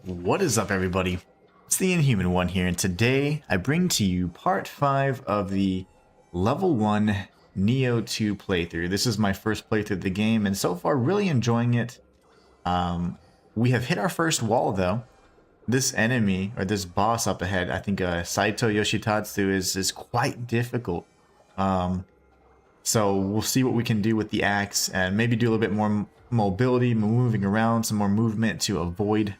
What is up, everybody? It's the Inhuman one here, and today I bring to you part 5 of the level 1 Nioh 2 playthrough. This is my first playthrough of the game, and so far really enjoying it. We have hit our first wall, though. This enemy, or this boss up ahead, I think Saito Yoshitatsu is quite difficult. So we'll see what we can do with the axe, and maybe do a little bit more mobility, moving around, some more movement to avoid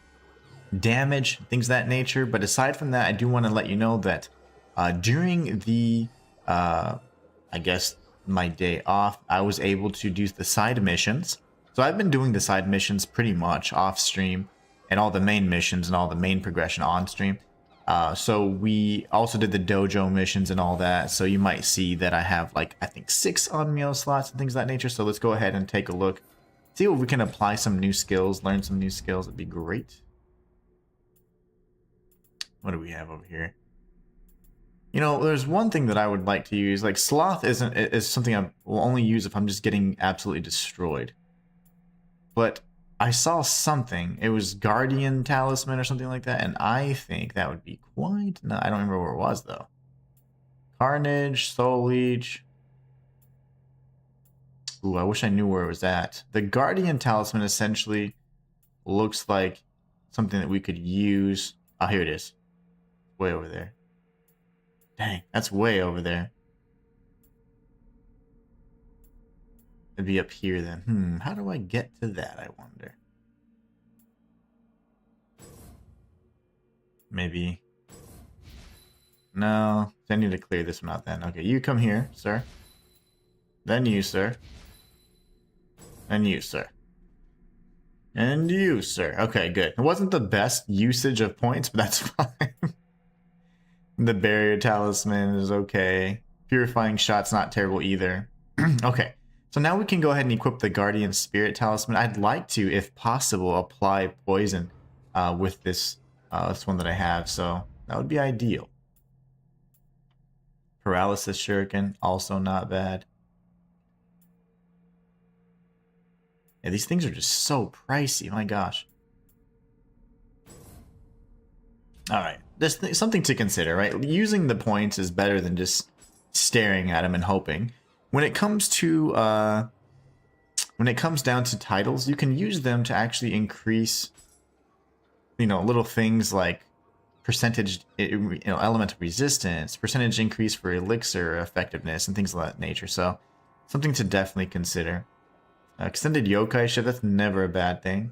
damage, things of that nature. But aside from that, I do want to let you know that during the I guess my day off, I was able to do the side missions. So I've been doing the side missions pretty much off stream, and all the main missions and all the main progression on stream. So we also did the dojo missions and all that, so you might see that I have like I think 6 on-meal slots and things of that nature. So let's go ahead and take a look, see if we can apply some new skills, learn some new skills. It'd be great. What do we have over here? You know, there's one thing that I would like to use. Like sloth is something I will only use if I'm just getting absolutely destroyed. But I saw something. It was Guardian Talisman or something like that, and I think that would be quite... No, I don't remember where it was though. Carnage, Soul Leech. Ooh, I wish I knew where it was at. The Guardian Talisman essentially looks like something that we could use. Oh, here it is. Way over there. Dang, that's way over there. It'd be up here then. How do I get to that, I wonder? Maybe. No, I need to clear this one out then. Okay, you come here, sir. Then you, sir. And you, sir. And you, sir. Okay, good. It wasn't the best usage of points, but that's fine. The barrier talisman is okay. Purifying shot's not terrible either. Okay, so now we can go ahead and equip the guardian spirit talisman. I'd like to, if possible, apply poison with this one that I have, so that would be ideal. Paralysis shuriken, also not bad. Yeah, these things are just so pricey, my gosh. Alright, there's something to consider, right? Using the points is better than just staring at them and hoping. When it comes to when it comes down to titles, you can use them to actually increase, you know, little things like percentage, elemental resistance, percentage increase for elixir effectiveness, and things of that nature. So something to definitely consider. Extended yokai shit, that's never a bad thing.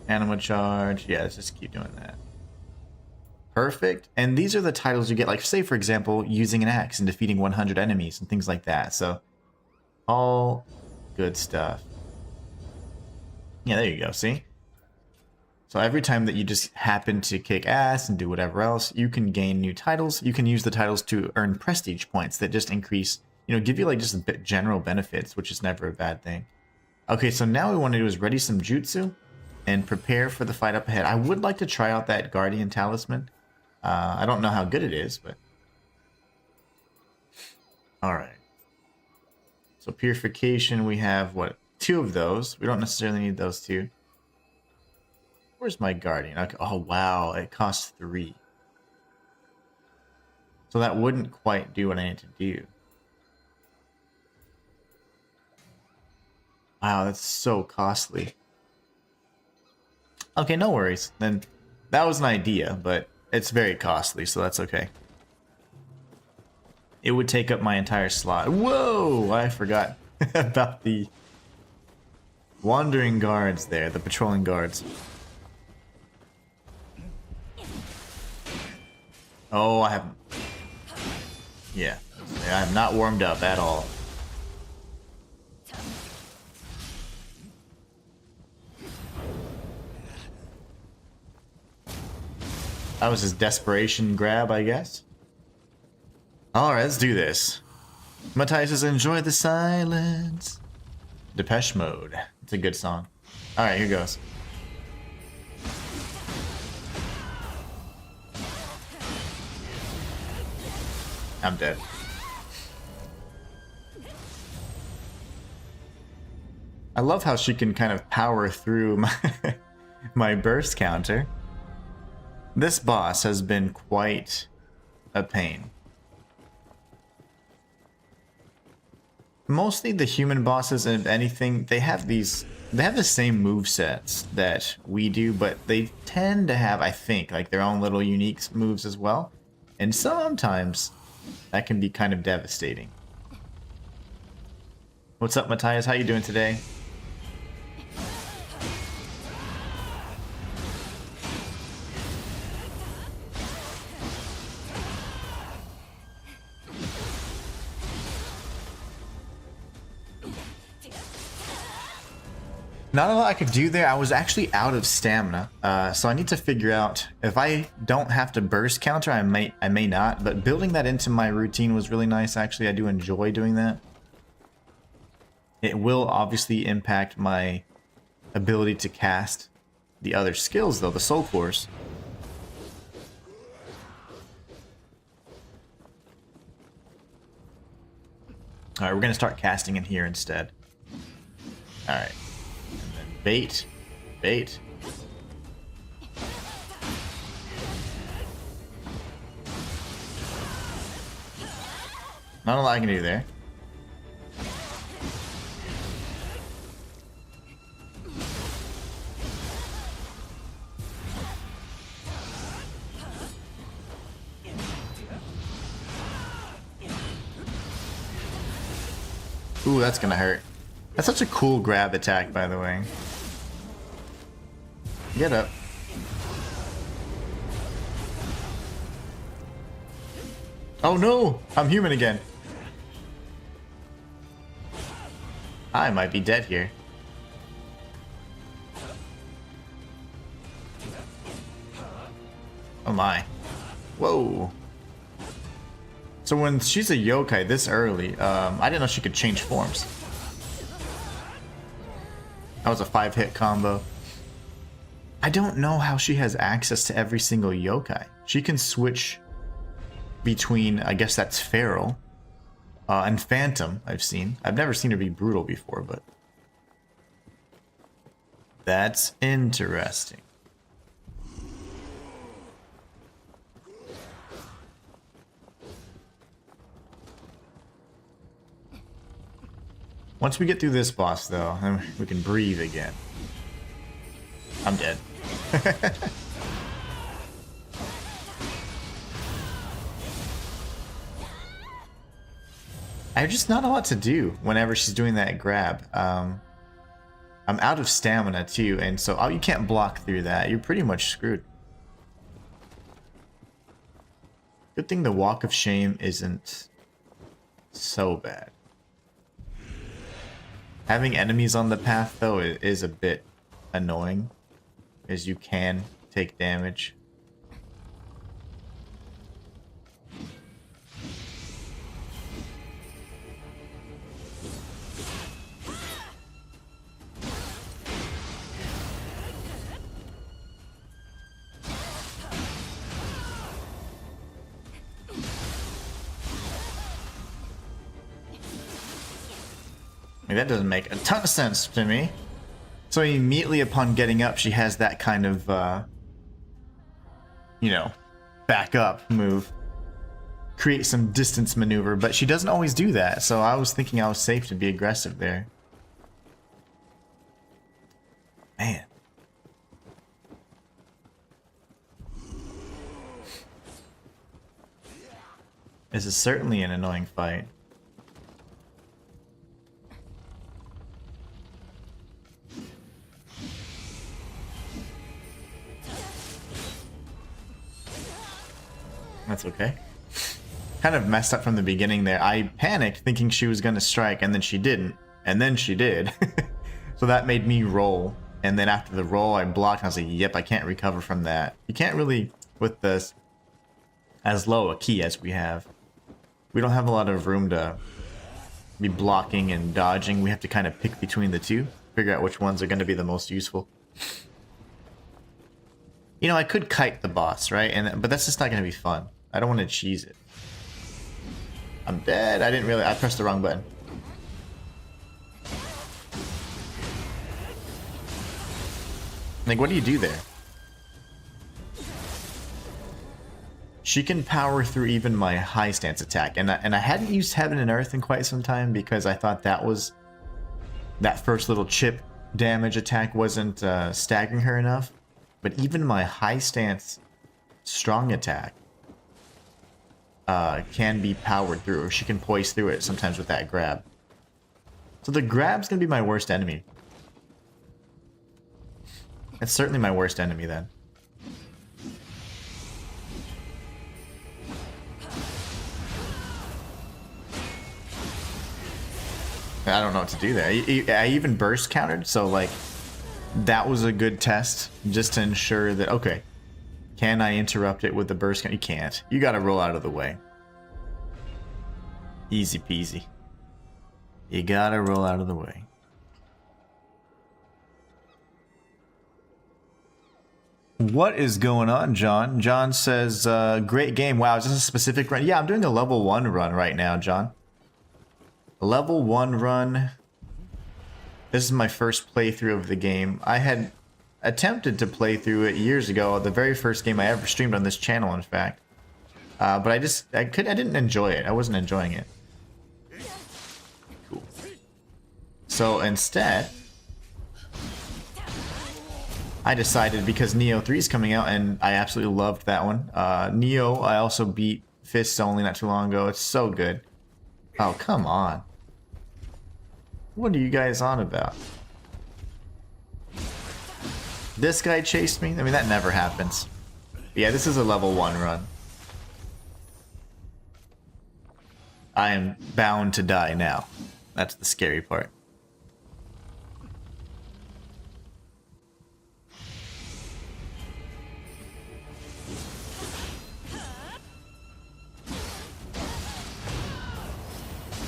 Anima charge, yeah, let's just keep doing that. Perfect. And these are the titles you get, like, say for example, using an axe and defeating 100 enemies and things like that. So all good stuff. Yeah, there you go, see? So every time that you just happen to kick ass and do whatever else, you can gain new titles. You can use the titles to earn prestige points that just increase, you know, give you like just a bit general benefits, which is never a bad thing. Okay, so now what we want to do is ready some jutsu and prepare for the fight up ahead. I would like to try out that Guardian Talisman. I don't know how good it is, but... Alright. So purification, we have, what, 2 of those. We don't necessarily need those 2. Where's my Guardian? Okay. Oh, wow, it costs 3. So that wouldn't quite do what I need to do. Wow, that's so costly. Okay, no worries. Then that was an idea, but it's very costly, so that's okay. It would take up my entire slot. Whoa! I forgot about the wandering guards there, the patrolling guards. Oh, I haven't... Yeah, I'm not warmed up at all. That was his desperation grab, I guess. Alright, let's do this. Matthias says, enjoy the silence. Depeche Mode. It's a good song. Alright, here goes. I'm dead. I love how she can kind of power through my burst counter. This boss has been quite a pain. Mostly the human bosses, and if anything, they have the same move sets that we do, but they tend to have, I think, like their own little unique moves as well. And sometimes that can be kind of devastating. What's up, Matthias? How you doing today? Not a lot I could do there. I was actually out of stamina, so I need to figure out if I don't have to burst counter. I may not, but building that into my routine was really nice. Actually, I do enjoy doing that. It will obviously impact my ability to cast the other skills, though, the soul cores. All right, we're gonna start casting in here instead. All right. Bait. Bait. Not a lot I can do there. Ooh, that's gonna hurt. That's such a cool grab attack, by the way. Get up. Oh no! I'm human again. I might be dead here. Oh my. Whoa. So when she's a yokai this early, I didn't know she could change forms. That was a 5-hit combo. I don't know how she has access to every single yokai. She can switch between, I guess that's Feral, and Phantom, I've seen. I've never seen her be brutal before, but that's interesting. Once we get through this boss, though, then we can breathe again. I'm dead. I have just not a lot to do whenever she's doing that grab. I'm out of stamina too, and so you can't block through that. You're pretty much screwed. Good thing the Walk of Shame isn't so bad. Having enemies on the path, though, is a bit annoying, as you can take damage. I mean, that doesn't make a ton of sense to me. So immediately upon getting up, she has that kind of, you know, back up move. Create some distance maneuver, but she doesn't always do that. So I was thinking I was safe to be aggressive there. Man. This is certainly an annoying fight. That's okay. Kind of messed up from the beginning there. I panicked thinking she was going to strike, and then she didn't. And then she did. So that made me roll. And then after the roll, I blocked. And I was like, yep, I can't recover from that. You can't really, with this as low a key as we have, we don't have a lot of room to be blocking and dodging. We have to kind of pick between the two, figure out which ones are going to be the most useful. You know, I could kite the boss, right? But that's just not going to be fun. I don't want to cheese it. I'm dead. I pressed the wrong button. Like, what do you do there? She can power through even my high stance attack, and I hadn't used Heaven and Earth in quite some time because I thought that first little chip damage attack wasn't staggering her enough. But even my high stance strong attack can be powered through, or she can poise through it sometimes with that grab. So the grab's gonna be my worst enemy. It's certainly my worst enemy then. I don't know what to do there. I even burst countered, so like that was a good test just to ensure that, okay, can I interrupt it with the burst counter? You can't. You gotta roll out of the way. Easy peasy. You gotta roll out of the way. What is going on, John? John says, great game. Wow, is this a specific run? Yeah, I'm doing a level 1 run right now, John. Level 1 run. This is my first playthrough of the game. I had attempted to play through it years ago, the very first game I ever streamed on this channel, in fact. But I didn't enjoy it. I wasn't enjoying it. Cool. So instead, I decided, because Nioh 3 is coming out, and I absolutely loved that one. Nioh, I also beat Fists Only not too long ago. It's so good. Oh, come on. What are you guys on about? This guy chased me? I mean, that never happens. Yeah, this is a level 1 run. I am bound to die now. That's the scary part.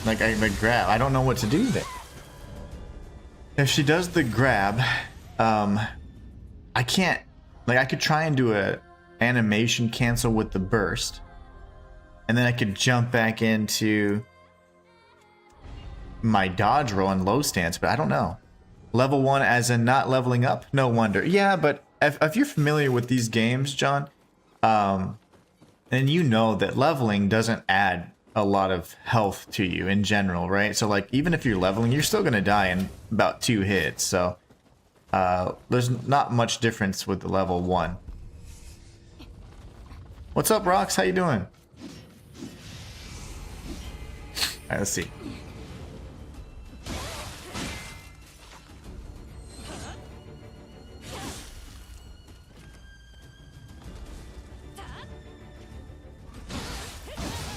Like, I grab. I don't know what to do there. If she does the grab, I can't. Like, I could try and do a animation cancel with the burst, and then I could jump back into my dodge roll and low stance, but I don't know. Level 1 as in not leveling up? No wonder. Yeah, but if you're familiar with these games, John, then you know that leveling doesn't add a lot of health to you in general, right? So like, even if you're leveling, you're still gonna die in about 2 hits, so there's not much difference with the level 1. What's up, Rox? How you doing? Alright, let's see.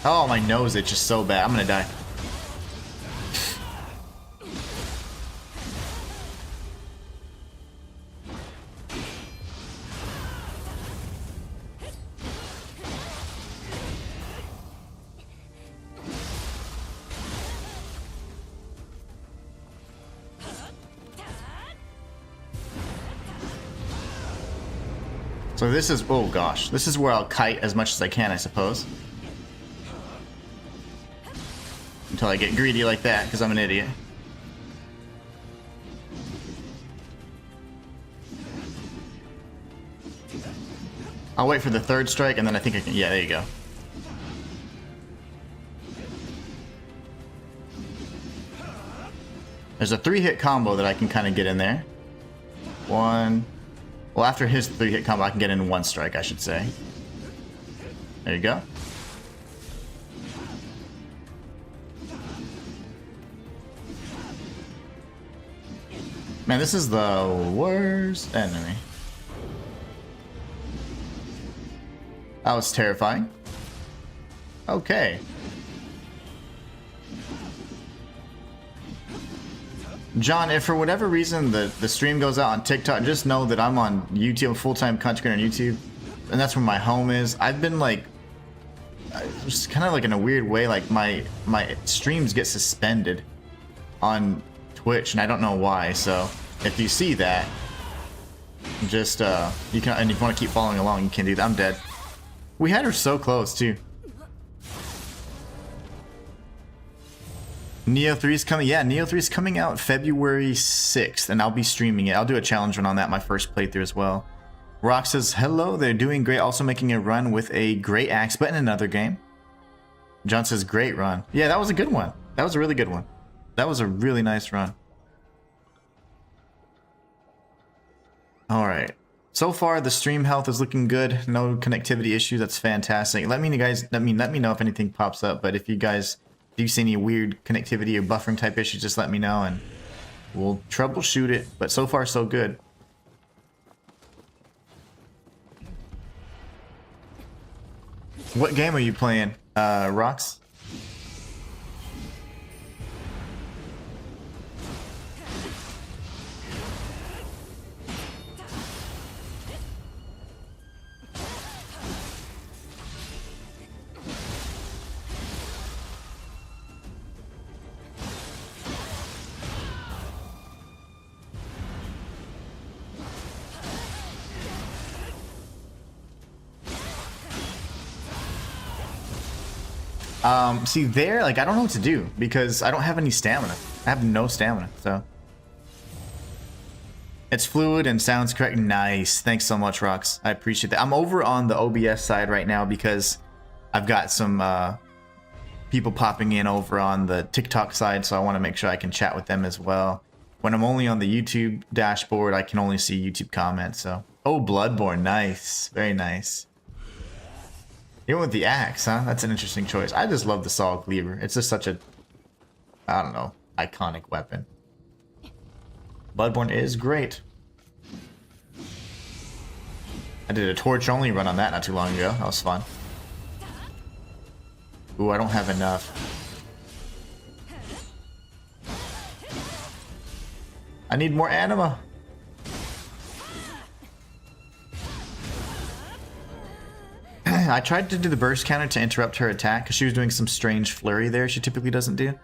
Oh, my nose itches so bad. I'm gonna die. So this is, oh gosh, this is where I'll kite as much as I can, I suppose. Until I get greedy like that, because I'm an idiot. I'll wait for the 3rd strike, and then I think I can, yeah, there you go. There's a 3-hit combo that I can kind of get in there. One. Well, after his 3-hit combo, I can get in 1 strike, I should say. There you go. Man, this is the worst enemy. That was terrifying. Okay. John, if for whatever reason the stream goes out on TikTok, just know that I'm on YouTube, I'm full-time content creator on YouTube, and that's where my home is. I've been like, just kind of like in a weird way, like my streams get suspended on Twitch, and I don't know why. So if you see that, just you can, and if you want to keep following along, you can do that. I'm dead. We had her so close too. Nioh 3 is coming. Yeah, Nioh 3 is coming out February 6th, and I'll be streaming it. I'll do a challenge run on that, my first playthrough as well. Rock says, hello, they're doing great. Also making a run with a great axe, but in another game. John says, great run. Yeah, that was a good one. That was a really good one. That was a really nice run. All right. So far, the stream health is looking good. No connectivity issues. That's fantastic. Let me know if anything pops up. But if you guys do see any weird connectivity or buffering type issues, just let me know and we'll troubleshoot it. But so far, so good. What game are you playing, Rox? See there, like I don't know what to do because I don't have any stamina. I have no stamina, so. It's fluid and sounds correct. Nice. Thanks so much, Rox. I appreciate that. I'm over on the OBS side right now because I've got some people popping in over on the TikTok side, so I want to make sure I can chat with them as well. When I'm only on the YouTube dashboard, I can only see YouTube comments, so. Oh, Bloodborne. Nice. Very nice. You went with the axe, huh? That's an interesting choice. I just love the saw cleaver. It's just such a, I don't know, iconic weapon. Bloodborne is great. I did a torch only run on that not too long ago. That was fun. Ooh, I don't have enough. I need more anima. I tried to do the burst counter to interrupt her attack because she was doing some strange flurry there she typically doesn't do.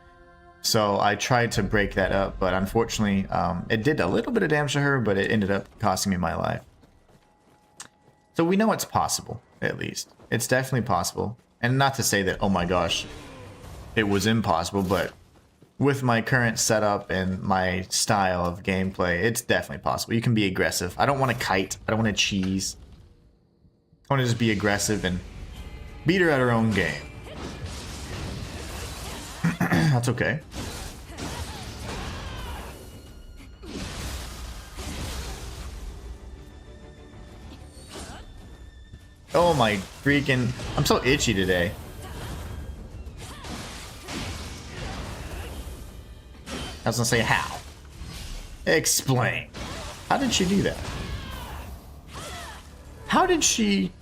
So I tried to break that up, but unfortunately it did a little bit of damage to her, but it ended up costing me my life. So we know it's possible, at least. It's definitely possible. And not to say that, oh my gosh, it was impossible, but with my current setup and my style of gameplay, it's definitely possible. You can be aggressive. I don't want to kite. I don't want to cheese. I want to just be aggressive and beat her at her own game. That's okay. Oh my freaking... I'm so itchy today. I was gonna say how. Explain. How did she do that? How did she...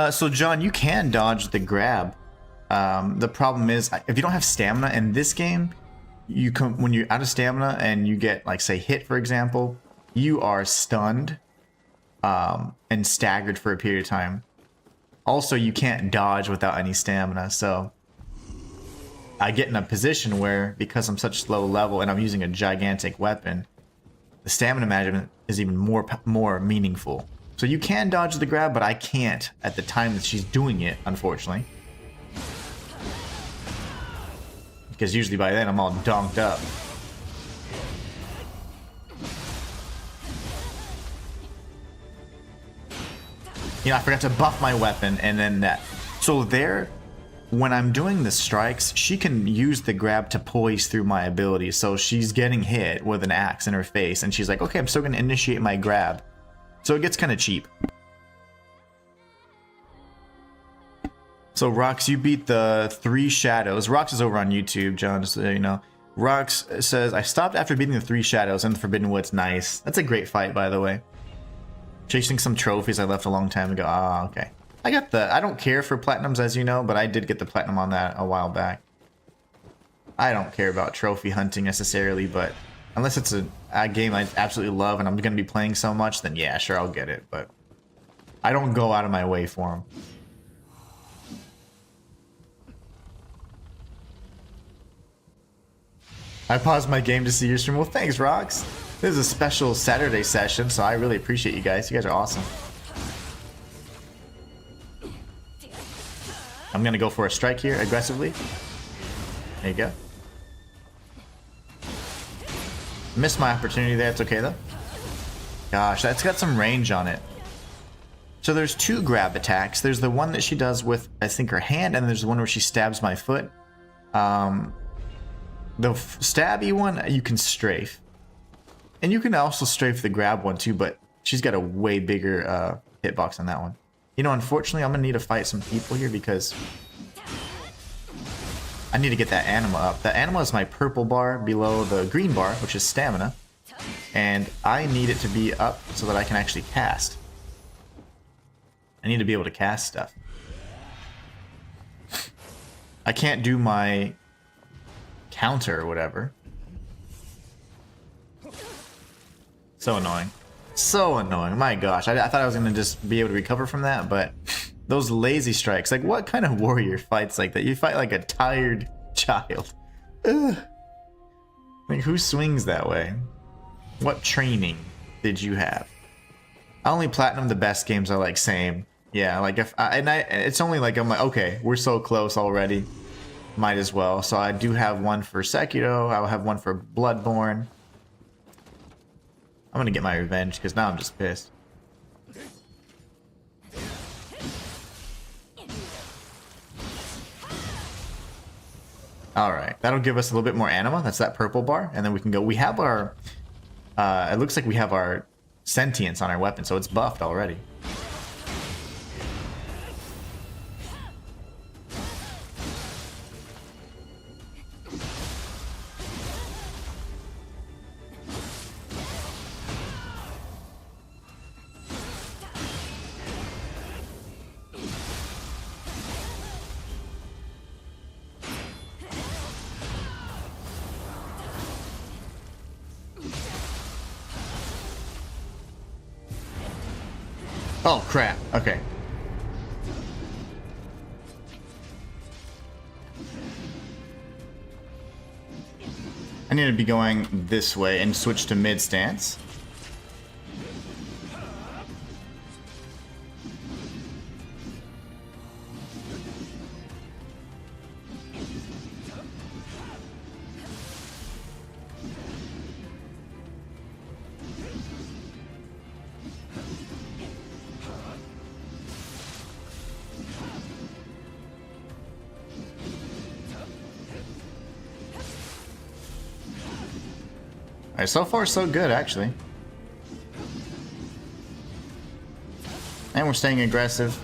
So John, you can dodge the grab. The problem is, if you don't have stamina in this game, you come when you're out of stamina and you get, like, say, hit, for example, you are stunned and staggered for a period of time. Also, you can't dodge without any stamina, so I get in a position where, because I'm such low level and I'm using a gigantic weapon, the stamina management is even more meaningful. So you can dodge the grab, but I can't at the time that she's doing it, unfortunately. Because usually by then I'm all donked up. You know, I forgot to buff my weapon and then that. So there, when I'm doing the strikes, she can use the grab to poise through my ability. So she's getting hit with an axe in her face and she's like, okay, I'm still going to initiate my grab. So it gets kind of cheap. So Rox, you beat the 3 shadows. Rox is over on YouTube, John, just so you know. Rox says, I stopped after beating the 3 shadows in the Forbidden Woods. Nice. That's a great fight, by the way. Chasing some trophies I left a long time ago. Ah, okay. I don't care for platinums, as you know, but I did get the platinum on that a while back. I don't care about trophy hunting necessarily, but unless it's a game I absolutely love and I'm going to be playing so much, then yeah, sure, I'll get it. But I don't go out of my way for them. I paused my game to see your stream. Well, thanks, Rox. This is a special Saturday session, so I really appreciate you guys. You guys are awesome. I'm gonna go for a strike here aggressively. There you go. Missed my opportunity there. It's okay though. Gosh, that's got some range on it. So there's two grab attacks. There's the one that she does with, I think, her hand, and there's the one where she stabs my foot. The stabby one, you can strafe. And you can also strafe the grab one too, but she's got a way bigger hitbox on that one. You know, unfortunately, I'm going to need to fight some people here because I need to get that anima up. That anima is my purple bar below the green bar, which is stamina. And I need it to be up so that I can actually cast. I need to be able to cast stuff. I can't do my counter or whatever. So annoying. So annoying. My gosh. I thought I was going to just be able to recover from that, but those lazy strikes. Like, what kind of warrior fights like that? You fight like a tired child. Ugh. Like, who swings that way? What training did you have? I only platinum the best games I like, same. Yeah, like if it's only like I'm like, okay, we're so close already. Might as well. So I do have one for Sekiro. I'll have one for Bloodborne. I'm gonna get my revenge because now I'm just pissed. All right, that'll give us a little bit more anima. That's that purple bar, and then we can go. We have our. It looks like we have our sentience on our weapon, so it's buffed already. Oh crap, okay. I need to be going this way and switch to mid stance. Alright, so far so good, actually. And we're staying aggressive.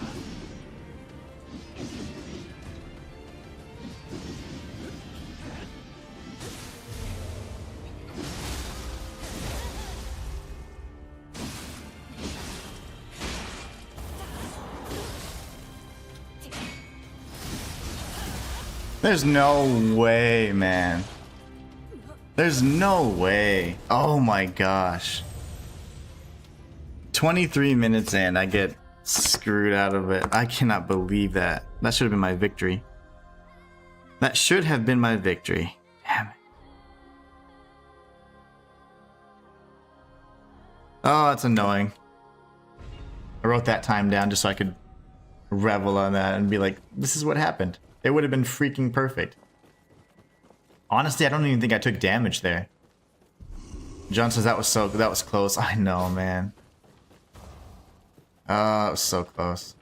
There's no way, man. There's no way. Oh my gosh. 23 minutes in, I get screwed out of it. I cannot believe that. That should have been my victory. That should have been my victory. Damn it. Oh, that's annoying. I wrote that time down just so I could revel on that and be like, this is what happened. It would have been freaking perfect. Honestly, I don't even think I took damage there. John says that was close. I know, man. Oh, it was so close.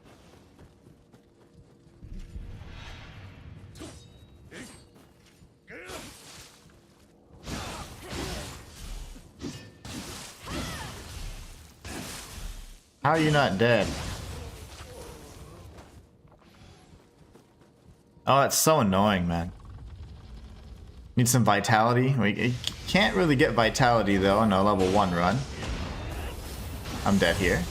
How are you not dead? Oh, that's so annoying, man. Need some vitality. We can't really get vitality though on a level 1 run. I'm dead here.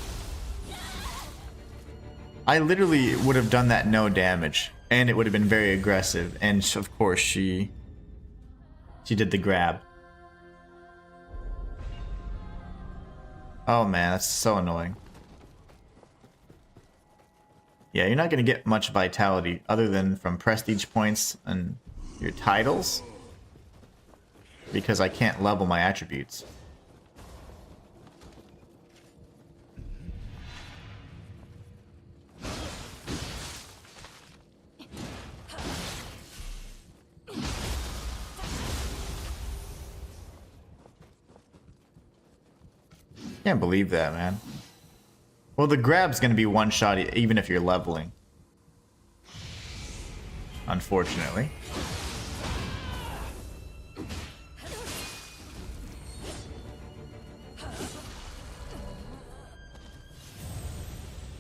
I literally would have done that no damage, and it would have been very aggressive. And of course, she did the grab. Oh man, that's so annoying. Yeah, you're not gonna get much vitality other than from prestige points and your titles. Because I can't level my attributes. Can't believe that, man. Well, the grab's gonna be one shot even if you're leveling. Unfortunately.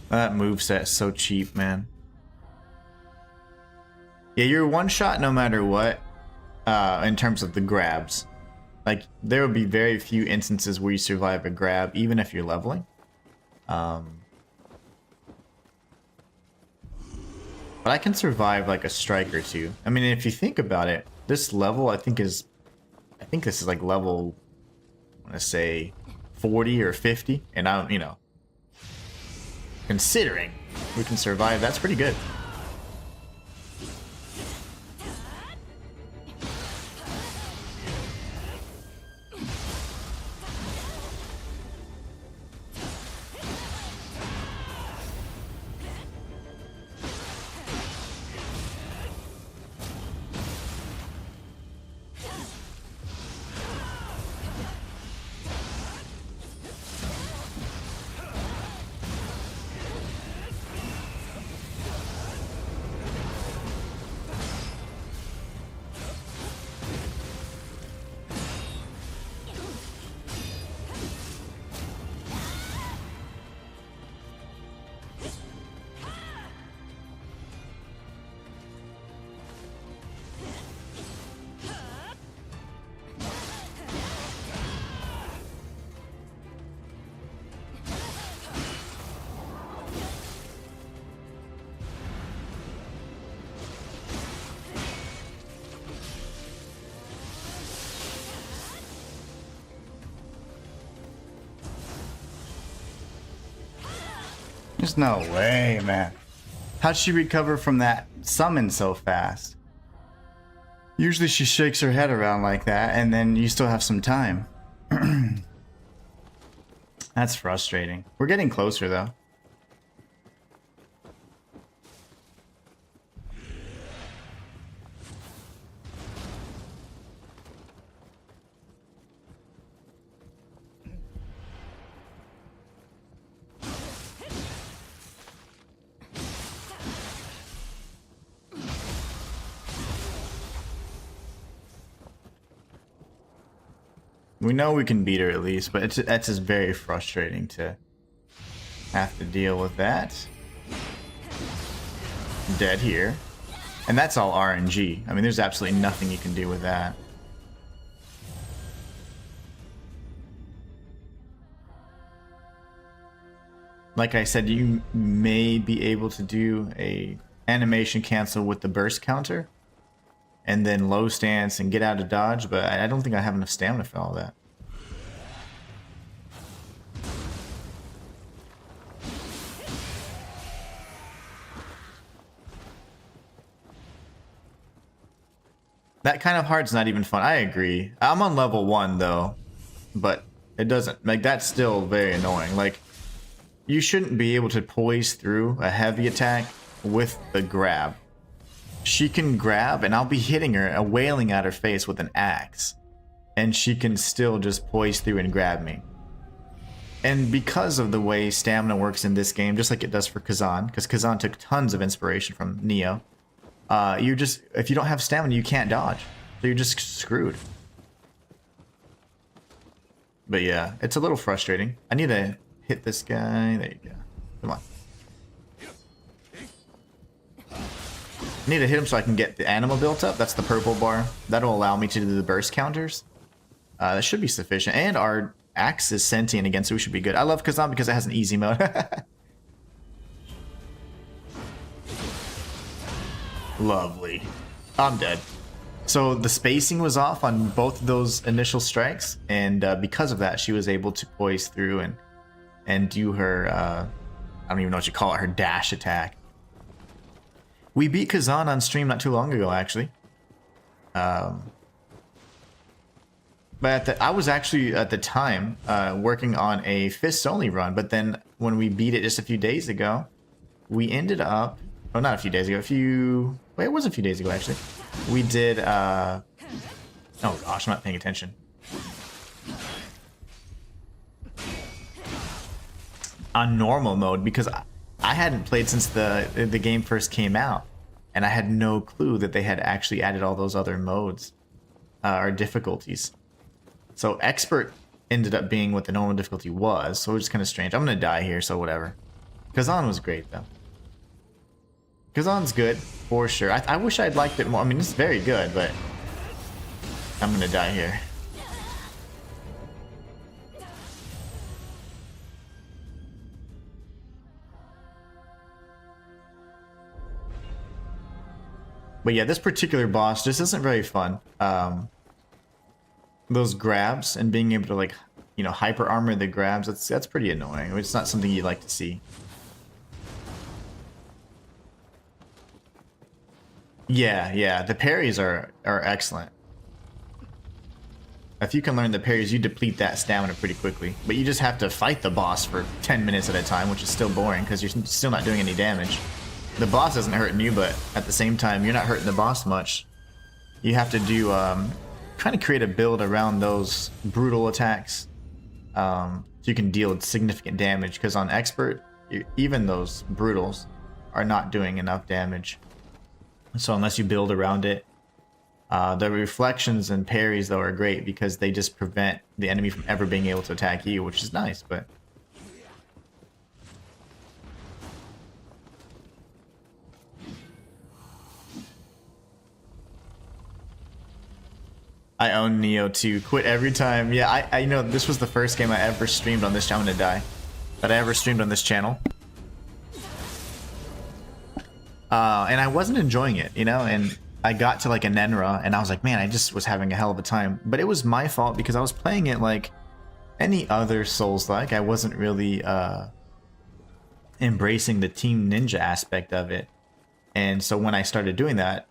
That moveset's so cheap, man. Yeah, you're one shot no matter what, in terms of the grabs. Like, there will be very few instances where you survive a grab, even if you're leveling. But I can survive like a strike or two. I mean, if you think about it, this level I think this is like level, I want to say 40 or 50, and I don't, you know, considering we can survive, that's pretty good. There's no way, man. How'd she recover from that summon so fast? Usually she shakes her head around like that, and then you still have some time. That's frustrating. We're getting closer, though. We know we can beat her at least, but that's just very frustrating to have to deal with that. Dead here. And that's all RNG. I mean, there's absolutely nothing you can do with that. Like I said, you may be able to do a animation cancel with the burst counter, and then low stance and get out of dodge, but I don't think I have enough stamina for all that. That kind of hard's not even fun. I agree. I'm on level 1 though, but it doesn't, like, that's still very annoying. Like, you shouldn't be able to poise through a heavy attack with the grab. She can grab and I'll be hitting her, wailing at her face with an axe, and she can still just poise through and grab me. And because of the way stamina works in this game, just like it does for Kazan, because Kazan took tons of inspiration from Nioh, you're just, if you don't have stamina, you can't dodge, so you're just screwed. But yeah, it's a little frustrating. I need to hit this guy. There you go. Come on. I need to hit him so I can get the animal built up. That's the purple bar. That'll allow me to do the burst counters. That should be sufficient. And our axe is sentient again, so we should be good. I love Kazan because it has an easy mode. Lovely. I'm dead. So the spacing was off on both of those initial strikes, and because of that, she was able to poise through and do her, I don't even know what you call it, her dash attack. We beat Kazan on stream not too long ago, actually. But I was actually, at the time, working on a fists-only run, but then when we beat it just a few days ago, we ended up... Oh, not a few days ago, Wait, it was a few days ago, actually. We did, Oh gosh, I'm not paying attention. on normal mode because I hadn't played since the game first came out, and I had no clue that they had actually added all those other modes or difficulties. So expert ended up being what the normal difficulty was, so it was kind of strange. I'm gonna die here, so whatever. Kazan was great though. Kazan's good for sure. I wish I'd liked it more. I mean, it's very good, but I'm gonna die here. But yeah, this particular boss just isn't very fun. Those grabs and being able to, like, you know, hyper armor the grabs, that's pretty annoying. It's not something you'd like to see. Yeah, the parries are excellent. If you can learn the parries, you deplete that stamina pretty quickly. But you just have to fight the boss for 10 minutes at a time, which is still boring because you're still not doing any damage. The boss isn't hurting you, but at the same time, you're not hurting the boss much. You have to do kind of create a build around those brutal attacks, so you can deal significant damage. Because on expert, even those brutals are not doing enough damage. So unless you build around it, the reflections and parries though are great because they just prevent the enemy from ever being able to attack you, which is nice. But I own Nioh 2. Quit every time. Yeah, I you know, this was the first game I ever streamed on this channel. I'm gonna die. That I ever streamed on this channel. And I wasn't enjoying it, you know, and I got to like a Nenra and I was like, man, I just was having a hell of a time. But it was my fault because I was playing it like any other Souls-like. I wasn't really embracing the Team Ninja aspect of it. And so when I started doing that,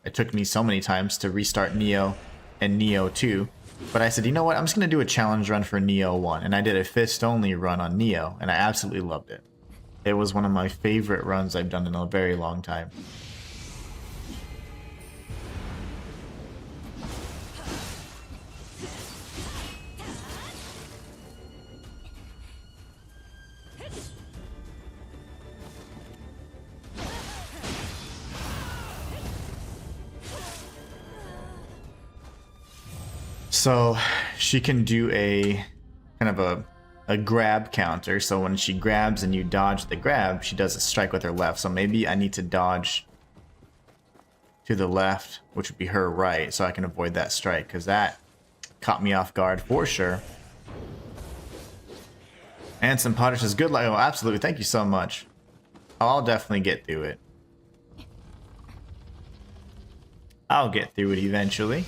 it took me so many times to restart Nioh and Nioh 2. But I said, you know what? I'm just going to do a challenge run for Nioh 1. And I did a fist-only run on Nioh, and I absolutely loved it. It was one of my favorite runs I've done in a very long time. So she can do a kind of a grab counter. So when she grabs and you dodge the grab, she does a strike with her left. So maybe I need to dodge to the left, which would be her right, so I can avoid that strike, because that caught me off guard for sure. And some Potter says, good luck. Oh, absolutely. Thank you so much. I'll definitely get through it. I'll get through it eventually.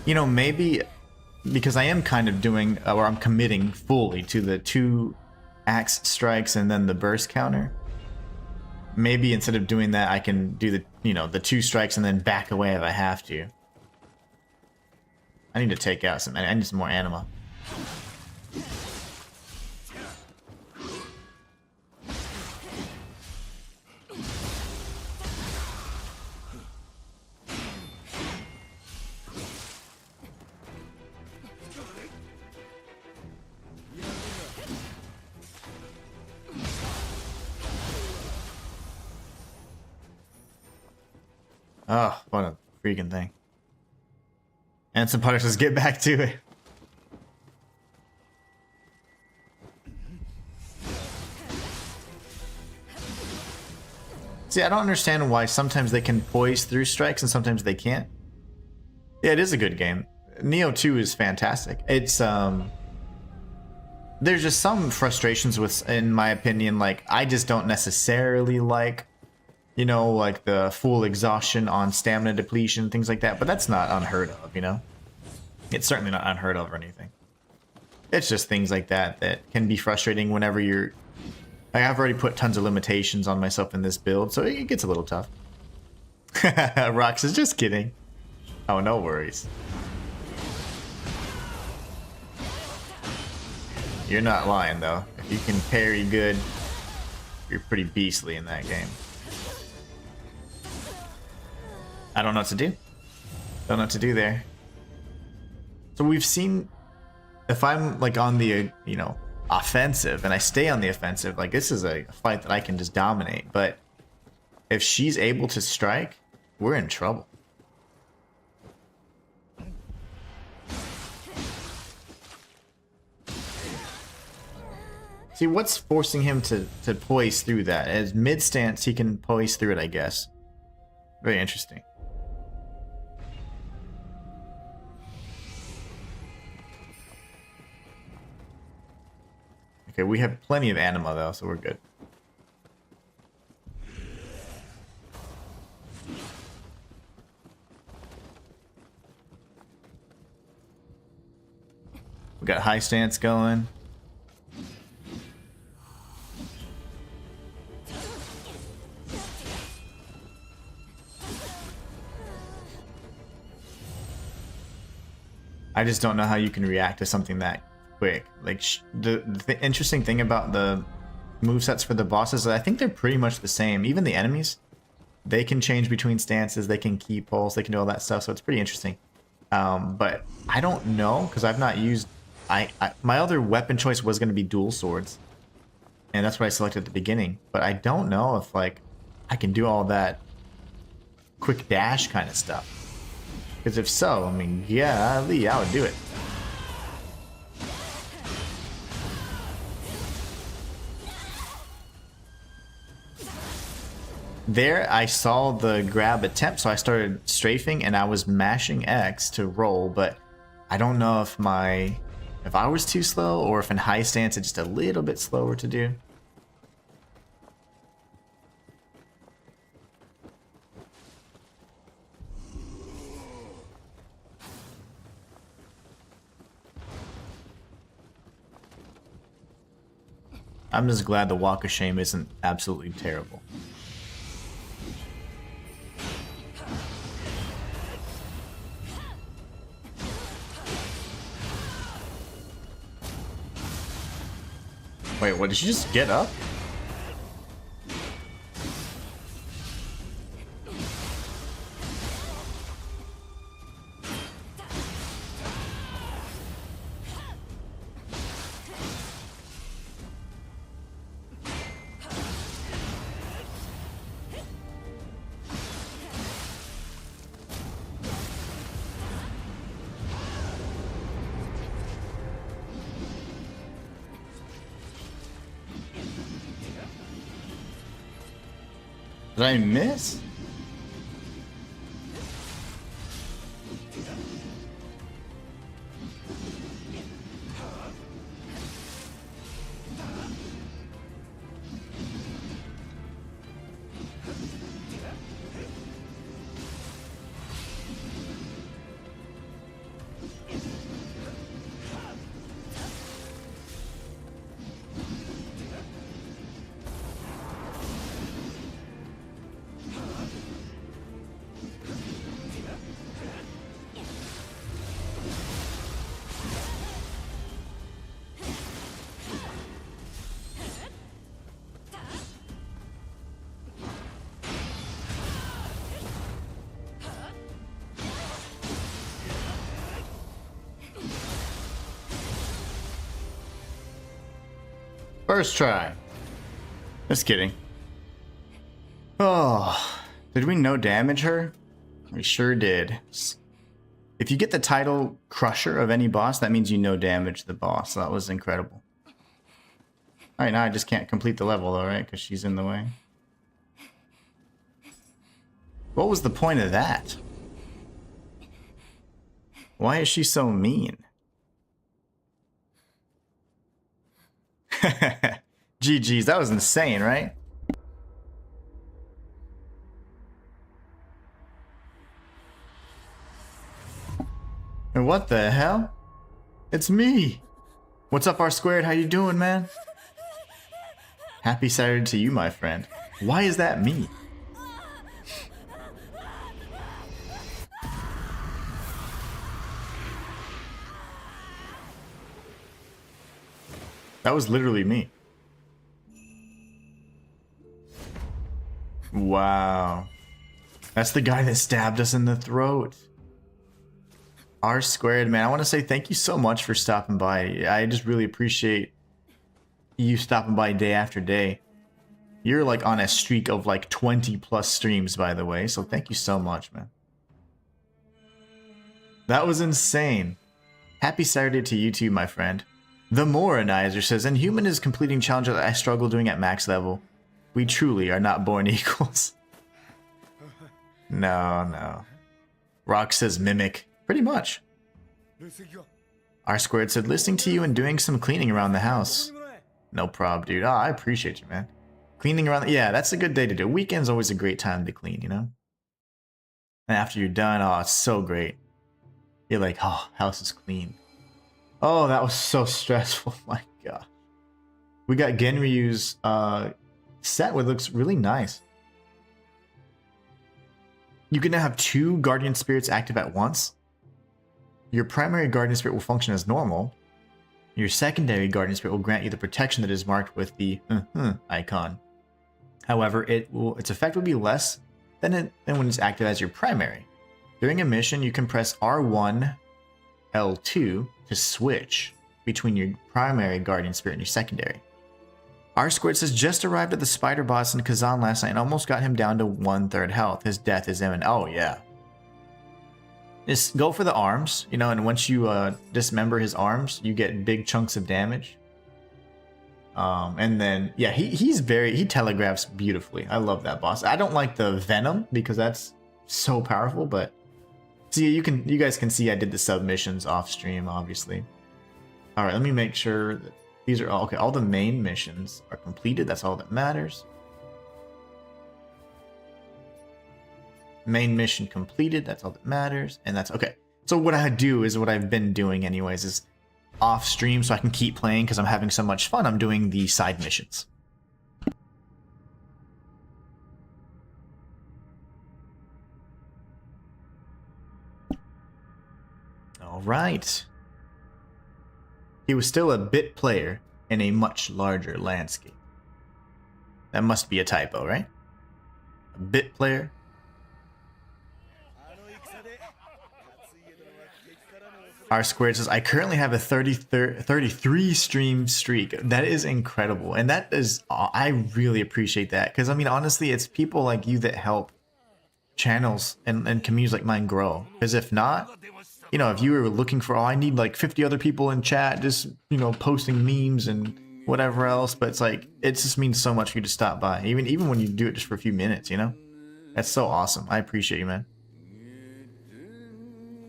You know, maybe because I am kind of doing, or I'm committing fully to the 2 axe strikes and then the burst counter. Maybe instead of doing that, I can do the, you know, the 2 strikes and then back away if I have to. I need to take out some, I need some more anima. Oh, what a freaking thing. And some Potter says, get back to it. See, I don't understand why sometimes they can poise through strikes and sometimes they can't. Yeah, it is a good game. Nioh 2 is fantastic. It's, there's just some frustrations with, in my opinion, like, I just don't necessarily like, you know, like the full exhaustion on stamina depletion, things like that. But that's not unheard of, you know? It's certainly not unheard of or anything. It's just things like that that can be frustrating whenever you're... Like, I've already put tons of limitations on myself in this build, so it gets a little tough. Rox is just kidding. Oh, no worries. You're not lying though. If you can parry good, you're pretty beastly in that game. I don't know what to do. Don't know what to do there. So we've seen, if I'm like on the, you know, offensive and I stay on the offensive, like this is a fight that I can just dominate. But if she's able to strike, we're in trouble. See, what's forcing him to poise through that? As mid stance, he can poise through it, I guess. Very interesting. Okay, we have plenty of anima though, so we're good. We got high stance going. I just don't know how you can react to something that quick. Like the interesting thing about the movesets for the bosses is I think they're pretty much the same. Even the enemies, they can change between stances, they can key pulse, they can do all that stuff, so it's pretty interesting. But I don't know, because I've not used... my other weapon choice was going to be dual swords, and that's what I selected at the beginning. But I don't know if like I can do all that quick dash kind of stuff. Because if so, I mean, yeah, Lee, I would do it. There, I saw the grab attempt, so I started strafing, and I was mashing X to roll, but I don't know if I was too slow, or if in high stance it's just a little bit slower to do. I'm just glad the Walk of Shame isn't absolutely terrible. Wait, what, did she just get up? Did I miss? First try. Just kidding. Oh, did we no damage her? We sure did. If you get the title Crusher of any boss, that means you no damage the boss. That was incredible. Alright, now I just can't complete the level though, right? Because she's in the way. What was the point of that? Why is she so mean? GG's, that was insane, right? And what the hell? It's me! What's up, R squared? How you doing, man? Happy Saturday to you, my friend. Why is that me? That was literally me. Wow. That's the guy that stabbed us in the throat. R squared, man. I want to say thank you so much for stopping by. I just really appreciate you stopping by day after day. You're like on a streak of like 20 plus streams, by the way. So thank you so much, man. That was insane. Happy Saturday to you too, my friend. The Moronizer says, Inhuman is completing challenges that I struggle doing at max level. We truly are not born equals. No. Rock says mimic. Pretty much. R squared said, listening to you and doing some cleaning around the house. No prob, dude. Oh, I appreciate you, man. Cleaning around, yeah, that's a good day to do. Weekend's always a great time to clean, you know? And after you're done, oh, it's so great. You're like, oh, house is clean. Oh, that was so stressful. My God. We got Genryu's set, which looks really nice. You can now have 2 guardian spirits active at once. Your primary guardian spirit will function as normal. Your secondary guardian spirit will grant you the protection that is marked with the icon. However, its effect will be less than when it's active as your primary. During a mission, you can press R1, L2 to switch between your primary guardian spirit and your secondary. R squared says, just arrived at the spider boss in Kazan last night and almost got him down to 1/3 health. His death is imminent. Oh yeah. Just go for the arms, you know, and once you dismember his arms, you get big chunks of damage. And then yeah, he telegraphs beautifully. I love that boss. I don't like the venom because that's so powerful, but see, you guys can see I did the submissions off stream, obviously. All right, let me make sure that these are all okay. All the main missions are completed. That's all that matters. Main mission completed. That's all that matters. And that's okay. So what I do is what I've been doing anyways is off stream so I can keep playing because I'm having so much fun. I'm doing the side missions. All right. He was still a bit player in a much larger landscape. That must be a typo, right? A bit player. R squared says, I currently have a 33 stream streak. That is incredible. And that is, I really appreciate that. Because, I mean, honestly, it's people like you that help channels and communities like mine grow. Because if not, you know, if you were looking for, oh, I need like 50 other people in chat, just, you know, posting memes and whatever else. But it's like, it just means so much for you to stop by. Even when you do it just for a few minutes, you know? That's so awesome. I appreciate you, man.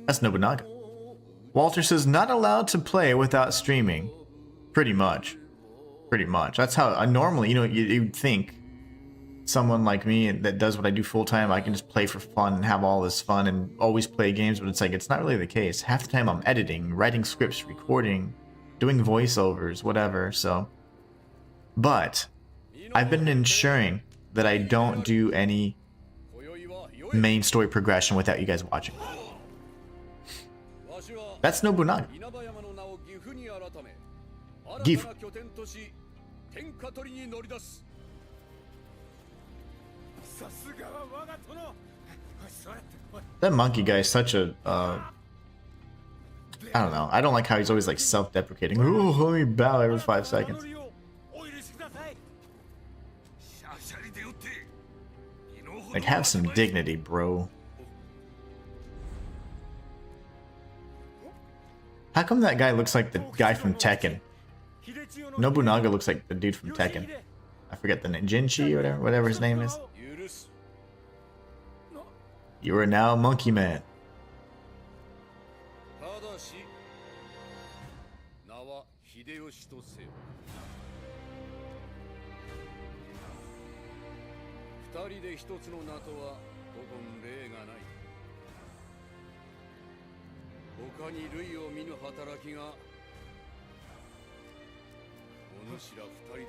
That's Nobunaga. Walter says, not allowed to play without streaming. Pretty much. Pretty much. That's how I normally, you know, you'd think someone like me that does what I do full time, I can just play for fun and have all this fun and always play games, but it's like, it's not really the case. Half the time I'm editing, writing scripts, recording, doing voiceovers, whatever, so. But I've been ensuring that I don't do any main story progression without you guys watching. That's Nobunaga. Gifu. That monkey guy is such a, I don't know. I don't like how he's always like self-deprecating. Oh, let me bow every 5 seconds. Like, have some dignity, bro. How come that guy looks like the guy from Tekken? Nobunaga looks like the dude from Tekken. I forget the name. Jinchi or whatever his name is. You are now Monkey Man.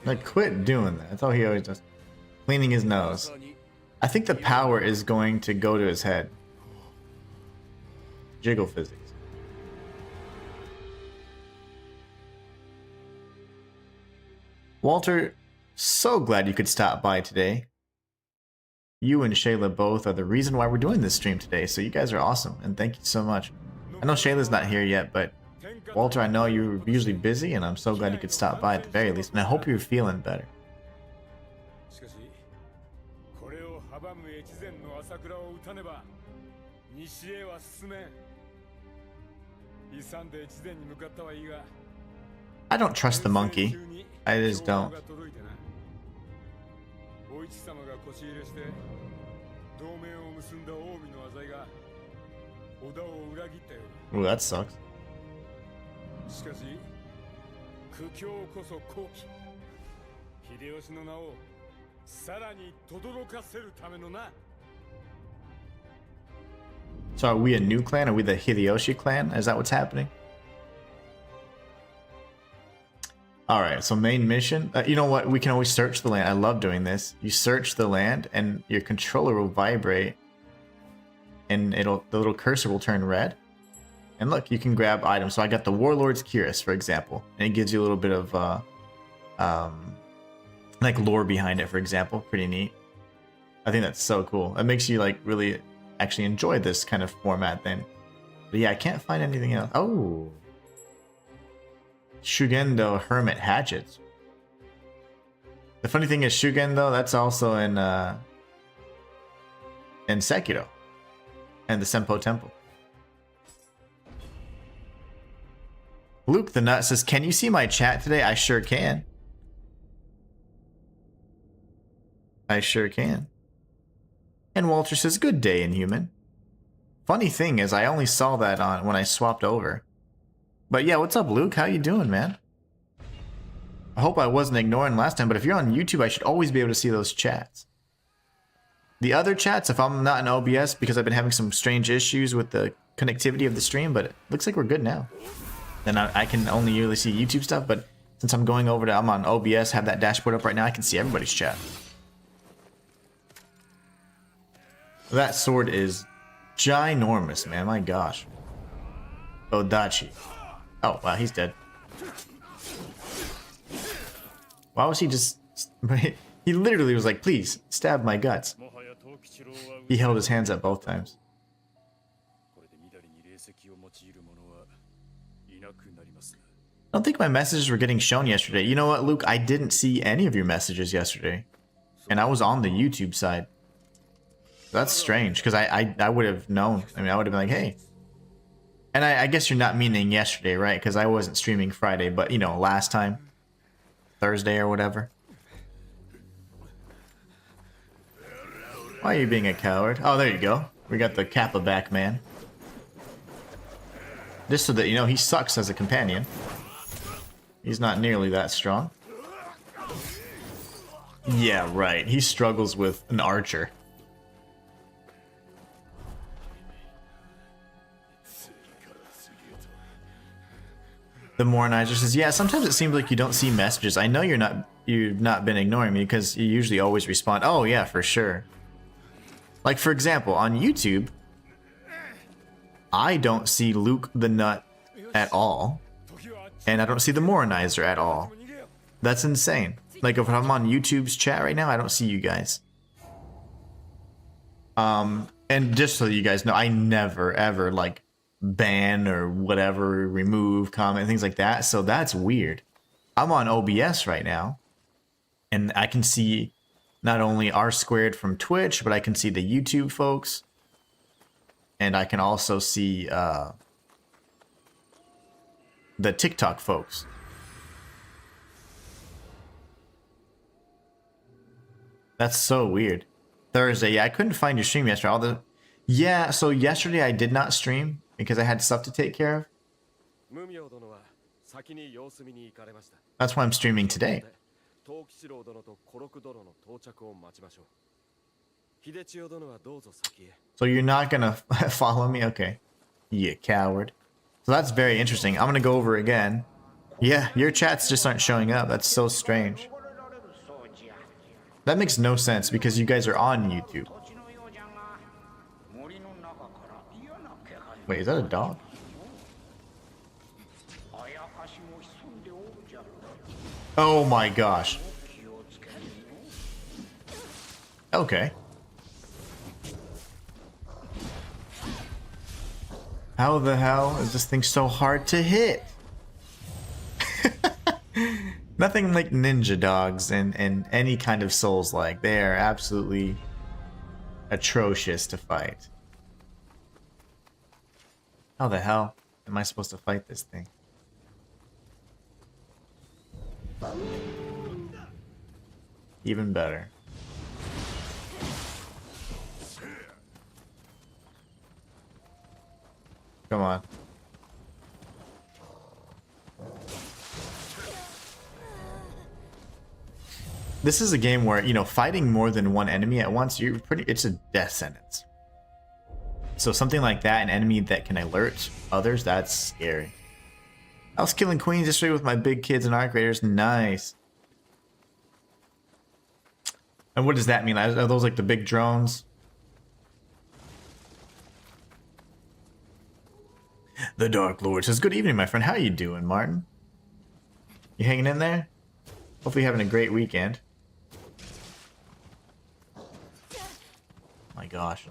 Like, quit doing that. That's all he always does. Cleaning his nose. I think the power is going to go to his head. Jiggle physics. Walter, so glad you could stop by today. You and Shayla both are the reason why we're doing this stream today, so you guys are awesome, and thank you so much. I know Shayla's not here yet, but Walter, I know you're usually busy, and I'm so glad you could stop by at the very least, and I hope you're feeling better. I don't trust the monkey. I just don't. Ooh, that sucks. So are we a new clan? Are we the Hideyoshi clan? Is that what's happening? Alright, so main mission. You know what? We can always search the land. I love doing this. You search the land and your controller will vibrate and the little cursor will turn red. And look, you can grab items. So I got the Warlord's Cuirass, for example. And it gives you a little bit of like lore behind it, for example. Pretty neat. I think that's so cool. It makes you like really actually enjoy this kind of format then. But yeah, I can't find anything else. Oh. Shugendo Hermit Hatchets. The funny thing is Shugendo, that's also in Sekiro. And the Senpo Temple. Luke the Nut says, can you see my chat today? I sure can. I sure can. And Walter says, good day, Inhuman. Funny thing is, I only saw that on when I swapped over. But yeah, what's up, Luke? How you doing, man? I hope I wasn't ignoring last time, but if you're on YouTube, I should always be able to see those chats. The other chats, if I'm not in OBS, because I've been having some strange issues with the connectivity of the stream, but it looks like we're good now. Then I can only usually see YouTube stuff, but since I'm going over to, I'm on OBS, have that dashboard up right now, I can see everybody's chat. That sword is ginormous, man. My gosh. Odachi. Oh, wow, he's dead. Why was he just... He literally was like, please, stab my guts. He held his hands up both times. I don't think my messages were getting shown yesterday. You know what, Luke? I didn't see any of your messages yesterday. And I was on the YouTube side. That's strange, because I would have known. I mean, I would have been like, hey. And I guess you're not meaning yesterday, right? Because I wasn't streaming Friday, but, you know, last time. Thursday or whatever. Why are you being a coward? Oh, there you go. We got the Kappa back, man. Just so that, you know, he sucks as a companion. He's not nearly that strong. Yeah, right. He struggles with an archer. The Moronizer says, yeah, sometimes it seems like you don't see messages. I know you've not been ignoring me because you usually always respond. Oh yeah, for sure. Like for example, on YouTube, I don't see Luke the Nut at all. And I don't see the Moronizer at all. That's insane. Like if I'm on YouTube's chat right now, I don't see you guys. And just so you guys know, I never ever like ban or whatever, remove, comment, things like that. So that's weird. I'm on OBS right now. And I can see not only R squared from Twitch, but I can see the YouTube folks. And I can also see the TikTok folks. That's so weird. Thursday, yeah, I couldn't find your stream yesterday. Yeah, so yesterday I did not stream because I had stuff to take care of. That's why I'm streaming today. So you're not gonna follow me? Okay. You coward. So that's very interesting. I'm gonna go over again. Yeah, your chats just aren't showing up. That's so strange. That makes no sense because you guys are on YouTube. Wait, is that a dog? Oh my gosh. Okay. How the hell is this thing so hard to hit? Nothing like ninja dogs and any kind of Souls-like. They are absolutely atrocious to fight. How the hell am I supposed to fight this thing? Even better. Come on. This is a game where, you know, fighting more than one enemy at once, it's a death sentence. So something like that, an enemy that can alert others, that's scary. I was killing queens yesterday with my big kids and arc raiders. Nice. And what does that mean? Are those like the big drones? The Dark Lord says, good evening, my friend. How you doing, Martin? You hanging in there? Hopefully you're having a great weekend. My gosh.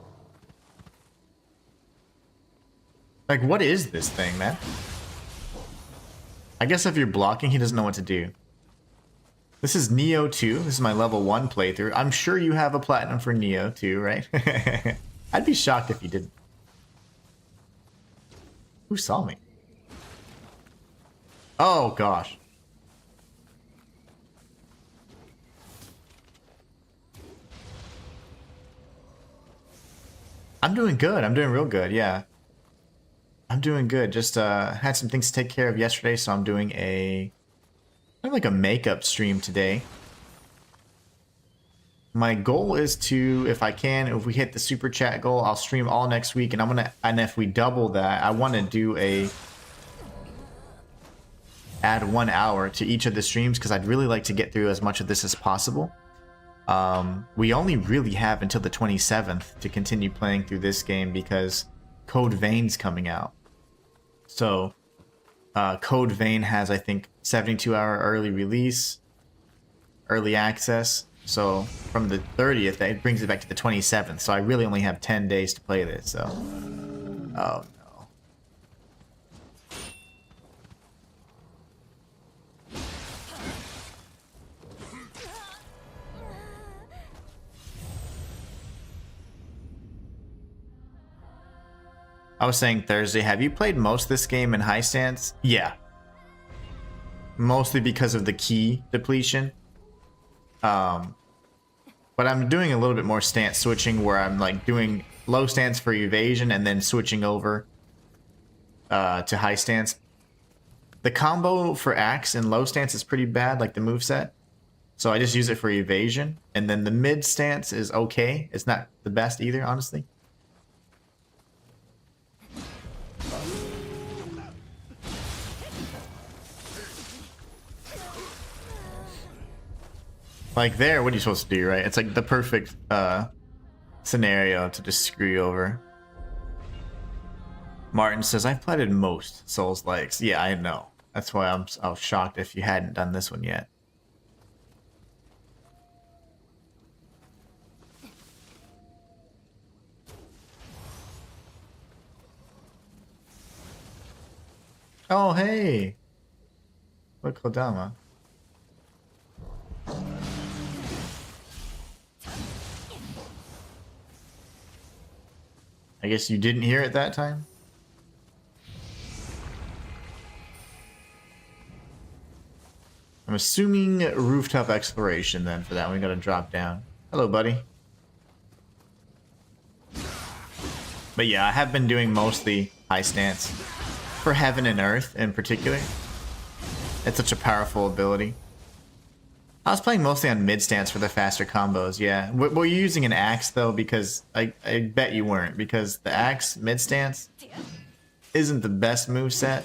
Like, what is this thing, man? I guess if you're blocking, he doesn't know what to do. This is Nioh 2. This is my level 1 playthrough. I'm sure you have a platinum for Nioh 2, right? I'd be shocked if you didn't. Who saw me? Oh, gosh. I'm doing good. I'm doing real good, yeah. I'm doing good. Just had some things to take care of yesterday, so I'm doing kind of like a makeup stream today. My goal is to, if I can, if we hit the super chat goal, I'll stream all next week, and if we double that, I want to do add 1 hour to each of the streams because I'd really like to get through as much of this as possible. We only really have until the 27th to continue playing through this game because Code Vein's coming out. So, Code Vein has, I think, 72-hour early release, early access. So, from the 30th, that brings it back to the 27th. So, I really only have 10 days to play this. So, oh no. I was saying Thursday, have you played most of this game in high stance? Yeah. Mostly because of the key depletion. But I'm doing a little bit more stance switching where I'm like doing low stance for evasion and then switching over to high stance. The combo for axe and low stance is pretty bad, like the moveset. So I just use it for evasion. And then the mid stance is okay. It's not the best either, honestly. Like there, what are you supposed to do, right? It's like the perfect scenario to just screw you over. Martin says, I've played most Souls-likes. Yeah, I know. That's why I was shocked if you hadn't done this one yet. Oh, hey! Look, Kodama. I guess you didn't hear it that time? I'm assuming rooftop exploration then for that one. We gotta drop down. Hello, buddy. But yeah, I have been doing mostly high stance. For Heaven and Earth in particular. It's such a powerful ability. I was playing mostly on mid stance for the faster combos, yeah. Were you using an axe though? Because I bet you weren't, because the axe mid stance isn't the best moveset.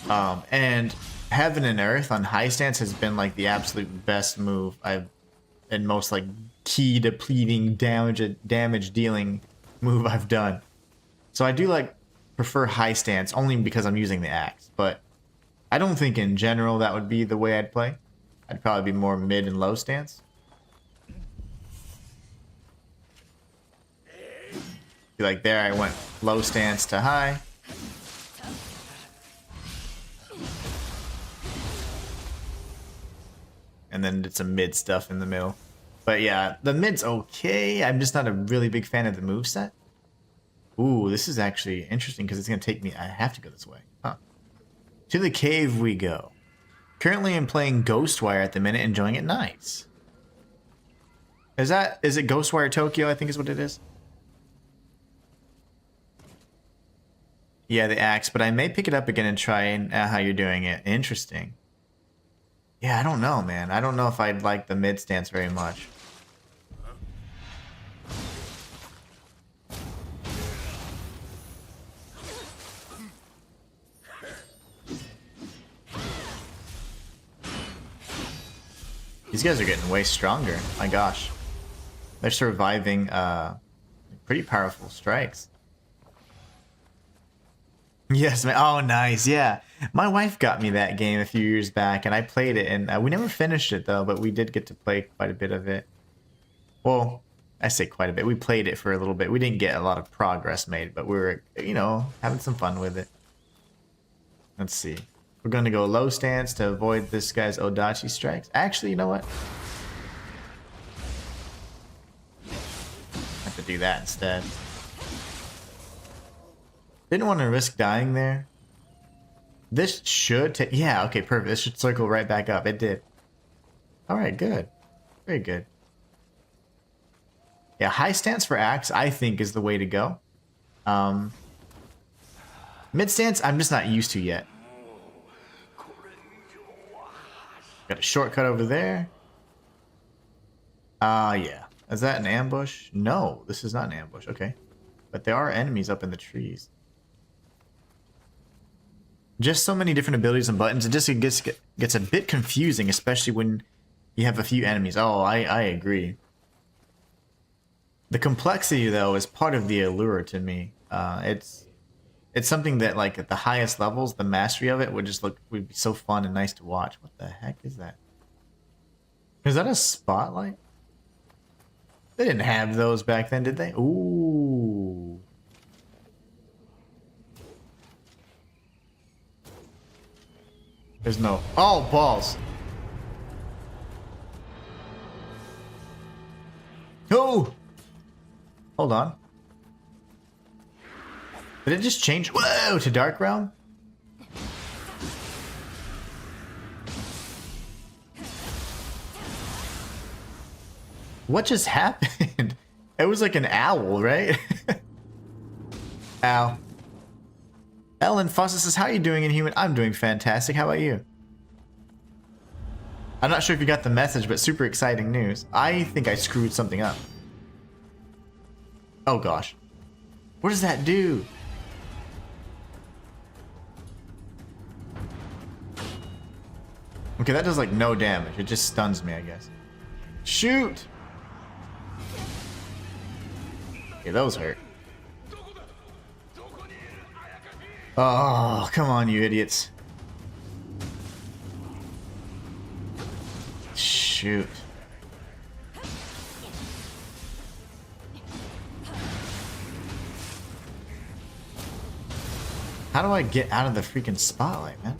And Heaven and Earth on high stance has been like the absolute best move and most like key depleting damage dealing move I've done. So I do prefer high stance only because I'm using the axe, but I don't think in general that would be the way I'd play. I'd probably be more mid and low stance. Like there I went low stance to high. And then did some mid stuff in the middle. But yeah, the mid's okay. I'm just not a really big fan of the moveset. Ooh, this is actually interesting because it's going to take me... I have to go this way. Huh. To the cave we go. Currently I'm playing Ghostwire at the minute, enjoying it nice. Is it Ghostwire Tokyo, I think is what it is? Yeah, the axe, but I may pick it up again and try how you're doing it. Interesting. Yeah, I don't know, man. I don't know if I'd like the mid stance very much. These guys are getting way stronger. My gosh. They're surviving pretty powerful strikes. Yes, man. Oh, nice. Yeah. My wife got me that game a few years back, and I played it, and we never finished it, though, but we did get to play quite a bit of it. Well, I say quite a bit. We played it for a little bit. We didn't get a lot of progress made, but we were, you know, having some fun with it. Let's see. We're going to go low stance to avoid this guy's Odachi strikes. Actually, you know what? I have to do that instead. Didn't want to risk dying there. This should take... Yeah, okay, perfect. This should circle right back up. It did. Alright, good. Very good. Yeah, high stance for axe, I think, is the way to go. Mid stance, I'm just not used to yet. Got a shortcut over there. Yeah. Is that an ambush? No, this is not an ambush. Okay. But there are enemies up in the trees. Just so many different abilities and buttons. It just gets a bit confusing, especially when you have a few enemies. Oh, I agree. The complexity, though, is part of the allure to me. It's something that, like, at the highest levels, the mastery of it would be so fun and nice to watch. What the heck is that? Is that a spotlight? They didn't have those back then, did they? Ooh. There's no... Oh, balls. Oh! Hold on. Did it just change? Whoa! To Dark Realm? What just happened? It was like an owl, right? Ow. Ellen Foster says, how are you doing, Inhuman? I'm doing fantastic. How about you? I'm not sure if you got the message, but super exciting news. I think I screwed something up. Oh gosh. What does that do? Okay, that does like no damage. It just stuns me, I guess. Shoot! Okay, those hurt. Oh, come on, you idiots. Shoot. How do I get out of the freaking spotlight, man?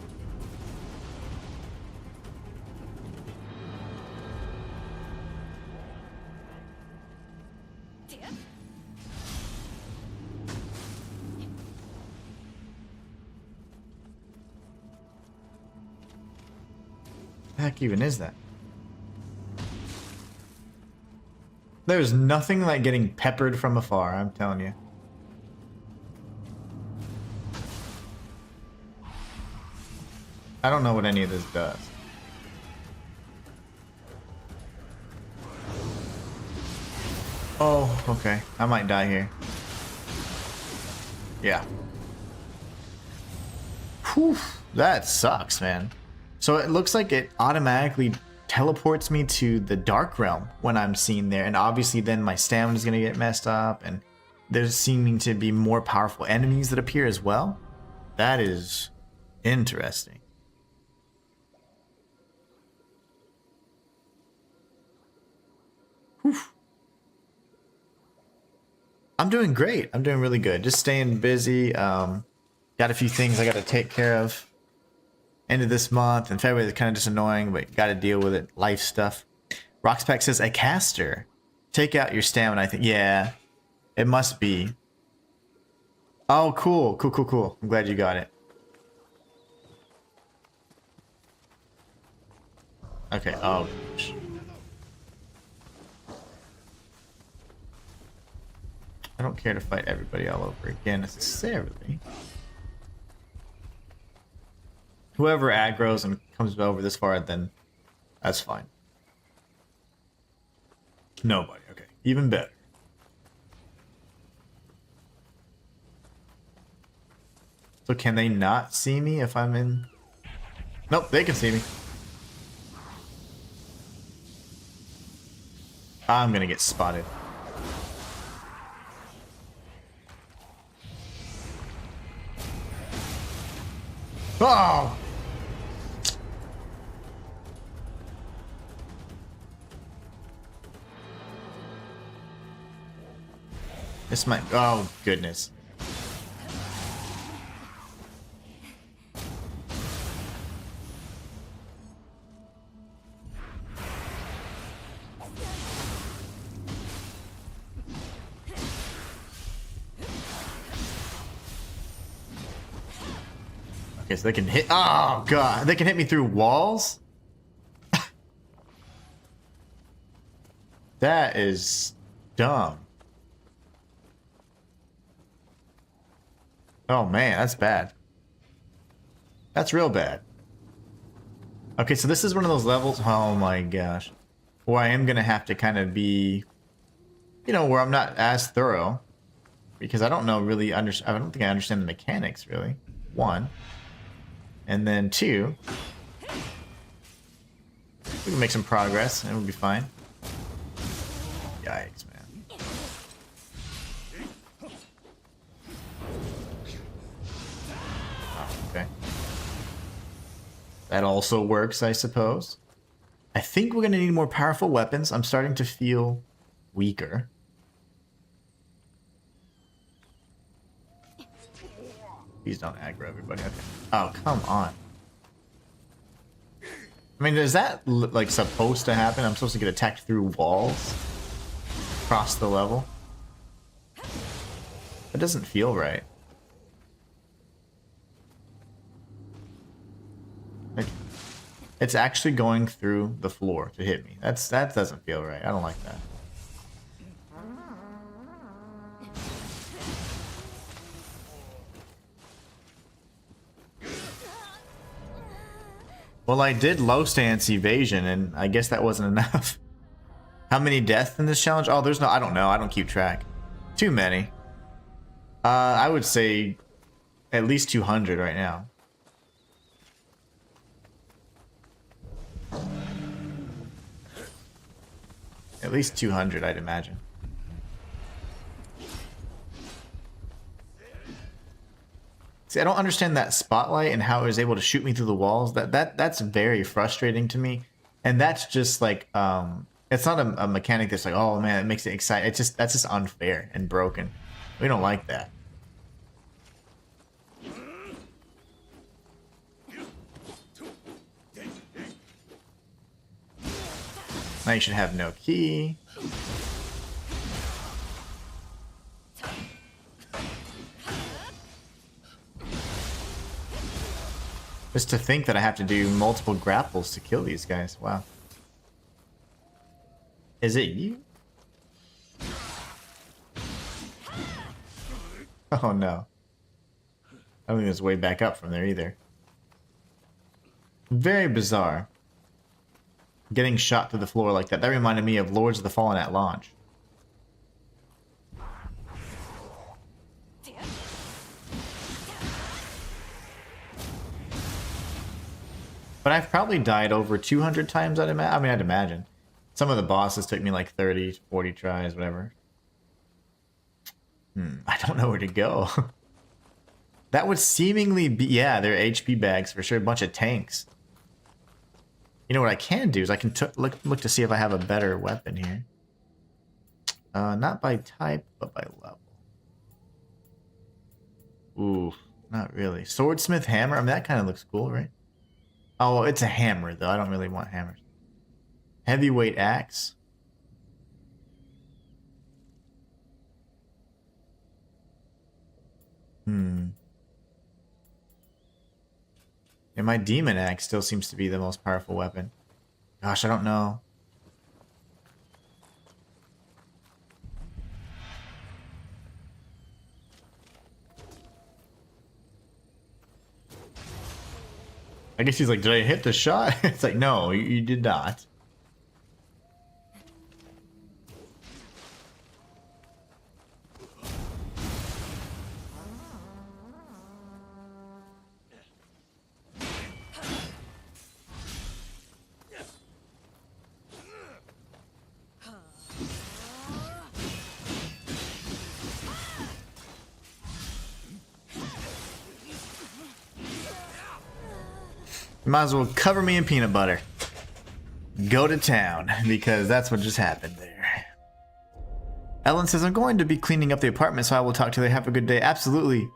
The heck even is that? There's nothing like getting peppered from afar, I'm telling you. I don't know what any of this does. Oh, okay. I might die here. Yeah. Whew, that sucks, man. So it looks like it automatically teleports me to the Dark Realm when I'm seen there, and obviously then my stamina is going to get messed up, and there's seeming to be more powerful enemies that appear as well. That is interesting. I'm doing great. I'm doing really good. Just staying busy. Got a few things I got to take care of. End of this month. And February is kind of just annoying, but got to deal with it. Life stuff. Roxpack says, a caster. Take out your stamina, I think. Yeah, it must be. Oh, cool. Cool, cool, cool. I'm glad you got it. Okay. Oh, gosh. I don't care to fight everybody all over again necessarily. Whoever aggroes and comes over this far, then that's fine. Nobody. Okay. Even better. So can they not see me if I'm in? Nope, they can see me. I'm gonna get spotted. Oh! This might... Oh, goodness. Okay, so they can hit... Oh, God. They can hit me through walls? That is dumb. Oh, man, that's bad. That's real bad. Okay, so this is one of those levels... Oh, my gosh. Where I am going to have to kind of be... You know, where I'm not as thorough. Because I don't know really... I don't think I understand the mechanics, really. One. And then two, we can make some progress and we'll be fine. Yikes, man. Oh, okay. That also works, I suppose. I think we're going to need more powerful weapons. I'm starting to feel weaker. Please don't aggro everybody. Okay. Oh, come on. I mean, is that like supposed to happen? I'm supposed to get attacked through walls? Across the level? That doesn't feel right. Like, it's actually going through the floor to hit me. That doesn't feel right. I don't like that. Well, I did low stance evasion, and I guess that wasn't enough. How many deaths in this challenge? Oh, there's no... I don't know. I don't keep track. Too many. I would say at least 200 right now. At least 200, I'd imagine. See, I don't understand that spotlight and how it was able to shoot me through the walls. That's very frustrating to me. And that's just like it's not a mechanic that's like, oh man, it makes it exciting. It's just that's just unfair and broken. We don't like that. Now you should have no key. Just to think that I have to do multiple grapples to kill these guys. Wow. Is it you? Oh no. I don't think there's way back up from there either. Very bizarre. Getting shot to the floor like that. That reminded me of Lords of the Fallen at launch. But I've probably died over 200 times, I'd imagine. Some of the bosses took me like 30, 40 tries, whatever. I don't know where to go. That would seemingly be... Yeah, they're HP bags for sure. A bunch of tanks. You know what I can do is I can look to see if I have a better weapon here. Not by type, but by level. Ooh, not really. Swordsmith hammer? I mean, that kind of looks cool, right? Oh, it's a hammer, though. I don't really want hammers. Heavyweight axe. And my demon axe still seems to be the most powerful weapon. Gosh, I don't know. I guess he's like, did I hit the shot? It's like, no, you did not. You might as well cover me in peanut butter. Go to town, because that's what just happened there. Ellen says, I'm going to be cleaning up the apartment, so I will talk to you later. Have a good day. Absolutely.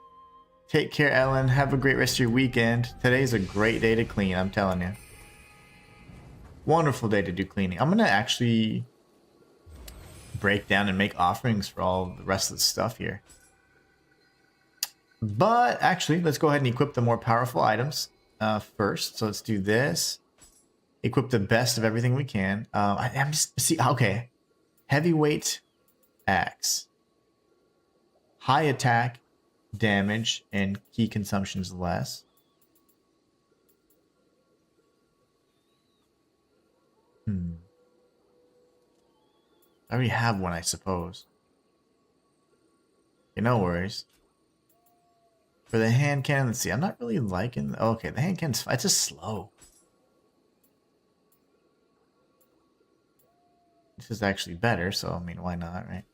Take care, Ellen. Have a great rest of your weekend. Today's a great day to clean, I'm telling you. Wonderful day to do cleaning. I'm going to actually break down and make offerings for all the rest of the stuff here. But actually, let's go ahead and equip the more powerful items first. So let's do this. Equip the best of everything we can. I'm just, see, okay. Heavyweight axe. High attack, damage, and key consumption's less. I already have one, I suppose. Okay, no worries. For the hand cannon, let's see. I'm not really liking... Okay, the hand cannon's... It's just slow. This is actually better, so, I mean, why not, right?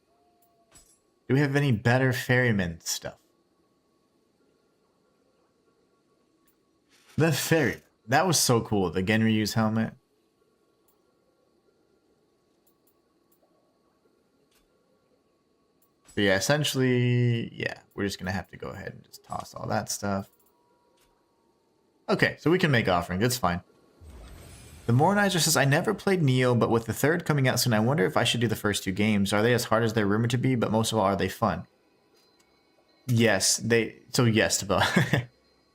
Do we have any better ferryman stuff? The ferryman. That was so cool. The Genryu's helmet. So yeah, essentially, yeah, we're just going to have to go ahead and just toss all that stuff. Okay, so we can make offerings. It's fine. The Moronizer says, I never played Nioh, but with the third coming out soon, I wonder if I should do the first two games. Are they as hard as they're rumored to be? But most of all, are they fun? Yes, yes, but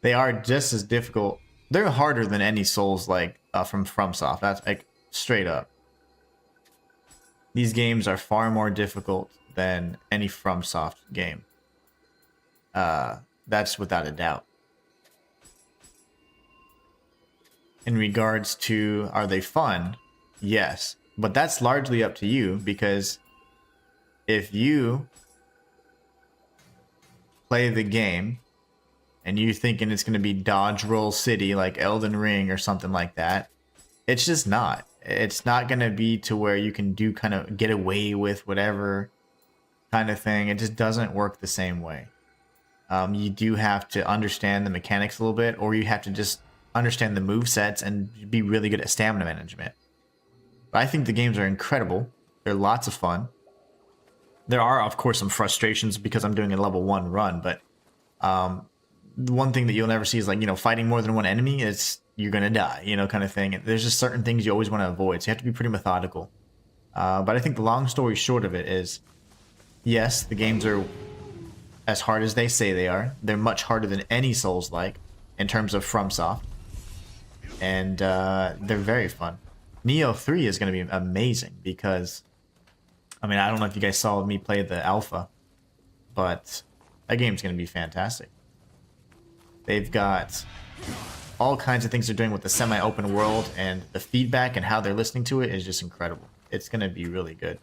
they are just as difficult. They're harder than any Souls like from FromSoft. That's like straight up. These games are far more difficult than any FromSoft game. That's without a doubt. In regards to, are they fun? Yes. But that's largely up to you, because if you play the game and you thinking it's going to be dodge roll city like Elden Ring or something like that, it's just not. It's not going to be to where you can do kind of get away with whatever kind of thing. It just doesn't work the same way. You do have to understand the mechanics a little bit, or you have to just understand the move sets and be really good at stamina management. But I think the games are incredible. They're lots of fun. There are, of course, some frustrations because I'm doing a level 1 run, but the one thing that you'll never see is, like, you know, fighting more than one enemy, it's you're gonna die, you know, kind of thing. There's just certain things you always want to avoid, so you have to be pretty methodical. But I think the long story short of it is, yes, the games are as hard as they say they are. They're much harder than any Souls-like in terms of FromSoft. And they're very fun. Nioh 3 is going to be amazing because, I mean, I don't know if you guys saw me play the alpha, but that game's going to be fantastic. They've got all kinds of things they're doing with the semi-open world, and the feedback and how they're listening to it is just incredible. It's going to be really good.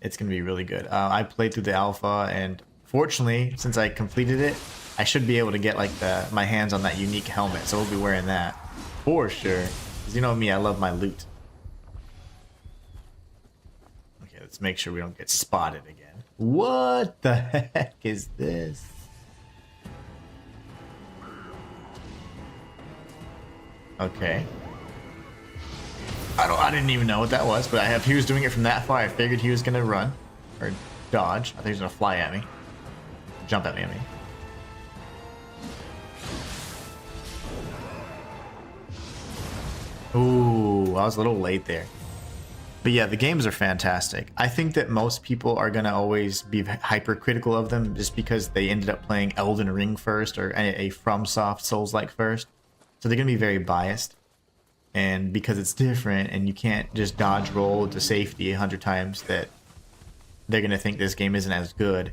It's going to be really good. I played through the alpha, and fortunately, since I completed it, I should be able to get like my hands on that unique helmet, so we'll be wearing that for sure. Because you know me, I love my loot. Okay, let's make sure we don't get spotted again. What the heck is this? Okay. I didn't even know what that was, but he was doing it from that far. I figured he was gonna run or dodge. I think he was gonna fly at me. jump at me. Ooh, I was a little late there. But yeah, the games are fantastic. I think that most people are going to always be hypercritical of them just because they ended up playing Elden Ring first or a FromSoft Souls-like first. So they're going to be very biased. And because it's different and you can't just dodge roll to safety 100 times, that they're going to think this game isn't as good.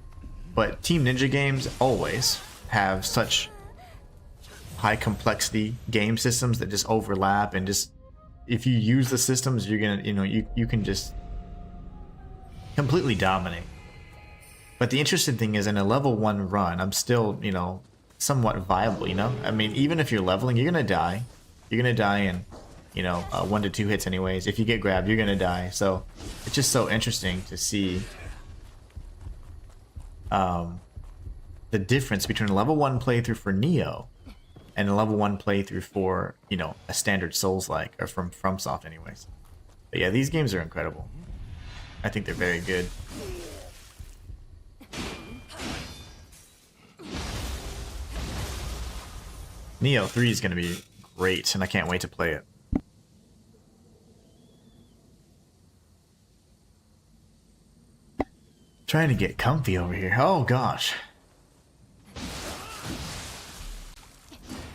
But Team Ninja games always have such high complexity game systems that just overlap, and just if you use the systems, you're gonna, you can just completely dominate. But the interesting thing is, in a level 1 run, I'm still, somewhat viable, I mean, even if you're leveling, you're gonna die. You're gonna die in, 1 to 2 hits anyways. If you get grabbed, you're gonna die. So it's just so interesting to see the difference between a level 1 playthrough for Nioh and a level 1 playthrough for, a standard Souls-like, or from FromSoft anyways. But yeah, these games are incredible. I think they're very good. Nioh 3 is going to be great, and I can't wait to play it. Trying to get comfy over here. Oh gosh.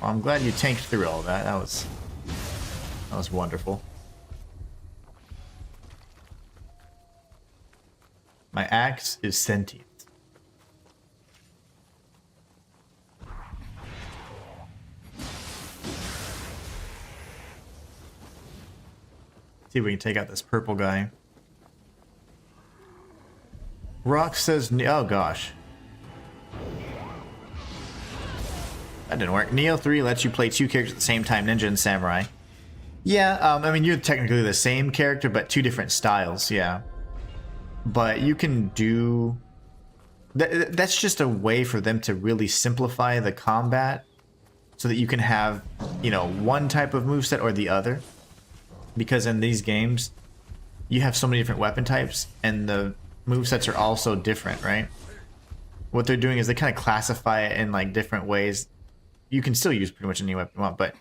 Well, I'm glad you tanked through all that. That was wonderful. My axe is sentient. See if we can take out this purple guy. Rock says, oh gosh. That didn't work. Nioh 3 lets you play 2 characters at the same time, Ninja and Samurai. Yeah, I mean, you're technically the same character, but 2 different styles, yeah. But you can do... That's just a way for them to really simplify the combat so that you can have, one type of moveset or the other. Because in these games, you have so many different weapon types, and the movesets are also different, right? What they're doing is they kind of classify it in like different ways. You can still use pretty much any weapon you want, but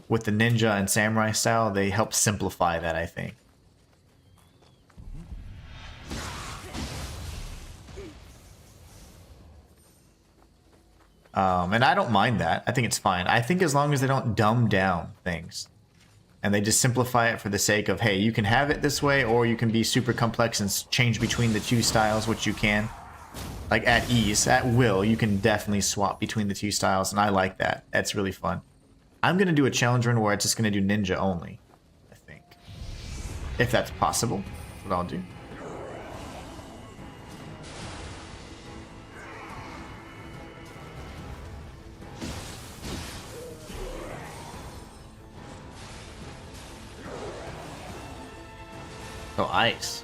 with the ninja and samurai style, they help simplify that, I think. And I don't mind that. I think it's fine. I think as long as they don't dumb down things and they just simplify it for the sake of, hey, you can have it this way, or you can be super complex and change between the 2 styles, which you can. Like at ease, at will, you can definitely swap between the 2 styles, and I like that. That's really fun. I'm going to do a challenge run where it's just going to do ninja only, I think. If that's possible, that's what I'll do. Oh, ice.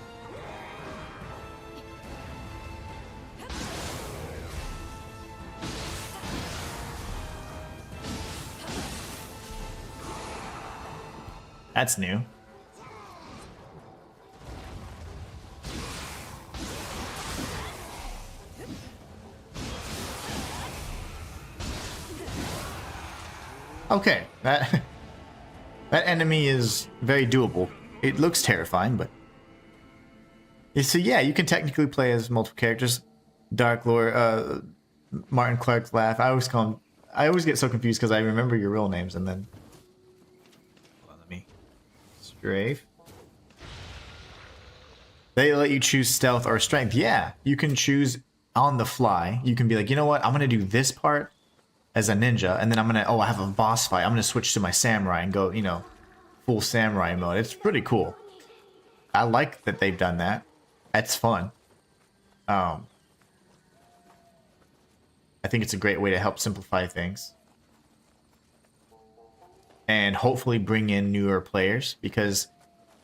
That's new. Okay, that enemy is very doable. It looks terrifying, but so yeah, you can technically play as multiple characters. Dark Lord, Martin Clark's laugh. I always get so confused because I remember your real names and then. Strafe. They let you choose stealth or strength. Yeah, you can choose on the fly. You can be like, you know what? I'm going to do this part as a ninja, and then I'm going to, I have a boss fight. I'm going to switch to my samurai and go, full samurai mode. It's pretty cool. I like that they've done that. That's fun. I think it's a great way to help simplify things. And hopefully bring in newer players, because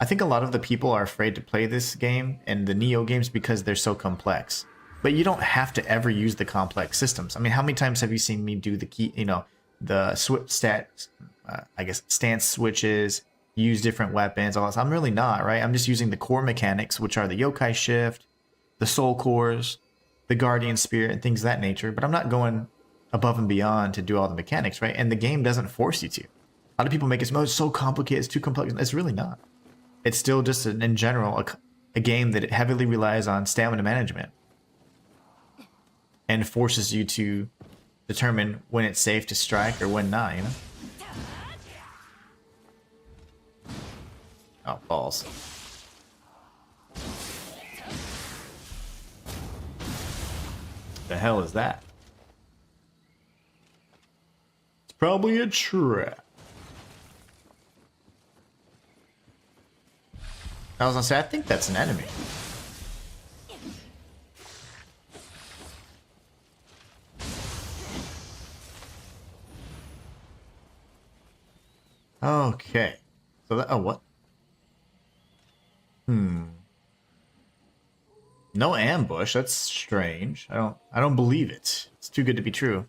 I think a lot of the people are afraid to play this game and the Nioh games because they're so complex. But you don't have to ever use the complex systems. I mean, how many times have you seen me do the key, the stance switches, use different weapons, all that? I'm really not, right? I'm just using the core mechanics, which are the yokai shift, the soul cores, the guardian spirit and things of that nature, but I'm not going above and beyond to do all the mechanics, right? And the game doesn't force you to. A lot of people make it, oh, it's so complicated, it's too complex. It's really not. It's still just, in general, a game that heavily relies on stamina management and forces you to determine when it's safe to strike or when not, you know? Oh, balls. The hell is that? It's probably a trap. I was gonna say, I think that's an enemy. Okay. So that, oh, what? No ambush. That's strange. I don't believe it. It's too good to be true.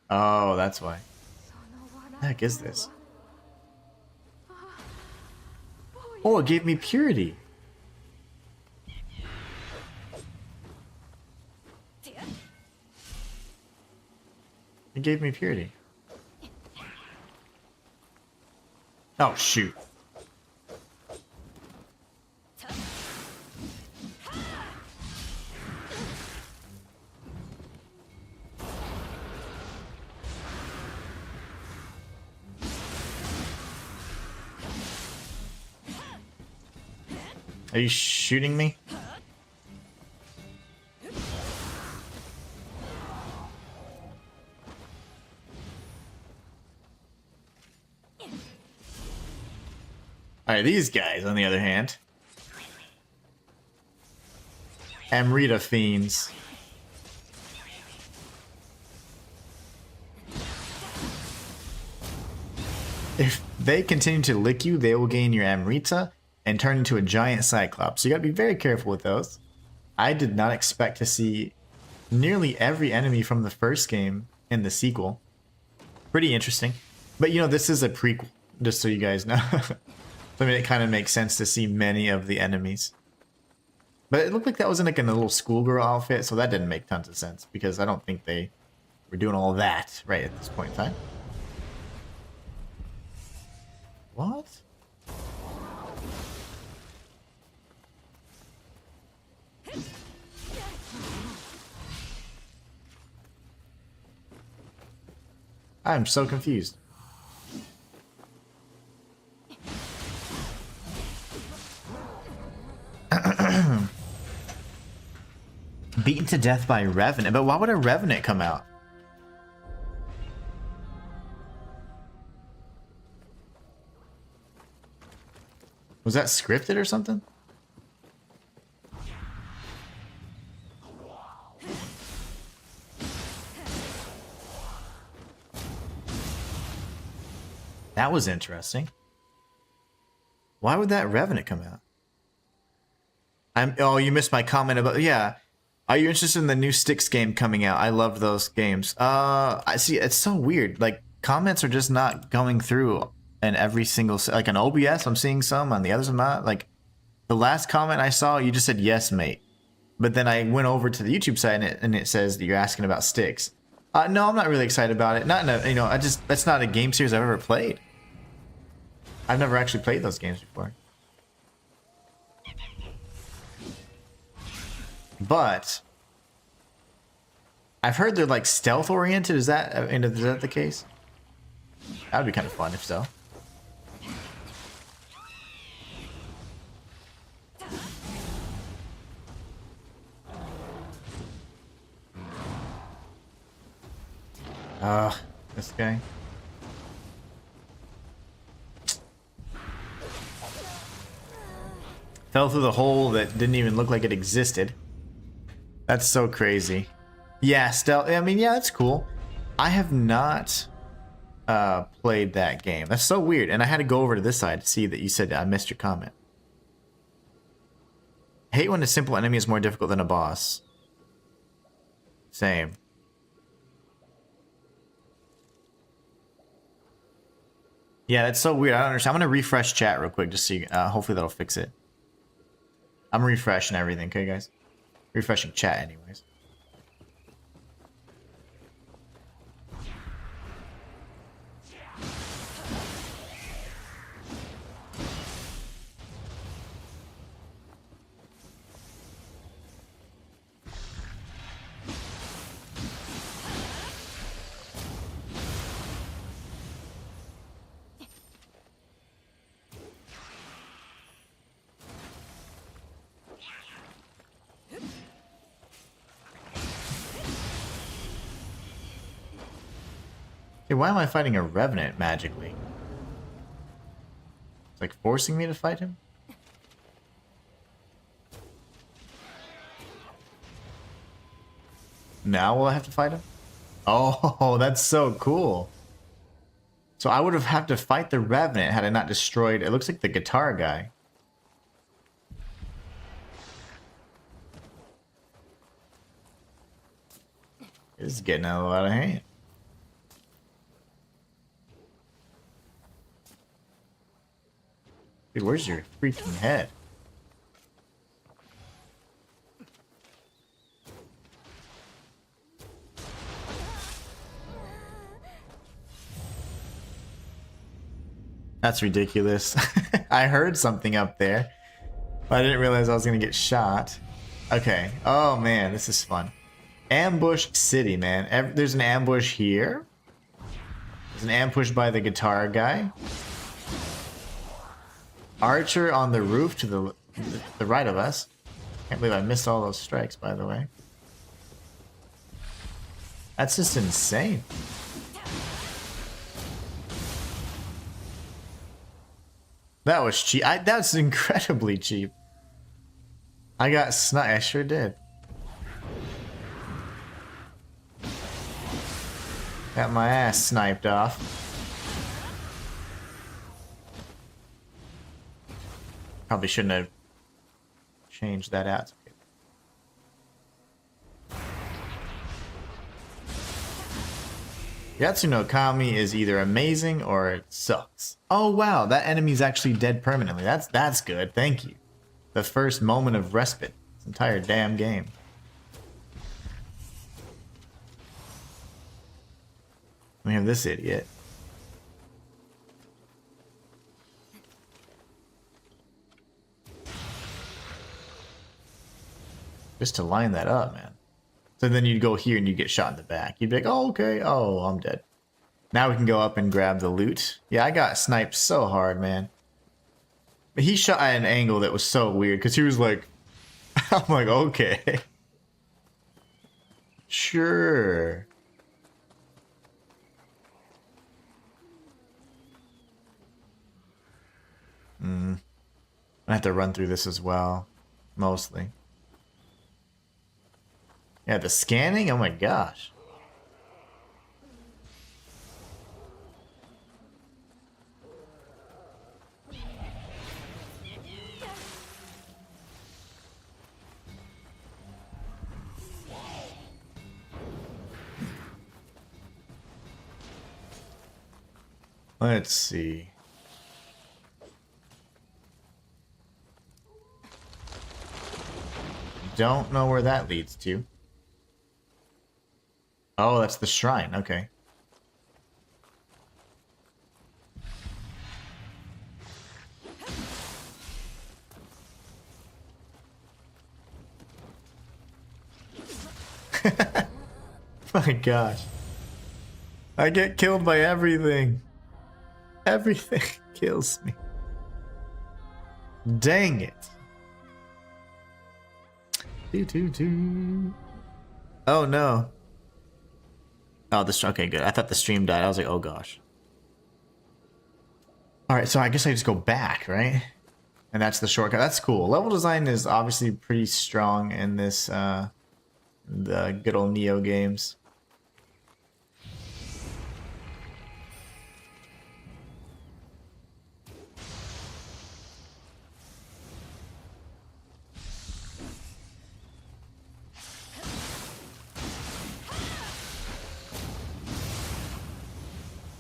Oh, that's why. What the heck is this? Oh, it gave me purity. It gave me purity. Oh, shoot. Are you shooting me? Alright, these guys, on the other hand. Amrita fiends. If they continue to lick you, they will gain your Amrita and turn into a giant Cyclops. So you gotta be very careful with those. I did not expect to see nearly every enemy from the first game in the sequel. Pretty interesting. But you know, this is a prequel, just so you guys know. I mean, it kind of makes sense to see many of the enemies. But it looked like that was in like a little schoolgirl outfit, so that didn't make tons of sense, because I don't think they were doing all that right at this point in time. What? I'm so confused. Beaten to death by a Revenant, but why would a Revenant come out? Was that scripted or something? That was interesting. Why would that Revenant come out? Oh, you missed my comment about, yeah. Are you interested in the new Styx game coming out? I love those games. I see. It's so weird. Like, comments are just not going through in every single, like on OBS, I'm seeing some, on the others I'm not. Like, the last comment I saw, you just said yes, mate. But then I went over to the YouTube site and it says that you're asking about Styx. No, I'm not really excited about it. Not in a, you know, that's not a game series I've ever played. I've never actually played those games before. But I've heard they're like stealth oriented. Is that the case? That would be kind of fun if so. This guy. Fell through the hole that didn't even look like it existed. That's so crazy. Yeah, stealth. I mean, yeah, that's cool. I have not played that game. That's so weird. And I had to go over to this side to see that you said I missed your comment. Hate when a simple enemy is more difficult than a boss. Same. Yeah, that's so weird. I don't understand. I'm gonna refresh chat real quick just so you, hopefully that'll fix it. I'm refreshing everything, okay, guys? Refreshing chat, anyways. Hey, why am I fighting a revenant magically? It's like forcing me to fight him? Now will I have to fight him? Oh, that's so cool. So I would have had to fight the revenant had I not destroyed... It looks like the guitar guy. This is getting a lot of hand. Dude, where's your freaking head? That's ridiculous. I heard something up there, but I didn't realize I was gonna get shot. Okay. Oh man, this is fun. Ambush City, man. There's an ambush here. There's an ambush by the guitar guy. Archer on the roof to the right of us. Can't believe I missed all those strikes, by the way. That's just insane. That was cheap. That's incredibly cheap. I got sniped. I sure did. Got my ass sniped off. Probably shouldn't have changed that out. Yatsuno Kami is either amazing or it sucks. Oh wow, that enemy's actually dead permanently. That's good. Thank you. The first moment of respite. This entire damn game. We have this idiot. Just to line that up, man. So then you'd go here and you'd get shot in the back. You'd be like, oh, okay. Oh, I'm dead. Now we can go up and grab the loot. Yeah, I got sniped so hard, man. But he shot at an angle that was so weird because he was like, I'm like, okay. Sure. I have to run through this as well. Mostly. Yeah, the scanning? Oh my gosh. Let's see. Don't know where that leads to. Oh, that's the shrine. Okay. My gosh. I get killed by everything. Everything kills me. Dang it. Oh no. Oh, this. Okay, good. I thought the stream died. I was like, oh gosh. All right, so I guess I just go back, right? And that's the shortcut. That's cool. Level design is obviously pretty strong in this, the good old Nioh games.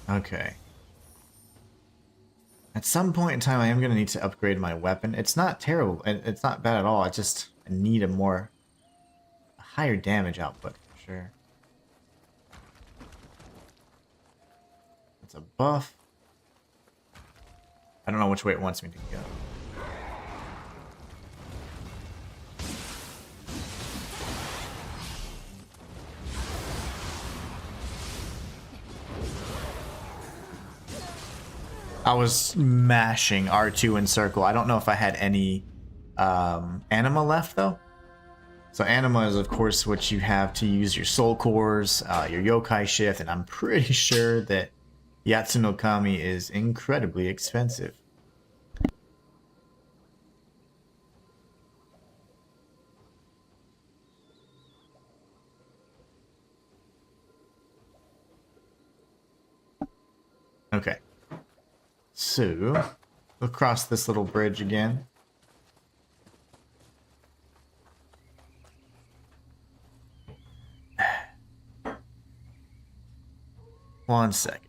Okay. At some point in time, I am going to need to upgrade my weapon. It's not terrible. It's not bad at all. I need a higher damage output for sure. It's a buff. I don't know which way it wants me to go. I was mashing R2 in circle. I don't know if I had any anima left though. So anima is of course what you have to use your soul cores, your yokai shift, and I'm pretty sure that Yatsuno Kami is incredibly expensive. Okay. So, we'll cross this little bridge again. One second.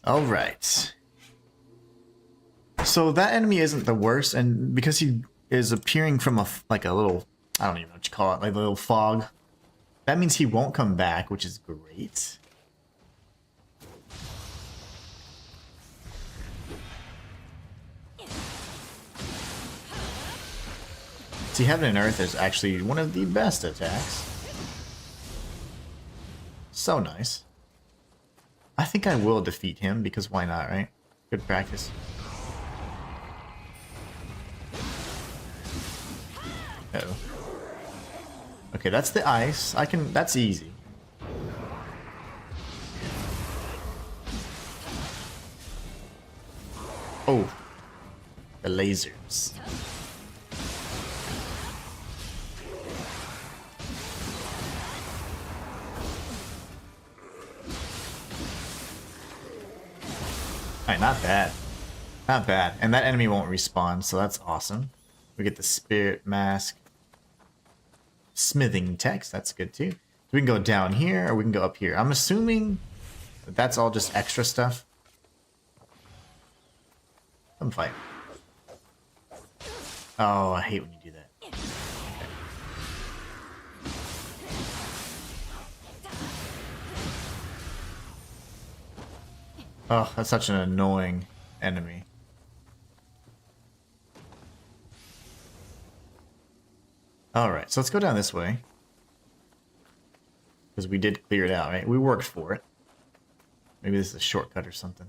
All right. So that enemy isn't the worst, and because he is appearing from like a little, I don't even know what you call it, like a little fog, that means he won't come back, which is great. See, Heaven and Earth is actually one of the best attacks. So nice. I think I will defeat him, because why not, right? Good practice. Uh-oh. Okay, that's the ice. That's easy. Oh. The lasers. Alright, not bad. Not bad. And that enemy won't respawn, so that's awesome. We get the spirit mask. Smithing text, that's good too. So we can go down here, or we can go up here. I'm assuming that that's all just extra stuff. Come fight. Oh, I hate when you do that. Okay. Oh, that's such an annoying enemy. Alright, so let's go down this way. Because we did clear it out, right? We worked for it. Maybe this is a shortcut or something.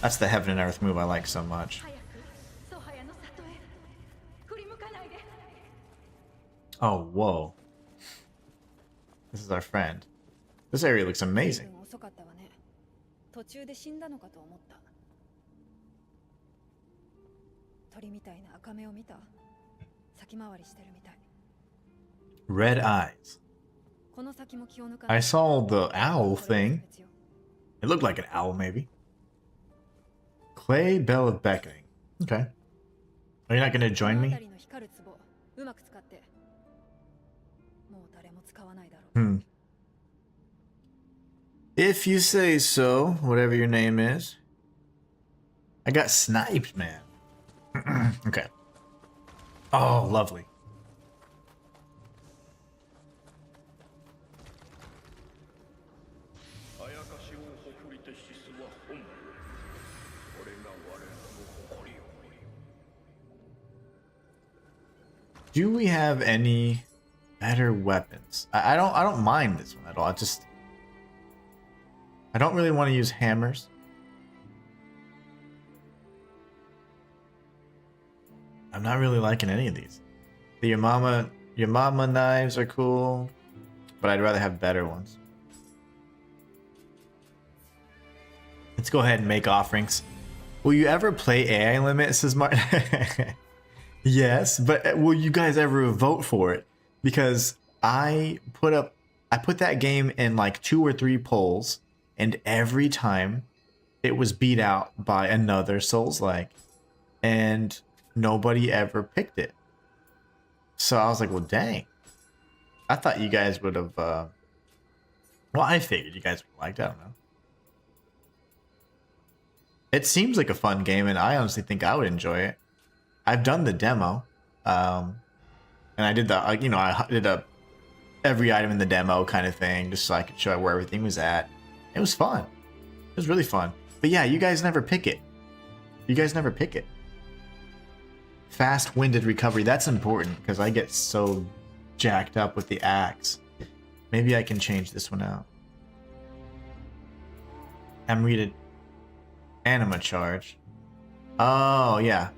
That's the Heaven and Earth move I like so much. Oh, whoa. This is our friend. This area looks amazing. Red eyes. I saw the owl thing. It looked like an owl, maybe. Clay Bell of Beckoning. Okay. Are you not going to join me? If you say so, whatever your name is. I got sniped, man. Okay. Oh, lovely. Do we have any better weapons? I don't mind this one at all. I don't really want to use hammers. I'm not really liking any of these. The your mama knives are cool, but I'd rather have better ones. Let's go ahead and make offerings. Will you ever play AI Limit, says Martin? Yes, but will you guys ever vote for it? Because I put that game in like 2 or 3 polls, and every time it was beat out by another Souls-like, and nobody ever picked it. So I was like, well, dang. I thought you guys would have, well, I figured you guys would have liked it. I don't know. It seems like a fun game, and I honestly think I would enjoy it. I've done the demo, and I did the, you know, I did every item in the demo kind of thing, just so I could show where everything was at. It was fun. It was really fun. But yeah, you guys never pick it. You guys never pick it. Fast-winded recovery. That's important, because I get so jacked up with the axe. Maybe I can change this one out. I'm reading anima charge. Oh, yeah.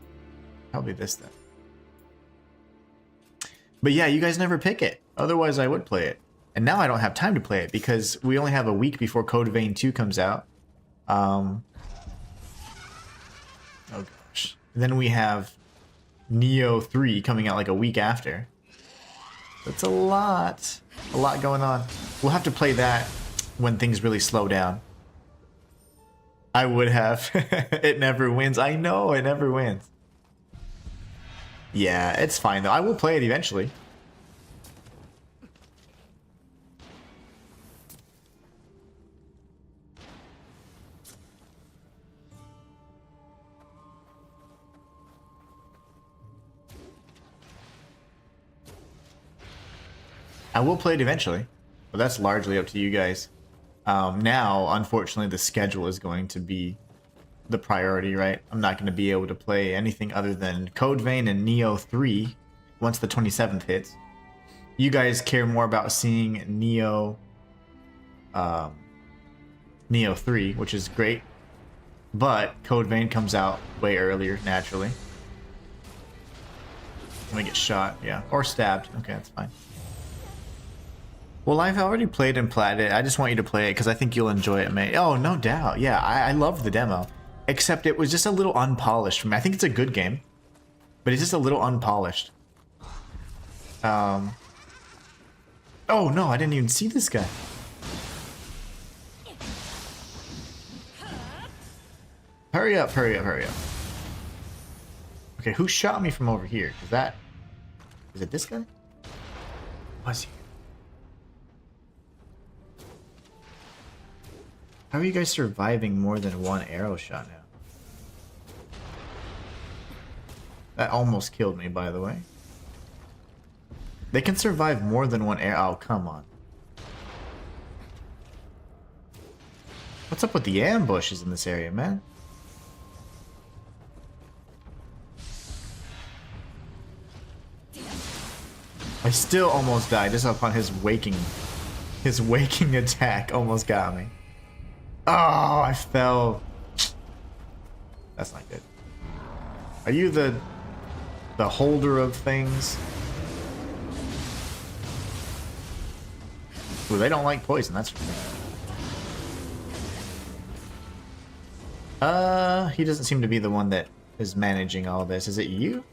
Probably this then. But yeah, you guys never pick it. Otherwise, I would play it. And now I don't have time to play it because we only have a week before Code Vein 2 comes out. Oh gosh. And then we have Nioh 3 coming out like a week after. That's a lot going on. We'll have to play that when things really slow down. I would have. It never wins. I know, it never wins. Yeah, it's fine though. I will play it eventually. I will play it eventually, but that's largely up to you guys. Now, unfortunately, the schedule is going to be the priority, right? I'm not going to be able to play anything other than Code Vein and Nioh 3 once the 27th hits. You guys care more about seeing Nioh 3, which is great, but Code Vein comes out way earlier, naturally. I'm gonna get shot, yeah, or stabbed. Okay, that's fine. Well, I've already played and platted it. I just want you to play it because I think you'll enjoy it, mate. Oh, no doubt. Yeah, I love the demo. Except it was just a little unpolished for me. I think it's a good game, but it's just a little unpolished. Oh, no, I didn't even see this guy. Hurry up, hurry up, hurry up. Okay, who shot me from over here? Is it this guy? Was he? How are you guys surviving more than one arrow shot now? That almost killed me, by the way. They can survive more than one arrow. Oh, come on. What's up with the ambushes in this area, man? I still almost died just upon his waking attack almost got me. Oh, I fell. That's not good. Are you the holder of things? Ooh, they don't like poison, that's for me. He doesn't seem to be the one that is managing all this. Is it you?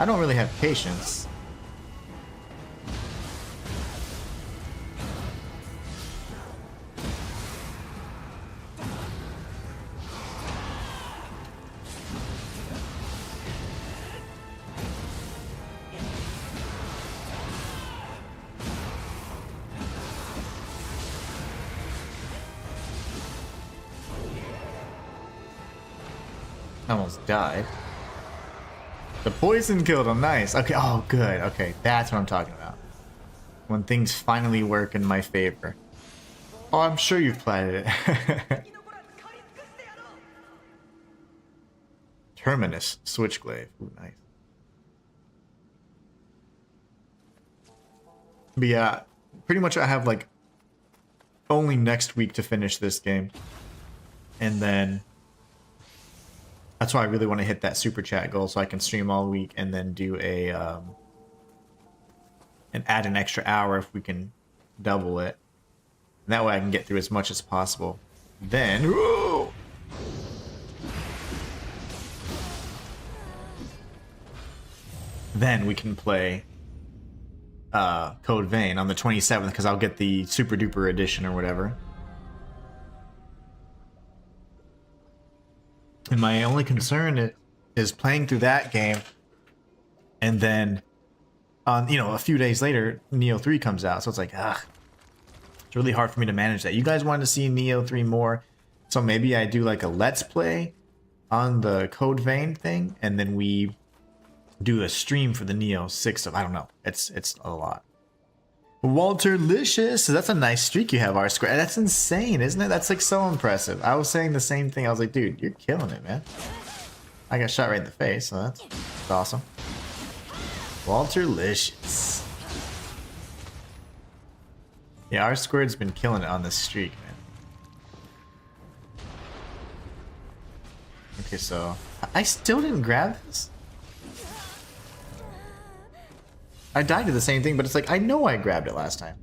I don't really have patience. I almost died. The poison killed him. Nice. Okay. Oh, good. Okay. That's what I'm talking about. When things finally work in my favor. Oh, I'm sure you've played it. Terminus. Switchglaive. Ooh, nice. But yeah, pretty much I have like only next week to finish this game. And then That's why I really want to hit that super chat goal so I can stream all week and then do and add an extra hour if we can double it. And that way I can get through as much as possible. Then, whoa! Then we can play Code Vein on the 27th because I'll get the super duper edition or whatever. And my only concern is playing through that game, and then, a few days later, Nioh 3 comes out. So it's like, it's really hard for me to manage that. You guys wanted to see Nioh 3 more, so maybe I do like a Let's Play on the Code Vein thing, and then we do a stream for the Nioh 6 of, I don't know. It's a lot. Walter Licious, that's a nice streak you have, R-Square. That's insane, isn't it? That's like so impressive. I was saying the same thing. I was like, dude, you're killing it, man. I got shot right in the face, so that's awesome. Walter Licious. Yeah, R-Squared's been killing it on this streak, man. Okay, so I still didn't grab this. I died to the same thing, but it's like, I know I grabbed it last time.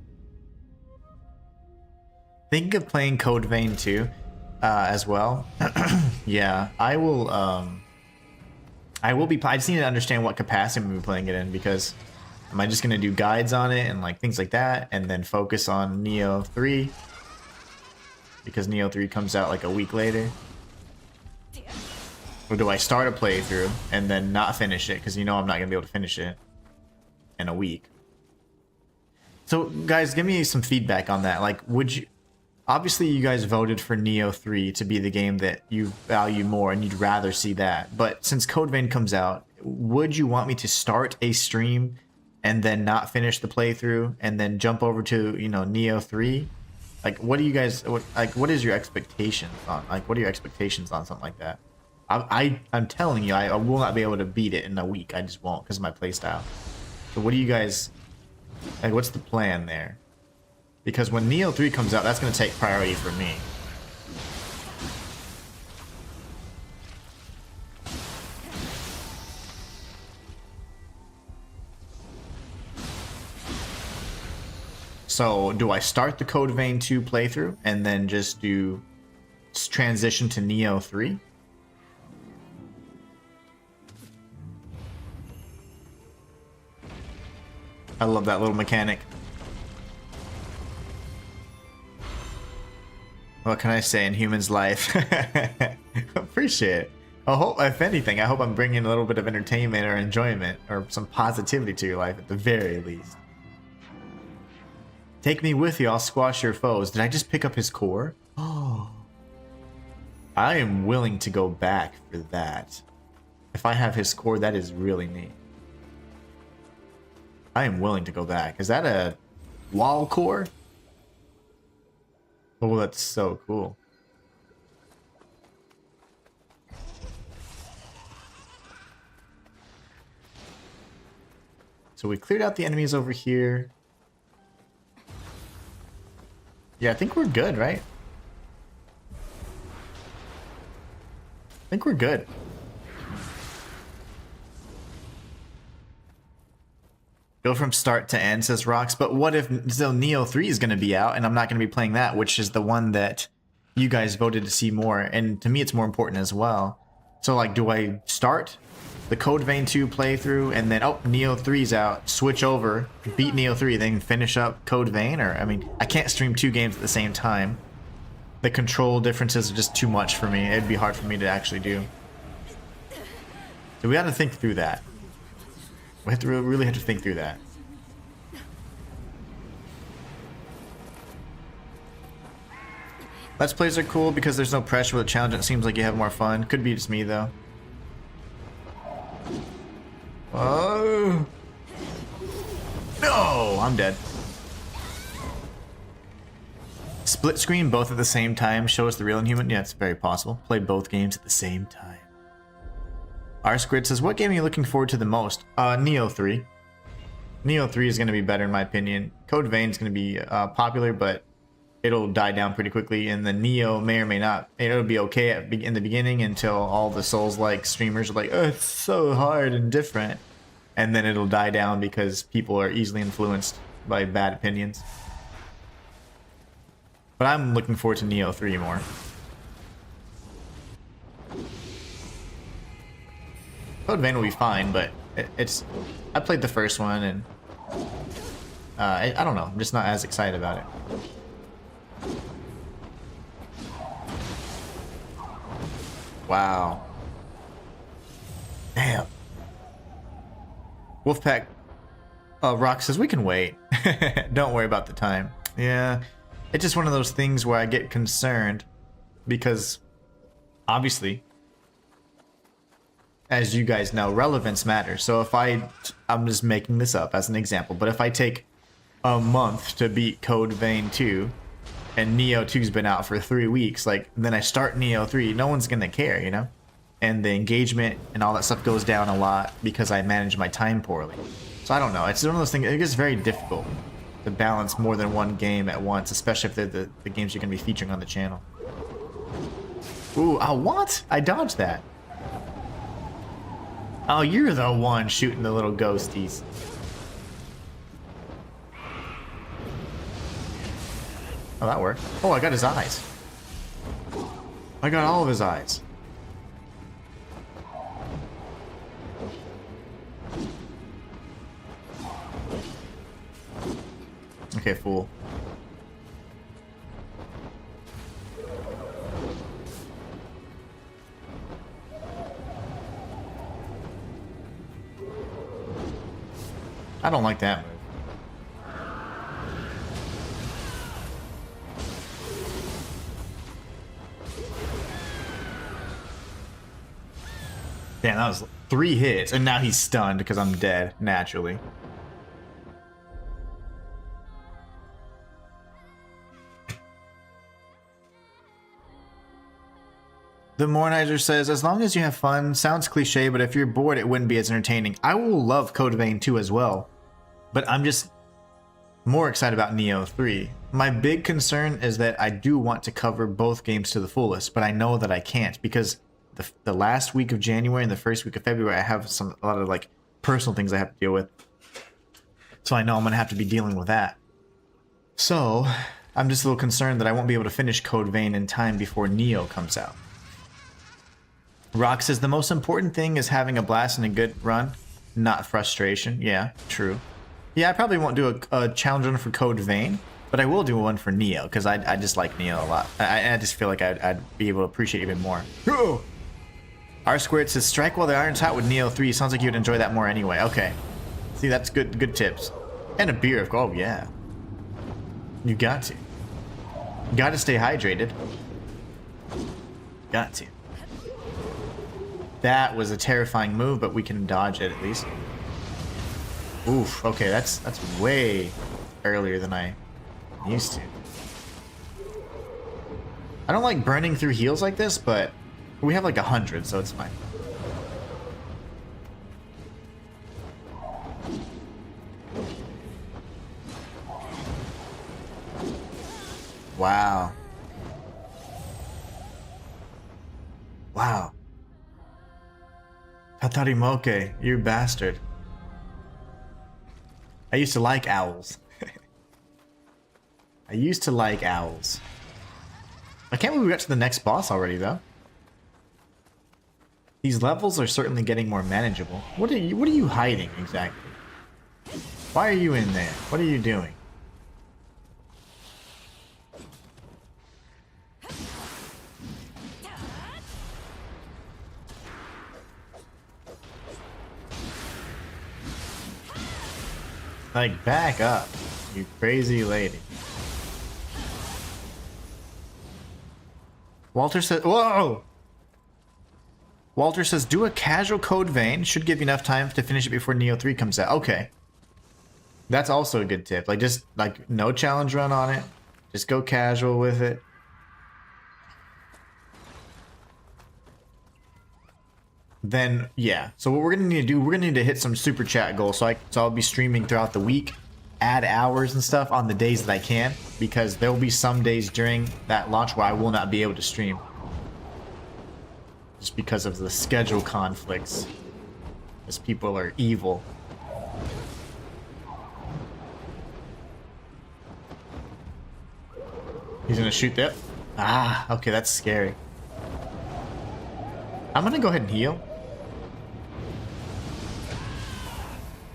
Think of playing Code Vein 2 as well. Yeah, I will be, I just need to understand what capacity I'm going to be playing it in, because am I just going to do guides on it and like things like that, and then focus on Nioh 3? Because Nioh 3 comes out like a week later. Or do I start a playthrough and then not finish it, because I'm not going to be able to finish it in a week. So guys, give me some feedback on that. Like, would you, obviously you guys voted for Nioh 3 to be the game that you value more and you'd rather see that, but since Code Vein comes out, would you want me to start a stream and then not finish the playthrough and then jump over to Nioh 3? Like, what do you guys, what is your expectations on, like, what are your expectations on something like that? I'm telling you, I will not be able to beat it in a week. I just won't, because of my playstyle. So what do you guys, like, what's the plan there? Because when Nioh 3 comes out, that's going to take priority for me. So do I start the Code Vein 2 playthrough and then just do transition to Nioh 3? I love that little mechanic. What can I say? Inhuman's life. Appreciate it. I hope, if anything, I hope I'm bringing a little bit of entertainment or enjoyment or some positivity to your life at the very least. Take me with you, I'll squash your foes. Did I just pick up his core? Oh. I am willing to go back for that. If I have his core, that is really neat. I am willing to go back. Is that a wall core? Oh, that's so cool. So we cleared out the enemies over here. Yeah, I think we're good, right? I think we're good. Go from start to end, says Rox. But what if Nioh 3 is going to be out and I'm not going to be playing that, which is the one that you guys voted to see more, and to me it's more important as well. So like, do I start the Code Vein 2 playthrough and then, oh, Nioh 3's out, switch over, beat Nioh 3, then finish up Code Vein? Or, I mean, I can't stream two games at the same time. The control differences are just too much for me. It'd be hard for me to actually do. So we got to think through that. We have to really have to think through that. Let's plays are cool because there's no pressure with a challenge. It seems like you have more fun. Could be just me though. Oh no! I'm dead. Split screen both at the same time shows the real Inhuman. Yeah, it's very possible. Play both games at the same time. R Squid says, what game are you looking forward to the most? Nioh 3. Nioh 3 is going to be better in my opinion. Code Vein is going to be popular, but it'll die down pretty quickly, and the Nioh may or may not. It'll be okay in the beginning until all the Souls-like streamers are like, oh, it's so hard and different. And then it'll die down because people are easily influenced by bad opinions. But I'm looking forward to Nioh 3 more. Code Vein will be fine, but it's... I played the first one, and... I don't know, I'm just not as excited about it. Wow. Damn. Wolfpack Rock says, we can wait. Don't worry about the time. Yeah. It's just one of those things where I get concerned because obviously, as you guys know, relevance matters. So if I'm just making this up as an example, but if I take a month to beat Code Vein 2 and Nioh 2's been out for 3 weeks, like, then I start Nioh 3, no one's gonna care, you know? And the engagement and all that stuff goes down a lot because I manage my time poorly. So I don't know, it's one of those things, it gets very difficult to balance more than one game at once, especially if they're the games you're gonna be featuring on the channel. Ooh, what? I dodged that. Oh, you're the one shooting the little ghosties. Oh, that worked. Oh, I got his eyes. I got all of his eyes. Okay, fool. I don't like that move. Damn, that was 3 hits, and now he's stunned because I'm dead, naturally. The Mornizer says, as long as you have fun, sounds cliche, but if you're bored, it wouldn't be as entertaining. I will love Code Vein 2 as well, but I'm just more excited about Nioh 3. My big concern is that I do want to cover both games to the fullest, but I know that I can't because the last week of January and the first week of February, I have a lot of like personal things I have to deal with. So I know I'm going to have to be dealing with that. So I'm just a little concerned that I won't be able to finish Code Vein in time before Nioh comes out. Rock says, the most important thing is having a blast and a good run, not frustration. Yeah, true. Yeah, I probably won't do a challenge run for Code Vein, but I will do one for Nioh, because I just like Nioh a lot. I just feel like I'd be able to appreciate it even more. R Squared says, strike while the iron's hot with Nioh 3. Sounds like you'd enjoy that more anyway. Okay. See, that's good tips. And a beer, of course. Oh, yeah. You got to. Got to stay hydrated. Got to. That was a terrifying move, but we can dodge it at least. Oof, okay, that's way earlier than I used to. I don't like burning through heals like this, but we have like 100, so it's fine. Wow. Wow. Tatarimoke, you bastard. I used to like owls. I used to like owls. I can't believe we got to the next boss already, though. These levels are certainly getting more manageable. What are you hiding exactly? Why are you in there? What are you doing? Like, back up, you crazy lady. Walter says, whoa! Walter says, do a casual Code Vein. Should give you enough time to finish it before Nioh 3 comes out. Okay. That's also a good tip. Like, just, like, no challenge run on it. Just go casual with it. Then, yeah. So what we're going to need to do, we're going to need to hit some super chat goals. So I'll be streaming throughout the week add hours and stuff on the days that I can, because there will be some days during that launch where I will not be able to stream. Just because of the schedule conflicts. As people are evil. He's gonna shoot that. Ah, okay, that's scary. I'm gonna go ahead and heal.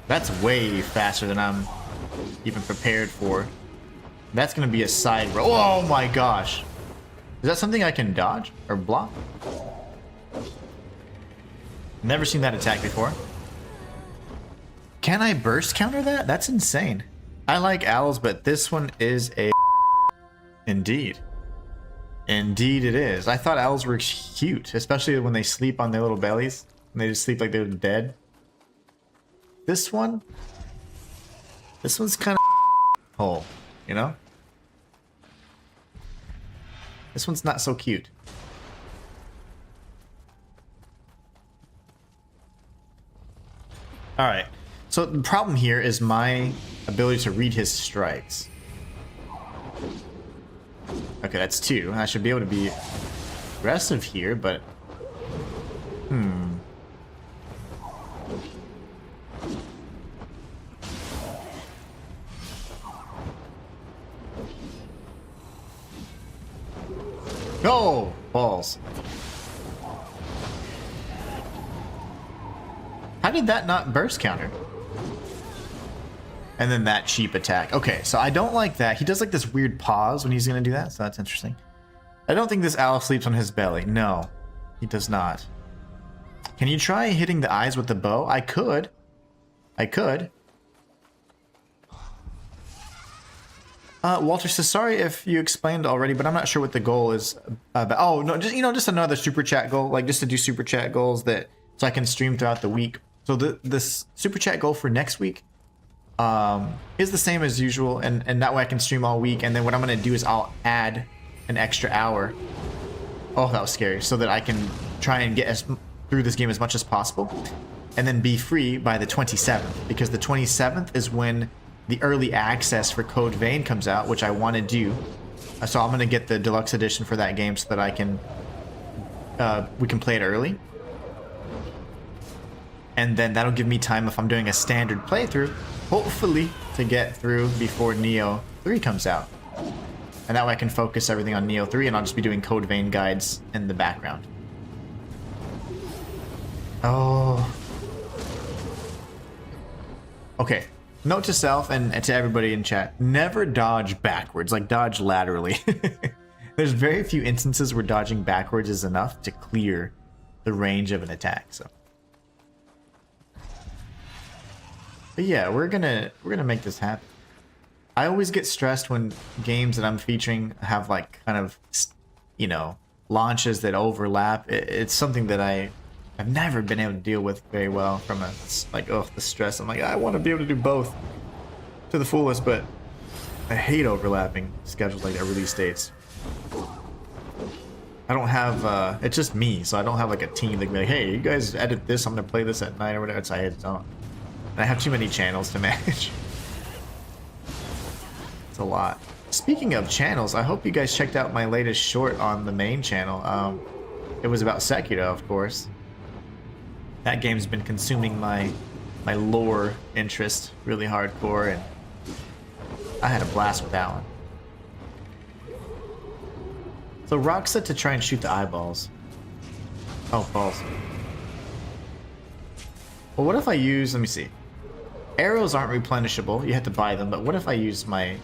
That's way faster than I'm even prepared for. That's gonna be a side roll. Oh my gosh. Is that something I can dodge or block? Never seen that attack before. Can I burst counter that? That's insane. I like owls, but this one is a... Indeed. Indeed it is. I thought owls were cute, especially when they sleep on their little bellies. And they just sleep like they're dead. This one's kind of hole, you know? This one's not so cute. Alright, so the problem here is my ability to read his strikes. Okay, that's 2. I should be able to be aggressive here, but... Go! Balls. How did that not burst counter? And then that cheap attack. Okay, so I don't like that. He does like this weird pause when he's gonna do that, so that's interesting. I don't think this owl sleeps on his belly. No, he does not. Can you try hitting the eyes with the bow? I could. I could. Walter says, sorry if you explained already, but I'm not sure what the goal is about. Oh, no, just, just another super chat goal, like just to do super chat goals so I can stream throughout the week. So this super chat goal for next week is the same as usual, and that way I can stream all week, and then what I'm going to do is I'll add an extra hour. Oh, that was scary. So that I can try and get through this game as much as possible, and then be free by the 27th, because the 27th is when the early access for Code Vein comes out, which I want to do. So I'm going to get the deluxe edition for that game so that I can we can play it early. And then that'll give me time, if I'm doing a standard playthrough, hopefully to get through before Nioh 3 comes out. And that way I can focus everything on Nioh 3, and I'll just be doing Code Vein guides in the background. Oh. Okay. Note to self and to everybody in chat, never dodge backwards, like dodge laterally. There's very few instances where dodging backwards is enough to clear the range of an attack, so. But yeah, we're gonna make this happen. I always get stressed when games that I'm featuring have like kind of, launches that overlap. It's something that I've never been able to deal with very well from the stress. I'm like, I want to be able to do both to the fullest, but I hate overlapping schedules like that, release dates. I don't have, it's just me, so I don't have like a team that can be like, hey, you guys edit this, I'm going to play this at night or whatever. I don't. And I have too many channels to manage. It's a lot. Speaking of channels, I hope you guys checked out my latest short on the main channel. It was about Sekiro, of course. That game's been consuming my lore interest really hardcore, and I had a blast with that one. So Rock said to try and shoot the eyeballs. Oh, balls. Well, what if I use, let me see. Arrows aren't replenishable, you have to buy them, but what if I use my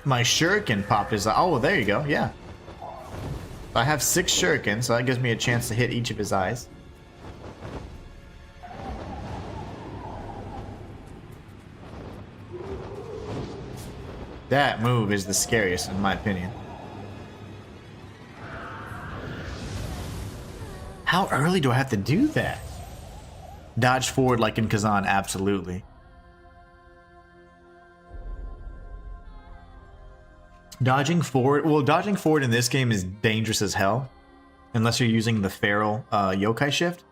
shuriken popped his eye? Oh, well, there you go, yeah. I have 6 shurikens, so that gives me a chance to hit each of his eyes. That move is the scariest, in my opinion. How early do I have to do that? Dodge forward like in Kazan, absolutely. Dodging forward in this game is dangerous as hell. Unless you're using the feral yokai shift.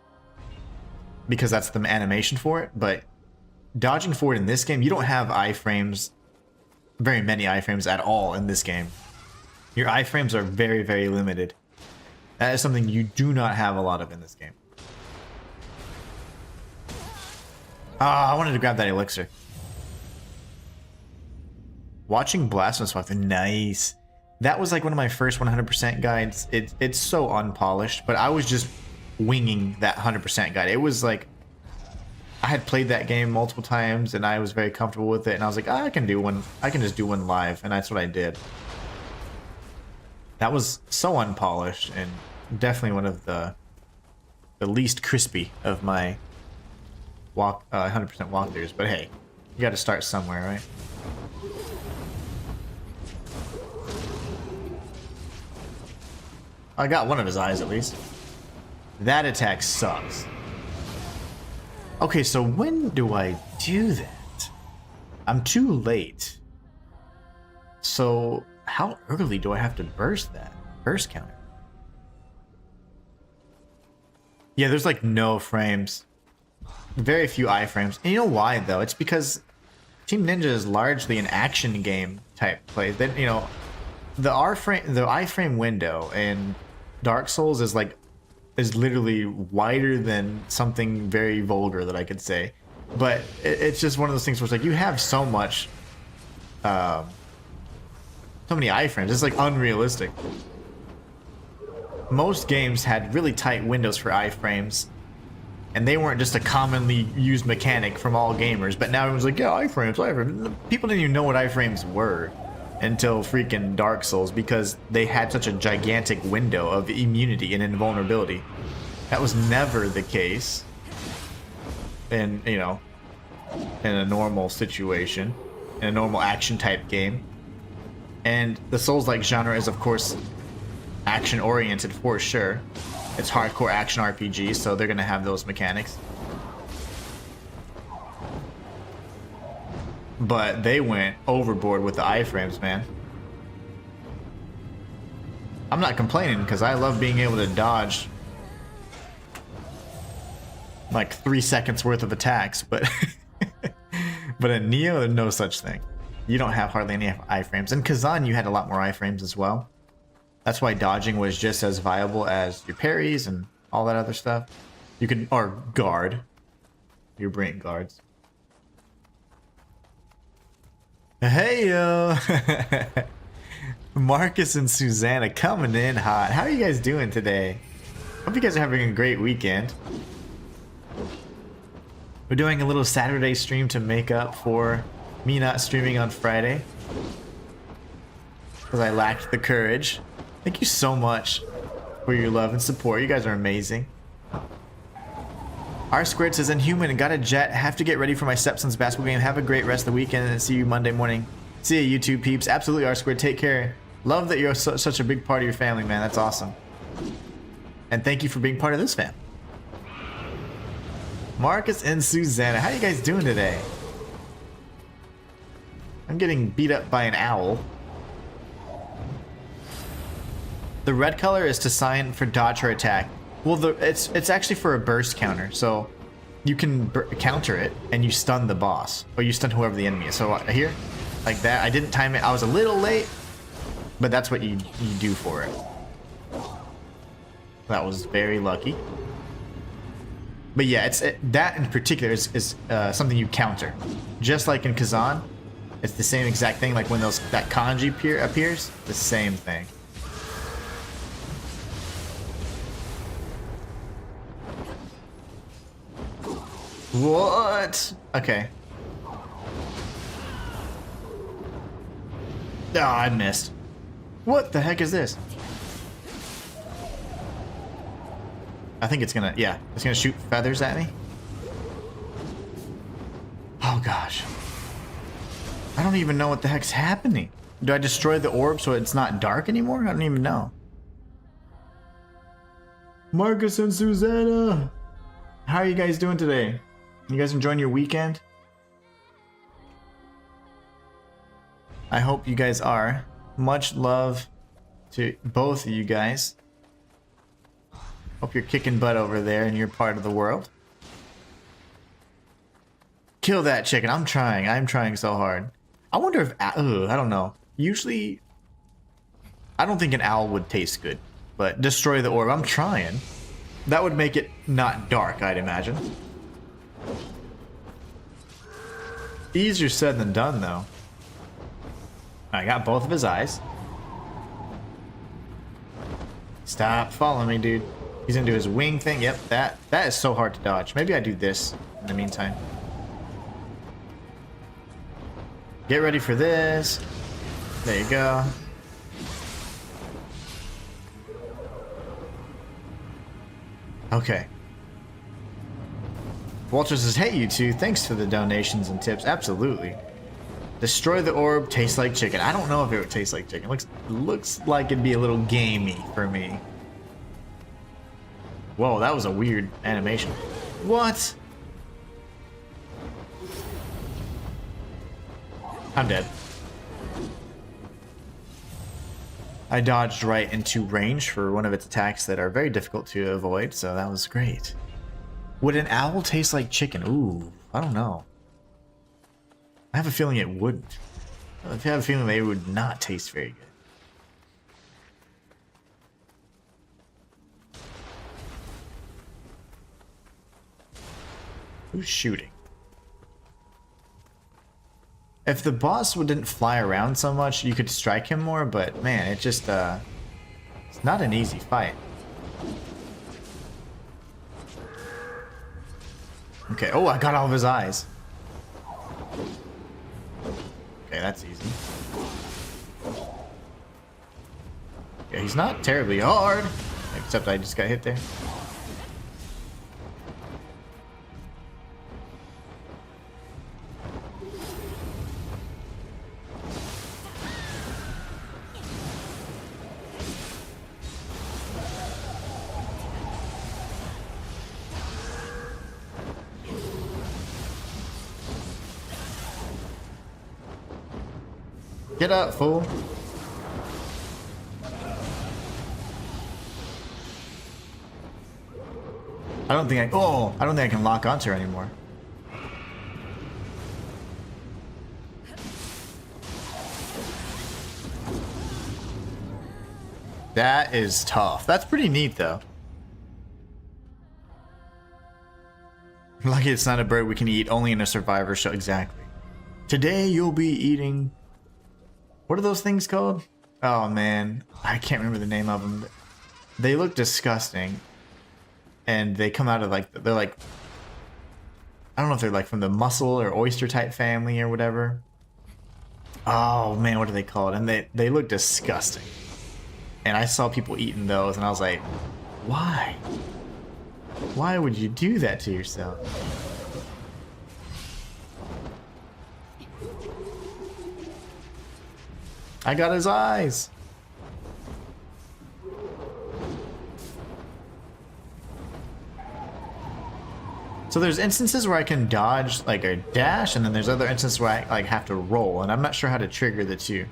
because that's the animation for it. But dodging forward in this game, you don't have iframes, very many iframes at all in this game. Your iframes are very, very limited. That is something you do not have a lot of in this game. I wanted to grab that elixir. Watching Blasphemous walkthrough, nice. That was like one of my first 100% guides. It's so unpolished, but I was just winging that 100% guide. It was like, I had played that game multiple times and I was very comfortable with it, and I was like, I can do one. I can just do one live, and that's what I did. That was so unpolished and definitely one of the least crispy of my 100% walkthroughs. But hey, you got to start somewhere, right? I got one of his eyes at least. That attack sucks. Okay, so when do I do that? I'm too late. So how early do I have to burst that? Burst counter. Yeah, there's like no frames. Very few iframes. And you know why though? It's because Team Ninja is largely an action game type play. Then, you know, the iframe window in Dark Souls is literally wider than something very vulgar that I could say. But it's just one of those things where it's like you have so much, so many iframes. It's like unrealistic. Most games had really tight windows for iframes, and they weren't just a commonly used mechanic from all gamers. But now everyone's like, yeah, iframes. People didn't even know what iframes were until freaking Dark Souls, because they had such a gigantic window of immunity and invulnerability. That was never the case in, you know, in a normal situation, in a normal action type game. And the Souls-like genre is, of course, action oriented for sure. It's hardcore action RPG, so they're gonna have those mechanics. But they went overboard with the iframes, man. I'm not complaining because I love being able to dodge like 3 seconds worth of attacks, but but in Nioh, there's no such thing. You don't have hardly any iframes. In Kazan, you had a lot more iframes as well. That's why dodging was just as viable as your parries and all that other stuff. You could, or guard, your brain guards. Hey yo, Marcus and Susanna coming in hot. How are you guys doing today? Hope you guys are having a great weekend. We're doing a little Saturday stream to make up for me not streaming on Friday because I lacked the courage. Thank you so much for your love and support. You guys are amazing. R Squared says, Inhuman and got a jet. Have to get ready for my stepson's basketball game. Have a great rest of the weekend and see you Monday morning. See you, YouTube peeps. Absolutely, R Squared. Take care. Love that you're such a big part of your family, man. That's awesome. And thank you for being part of this fam. Marcus and Susanna, how you guys doing today? I'm getting beat up by an owl. The red color is to sign for dodge or attack. Well, it's actually for a burst counter, so you can counter it and you stun the boss, or you stun whoever the enemy is. So here, like that. I didn't time it. I was a little late, but that's what you do for it. That was very lucky. But yeah, that in particular is something you counter, just like in Kazan. It's the same exact thing. Like when that kanji appears, the same thing. What? Okay. Oh, I missed. What the heck is this? I think it's gonna, yeah, it's gonna shoot feathers at me. Oh gosh. I don't even know what the heck's happening. Do I destroy the orb so it's not dark anymore? I don't even know. Marcus and Susanna, how are you guys doing today? You guys enjoying your weekend? I hope you guys are. Much love to both of you guys. Hope you're kicking butt over there in your part of the world. Kill that chicken. I'm trying. I'm trying so hard. I wonder if... I don't know. Usually, I don't think an owl would taste good. But destroy the orb. I'm trying. That would make it not dark, I'd imagine. Easier said than done, though. I got both of his eyes. Stop following me, dude. He's gonna do his wing thing. Yep, that is so hard to dodge. Maybe I do this in the meantime. Get ready for this. There you go. Okay. Walter says, hey, you two. Thanks for the donations and tips. Absolutely. Destroy the orb. Tastes like chicken. I don't know if it would taste like chicken. Looks like it'd be a little gamey for me. Whoa, that was a weird animation. What? I'm dead. I dodged right into range for one of its attacks that are very difficult to avoid, so that was great. Would an owl taste like chicken? Ooh, I don't know. I have a feeling it wouldn't. I have a feeling they would not taste very good. Who's shooting? If the boss didn't fly around so much, you could strike him more, but man, it just, it's not an easy fight. Okay, oh, I got all of his eyes. Okay, that's easy. Yeah, he's not terribly hard, except I just got hit there. Get up, fool. I don't think I can lock onto her anymore. That is tough. That's pretty neat, though. Lucky it's not a bird we can eat only in a survivor show. Exactly. Today you'll be eating... What are those things called? Oh, man. I can't remember the name of them. They look disgusting. And they come out of, like... They're like... I don't know if they're, like, from the mussel or oyster type family or whatever. Oh, man. What are they called? And they look disgusting. And I saw people eating those, and I was like, why? Why would you do that to yourself? I got his eyes. So there's instances where I can dodge like a dash, and then there's other instances where I like have to roll, and I'm not sure how to trigger the two.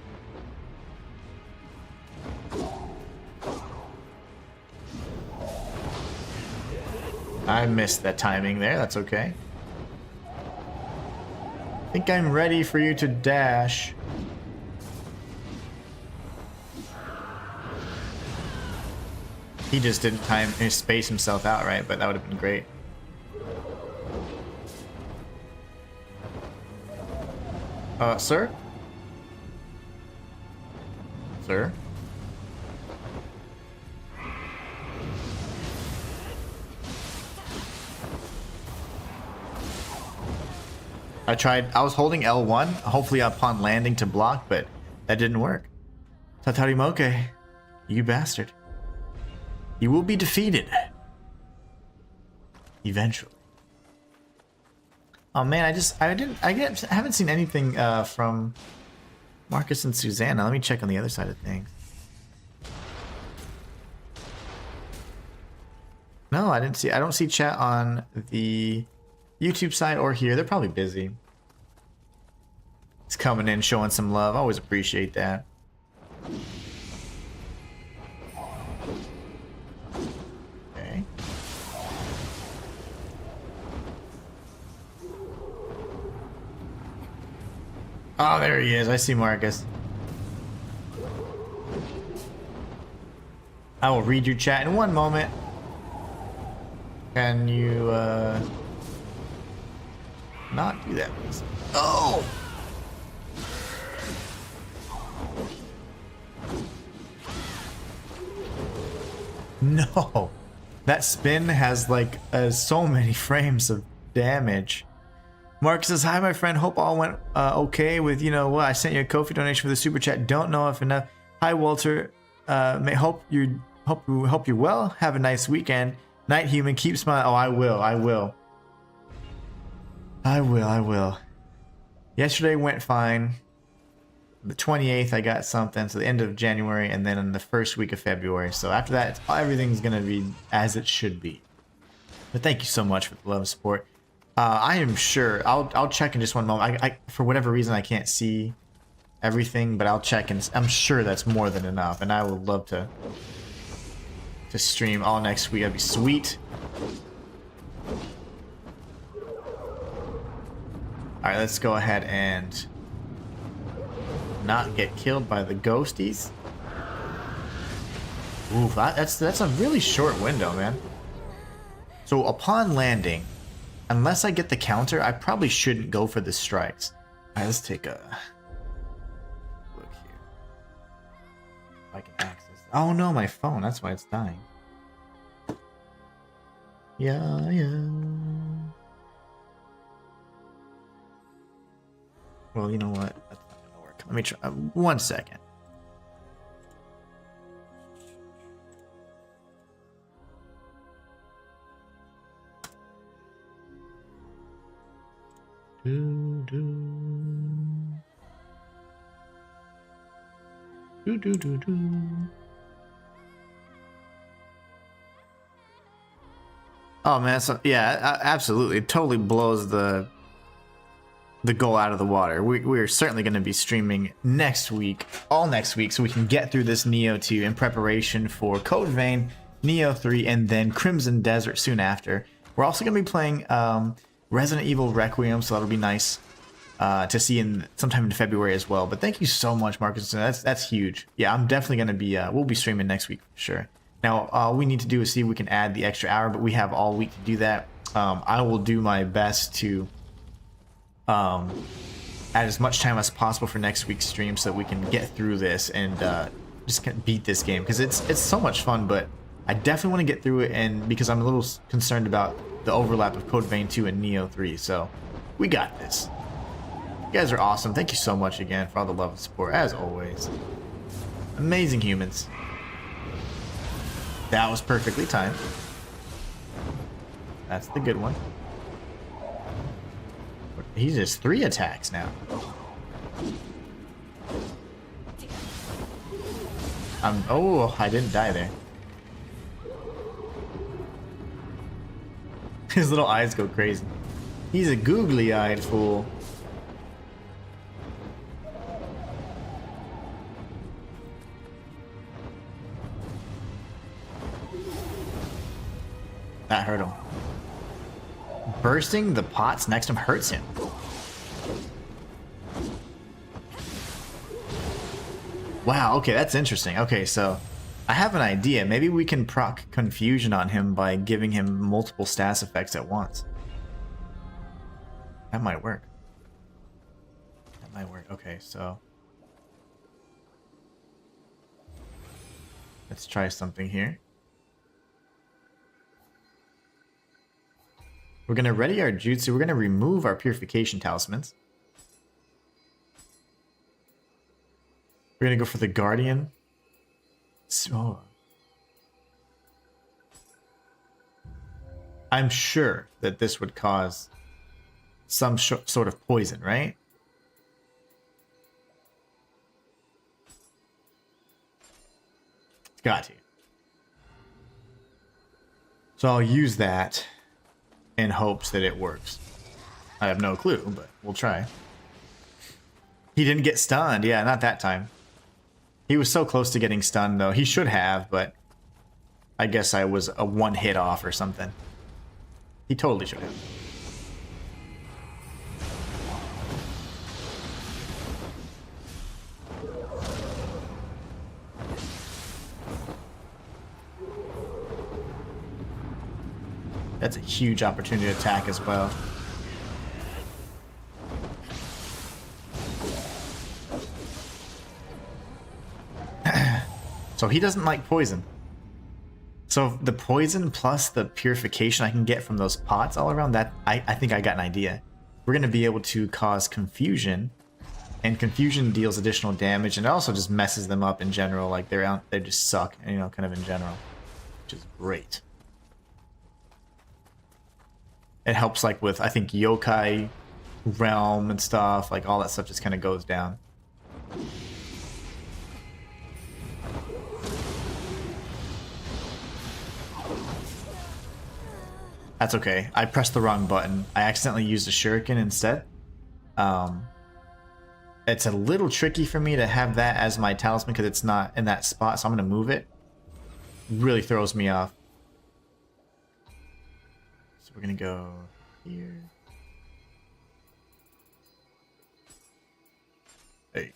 I missed that timing there. That's okay. I think I'm ready for you to dash. He just didn't space himself out right, but that would have been great. Sir? Sir? I was holding L1, hopefully upon landing to block, but that didn't work. Tatarimoke, you bastard. You will be defeated. Eventually. Oh man, I haven't seen anything from Marcus and Susanna. Let me check on the other side of things. No, I don't see chat on the YouTube side or here. They're probably busy. It's coming in, showing some love. I always appreciate that. Okay. Oh, there he is. I see Marcus. I will read your chat in one moment. Can you, not do that, please? Oh! No! That spin has, like, so many frames of damage. Mark says, hi, my friend. Hope all went okay with, you know what? I sent you a Ko-fi donation for the super chat. Don't know if enough. Hi, Walter. Hope you're well. Have a nice weekend. Night Human, keep smiling. Oh, I will. Yesterday went fine. The 28th, I got something. So the end of January, and then in the first week of February. So after that, everything's gonna be as it should be. But thank you so much for the love and support. I am sure I'll check in just one moment. I for whatever reason I can't see everything, but I'll check, and I'm sure that's more than enough. And I would love to stream all next week. That'd be sweet. All right, let's go ahead and not get killed by the ghosties. Oof, that's a really short window, man. So upon landing, unless I get the counter, I probably shouldn't go for the strikes. All right, let's take a look here. If I can access. Oh no, my phone. That's why it's dying. Yeah. Well, you know what? That's not gonna work. Let me try. 1 second. Oh man, so yeah, absolutely, it totally blows the goal out of the water. We're certainly going to be streaming next week, all next week, so we can get through this Nioh 2 in preparation for Code Vein, Nioh 3, and then Crimson Desert soon after. We're also going to be playing Resident Evil Requiem, so that'll be nice to see sometime in February as well. But thank you so much, Marcus. That's huge. Yeah, I'm definitely going to be. We'll be streaming next week for sure. Now, all we need to do is see if we can add the extra hour, but we have all week to do that. I will do my best to add as much time as possible for next week's stream so that we can get through this and just beat this game, because it's so much fun. But I definitely want to get through it, and because I'm a little concerned about the overlap of Code Vein 2 and Nioh 3. So we got this. You guys are awesome. Thank you so much again for all the love and support, as always. Amazing humans. That was perfectly timed. That's the good one. He's just 3 attacks now. Oh, I didn't die there. His little eyes go crazy. He's a googly-eyed fool. That hurt him. Bursting the pots next to him hurts him. Wow, okay, that's interesting. Okay, so I have an idea. Maybe we can proc confusion on him by giving him multiple status effects at once. That might work. That might work. Okay, so let's try something here. We're going to ready our jutsu. We're going to remove our purification talismans. We're going to go for the guardian. Oh. I'm sure that this would cause some sort of poison, right? It's got to. So I'll use that in hopes that it works. I have no clue, but we'll try. He didn't get stunned. Yeah, not that time. He was so close to getting stunned, though. He should have, but I guess I was a 1 hit off or something. He totally should have. That's a huge opportunity to attack as well. So he doesn't like poison. So the poison plus the purification I can get from those pots all around, that I think I got an idea. We're going to be able to cause confusion, and confusion deals additional damage, and it also just messes them up in general. Like they just suck, you know, kind of in general, which is great. It helps like with, I think, yokai realm and stuff, like all that stuff just kind of goes down. That's okay. I pressed the wrong button. I accidentally used a shuriken instead. It's a little tricky for me to have that as my talisman because it's not in that spot, so I'm going to move it. Really throws me off. So we're going to go here. There you go.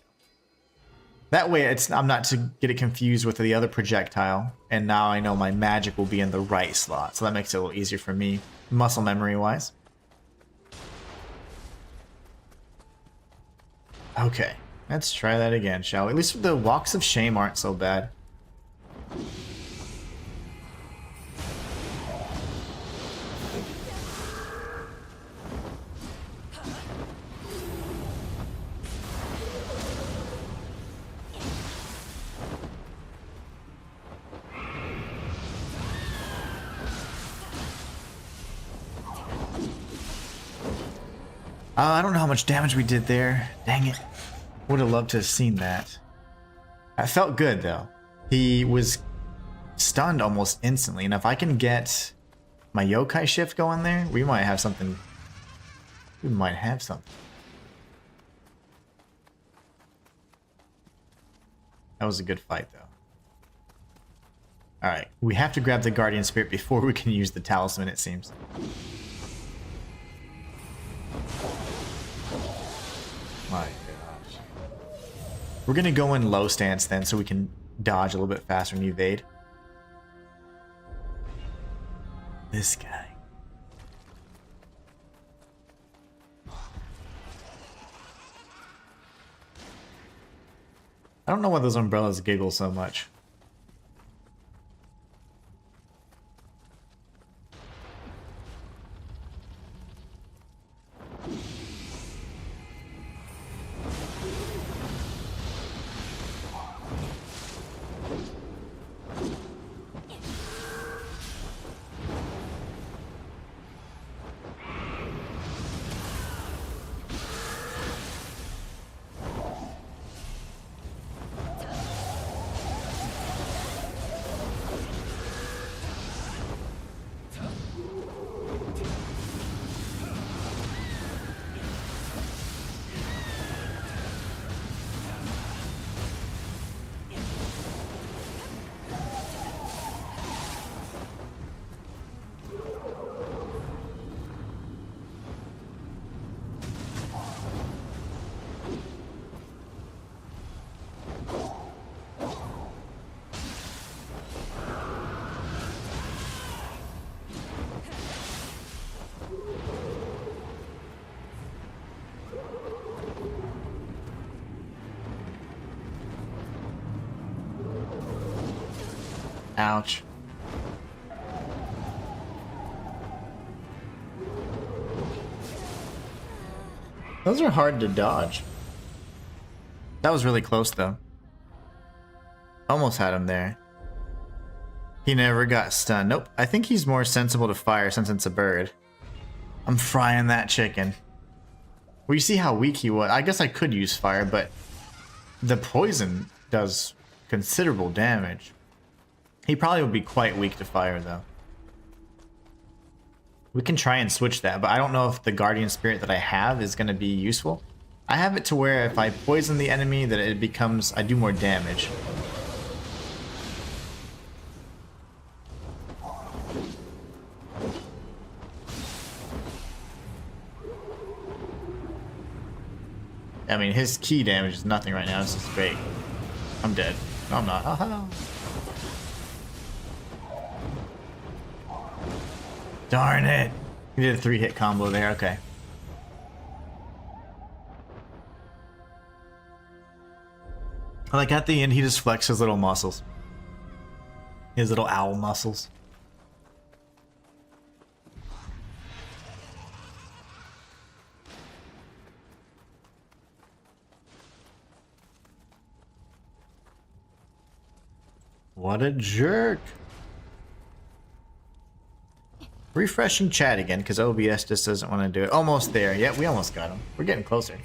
That way I'm not to get it confused with the other projectile, and now I know my magic will be in the right slot, so that makes it a little easier for me, muscle memory wise. Okay, let's try that again, shall we? At least the walks of shame aren't so bad. I don't know how much damage we did there. Dang it. Would have loved to have seen that. That felt good, though. He was stunned almost instantly, and if I can get my yokai shift going there, we might have something. We might have something. That was a good fight, though. Alright, we have to grab the Guardian Spirit before we can use the talisman, it seems. My gosh. We're gonna go in low stance then so we can dodge a little bit faster and evade. This guy. I don't know why those umbrellas giggle so much. Ouch. Those are hard to dodge. That was really close, though. Almost had him there. He never got stunned. Nope. I think he's more sensible to fire since it's a bird. I'm frying that chicken. Well, you see how weak he was. I guess I could use fire, but the poison does considerable damage. He probably would be quite weak to fire, though. We can try and switch that, but I don't know if the Guardian Spirit that I have is going to be useful. I have it to where if I poison the enemy, that it becomes... I do more damage. I mean, his key damage is nothing right now. This is great. I'm dead. No, I'm not. Haha. Darn it. He did a 3-hit combo there, okay. Like at the end, he just flexed his little muscles. His little owl muscles. What a jerk. Refreshing chat again, because OBS just doesn't want to do it. Almost there. Yeah, we almost got him. We're getting closer.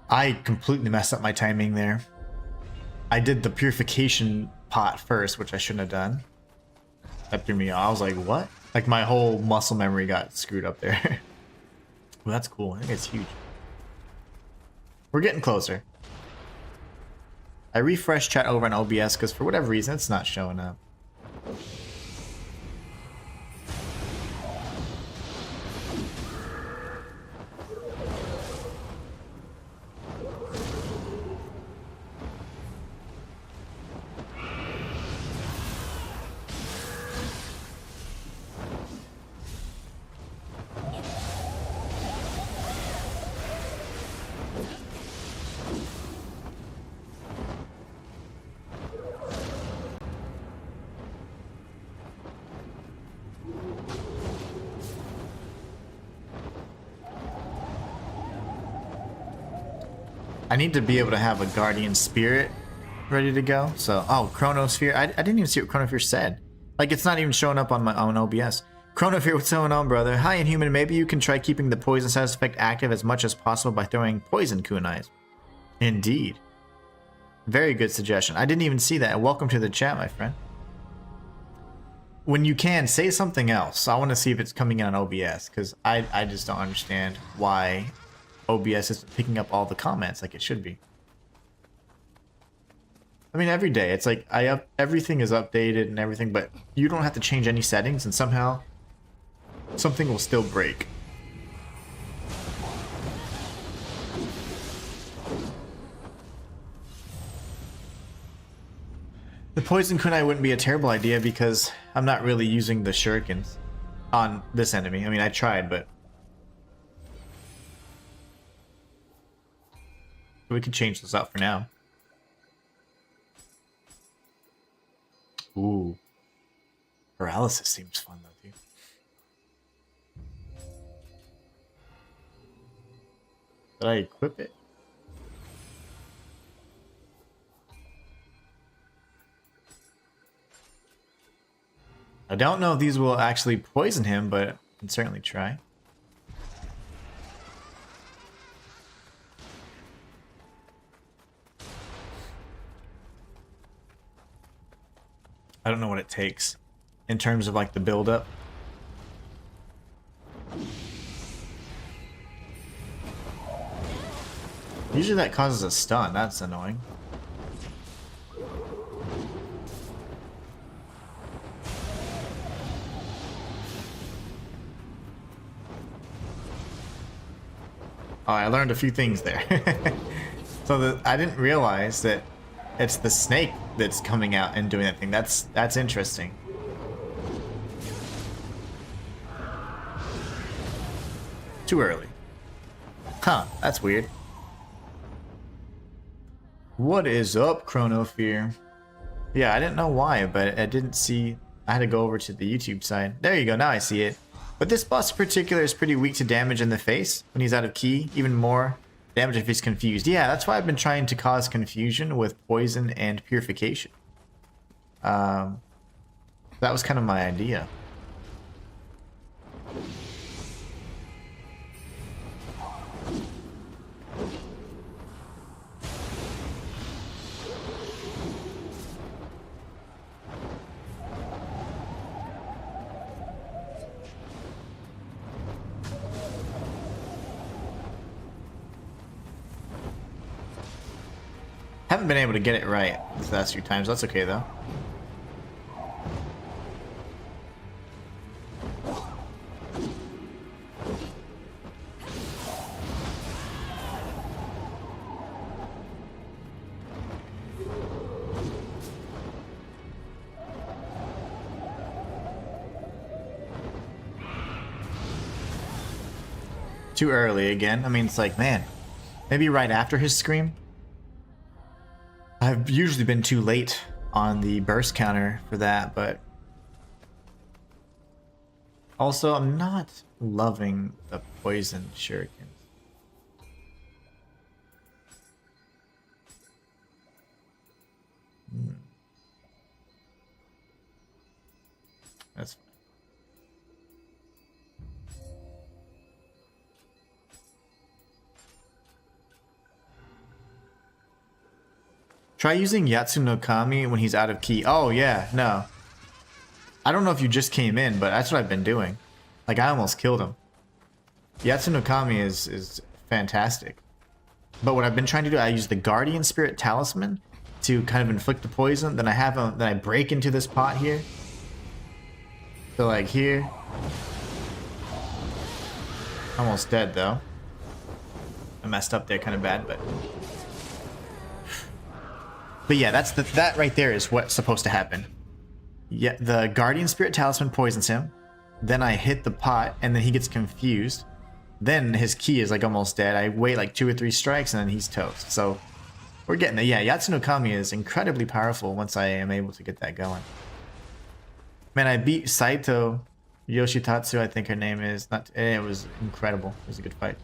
I completely messed up my timing there. I did the purification pot first, which I shouldn't have done. That threw me off. I was like, what? Like my whole muscle memory got screwed up there. Well, that's cool. I think it's huge. We're getting closer. I refreshed chat over on OBS because for whatever reason it's not showing up. I need to be able to have a guardian spirit ready to go. So, oh, Chronosphere. I didn't even see what Chronosphere said. Like, it's not even showing up on my own OBS. Chronosphere, what's going on, brother? Hi, Inhuman. Maybe you can try keeping the poison status effect active as much as possible by throwing poison kunais. Indeed. Very good suggestion. I didn't even see that. Welcome to the chat, my friend. When you can, say something else. I want to see if it's coming in on OBS, because I just don't understand why OBS is picking up all the comments like it should be. I mean, every day it's like everything is updated and everything, but you don't have to change any settings, and somehow something will still break. The poison kunai wouldn't be a terrible idea because I'm not really using the shurikens on this enemy. I mean, I tried, but we could change this out for now. Ooh. Paralysis seems fun though, dude. Did I equip it? I don't know if these will actually poison him, but I can certainly try. I don't know what it takes in terms of like the build-up. Usually that causes a stun. That's annoying. Oh, I learned a few things there. So I didn't realize that it's the snake that's coming out and doing that thing. That's interesting. Too early. Huh, that's weird. What is up, Chronofear? Yeah, I didn't know why, but I didn't see... I had to go over to the YouTube side. There you go, now I see it. But this boss in particular is pretty weak to damage in the face when he's out of key. Even more damage if he's confused. Yeah, that's why I've been trying to cause confusion with poison and purification. That was kind of my idea. Haven't been able to get it right the last few times. That's okay though. Too early again. I mean, it's like, man, maybe right after his scream. I've usually been too late on the burst counter for that, but also I'm not loving the poison shurikens. That's fine. Try using Yatsu no Kami when he's out of key. Oh yeah, no. I don't know if you just came in, but that's what I've been doing. Like, I almost killed him. Yatsu no Kami is fantastic. But what I've been trying to do, I use the Guardian Spirit Talisman to kind of inflict the poison. Then I break into this pot here. So like here. Almost dead though. I messed up there kind of bad, but yeah, that right there is what's supposed to happen. Yeah, the Guardian Spirit Talisman poisons him. Then I hit the pot, and then he gets confused. Then his key is like almost dead. I wait like 2 or 3 strikes, and then he's toast. So we're getting there. Yeah, Yatsu no Kami is incredibly powerful once I am able to get that going. Man, I beat Saito Yoshitatsu, I think her name is. It was incredible. It was a good fight.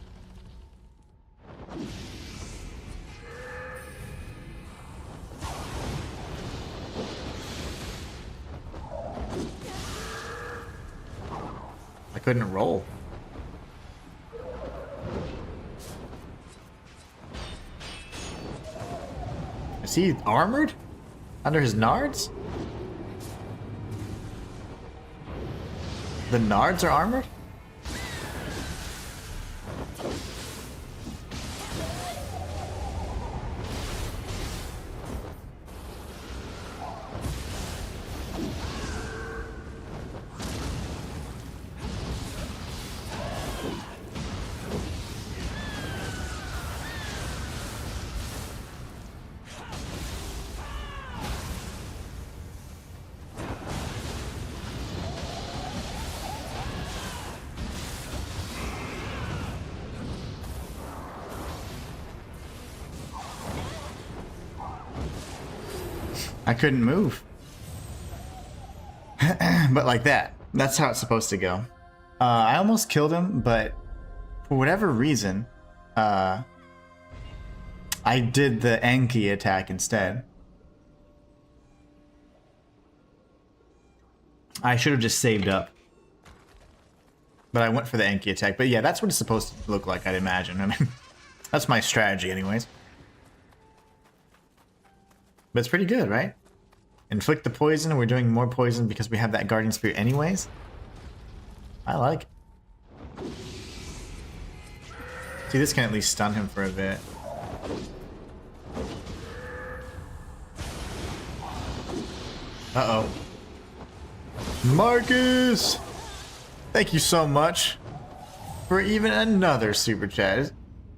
I couldn't roll. Is he armored? Under his nards? The nards are armored? I couldn't move. But like that. That's how it's supposed to go. I almost killed him, but for whatever reason, I did the Enki attack instead. I should have just saved up. But I went for the Enki attack. But yeah, that's what it's supposed to look like, I'd imagine. I mean, that's my strategy anyways. But it's pretty good, right? Inflict the poison, and we're doing more poison because we have that Guardian Spirit anyways. I like it. See, this can at least stun him for a bit. Uh-oh. Marcus! Thank you so much for even another super chat.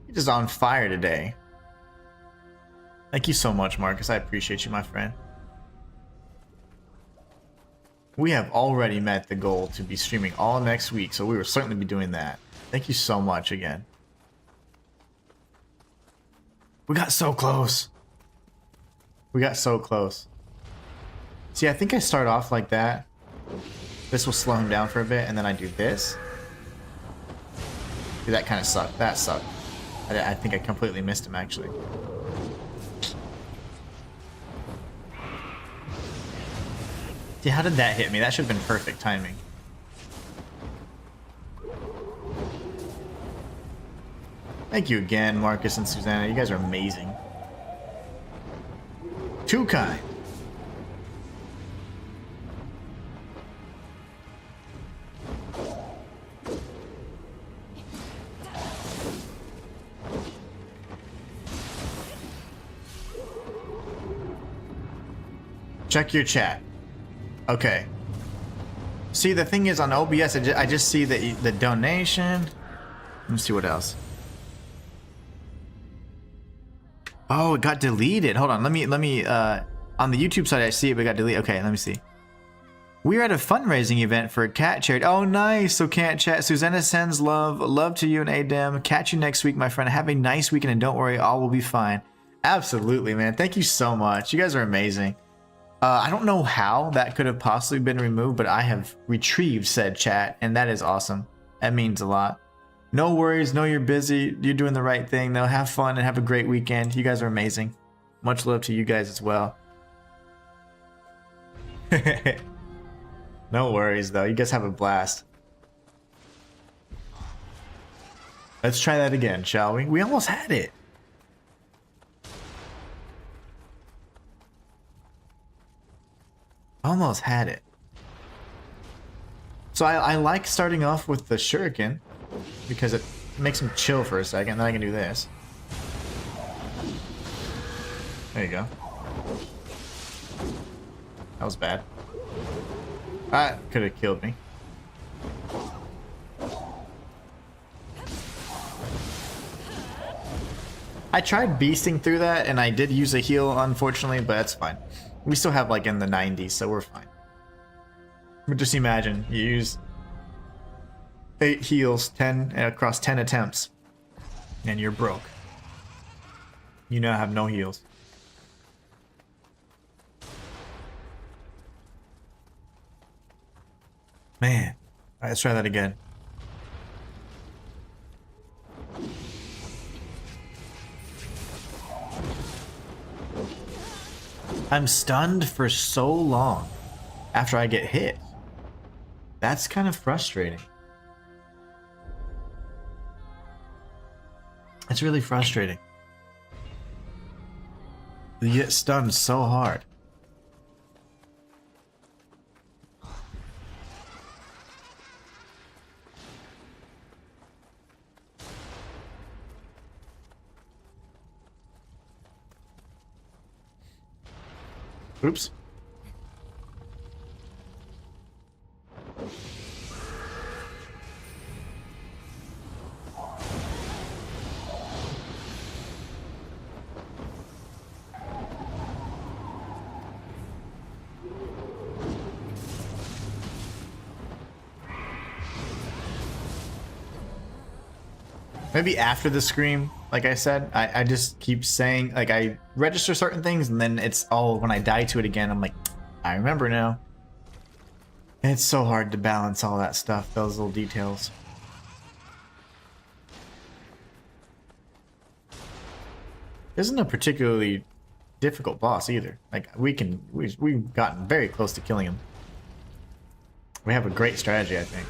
You're just on fire today. Thank you so much, Marcus. I appreciate you, my friend. We have already met the goal to be streaming all next week, so we will certainly be doing that. Thank you so much again. We got so close. We got so close. See, I think I start off like that. This will slow him down for a bit, and then I do this. See, that kind of sucked. That sucked. I think I completely missed him, actually. See, how did that hit me? That should have been perfect timing. Thank you again, Marcus and Susanna. You guys are amazing. Too kind. Check your chat. Okay. See, the thing is, on OBS, I just see the donation. Let me see what else. Oh, it got deleted. Hold on. Let me. On the YouTube side, I see it, but it got deleted. Okay, let me see. We're at a fundraising event for a cat charity. Oh, nice. So can't chat. Susanna sends love. Love to you and Adam. Catch you next week, my friend. Have a nice weekend and don't worry, all will be fine. Absolutely, man. Thank you so much. You guys are amazing. I don't know how that could have possibly been removed, but I have retrieved said chat, and that is awesome. That means a lot. No worries. Know you're busy. You're doing the right thing, though. Have fun and have a great weekend. You guys are amazing. Much love to you guys as well. No worries, though. You guys have a blast. Let's try that again, shall we? We almost had it. Almost had it. So I like starting off with the shuriken because it makes him chill for a second. Then I can do this. There you go. That was bad. That could have killed me. I tried beasting through that and I did use a heal, unfortunately, but that's fine. We still have like in the 90s, so we're fine. But just imagine you use 8 heals, 10 across 10 attempts, and you're broke. You now have no heals. Man, alright, let's try that again. I'm stunned for so long after I get hit. That's kind of frustrating. It's really frustrating. You get stunned so hard. Oops. Maybe after the scream, like I said, I just keep saying, like, I register certain things and then it's all, when I die to it again, I'm like, I remember now. And it's so hard to balance all that stuff, those little details. Isn't a particularly difficult boss either. Like, we've gotten very close to killing him. We have a great strategy, I think.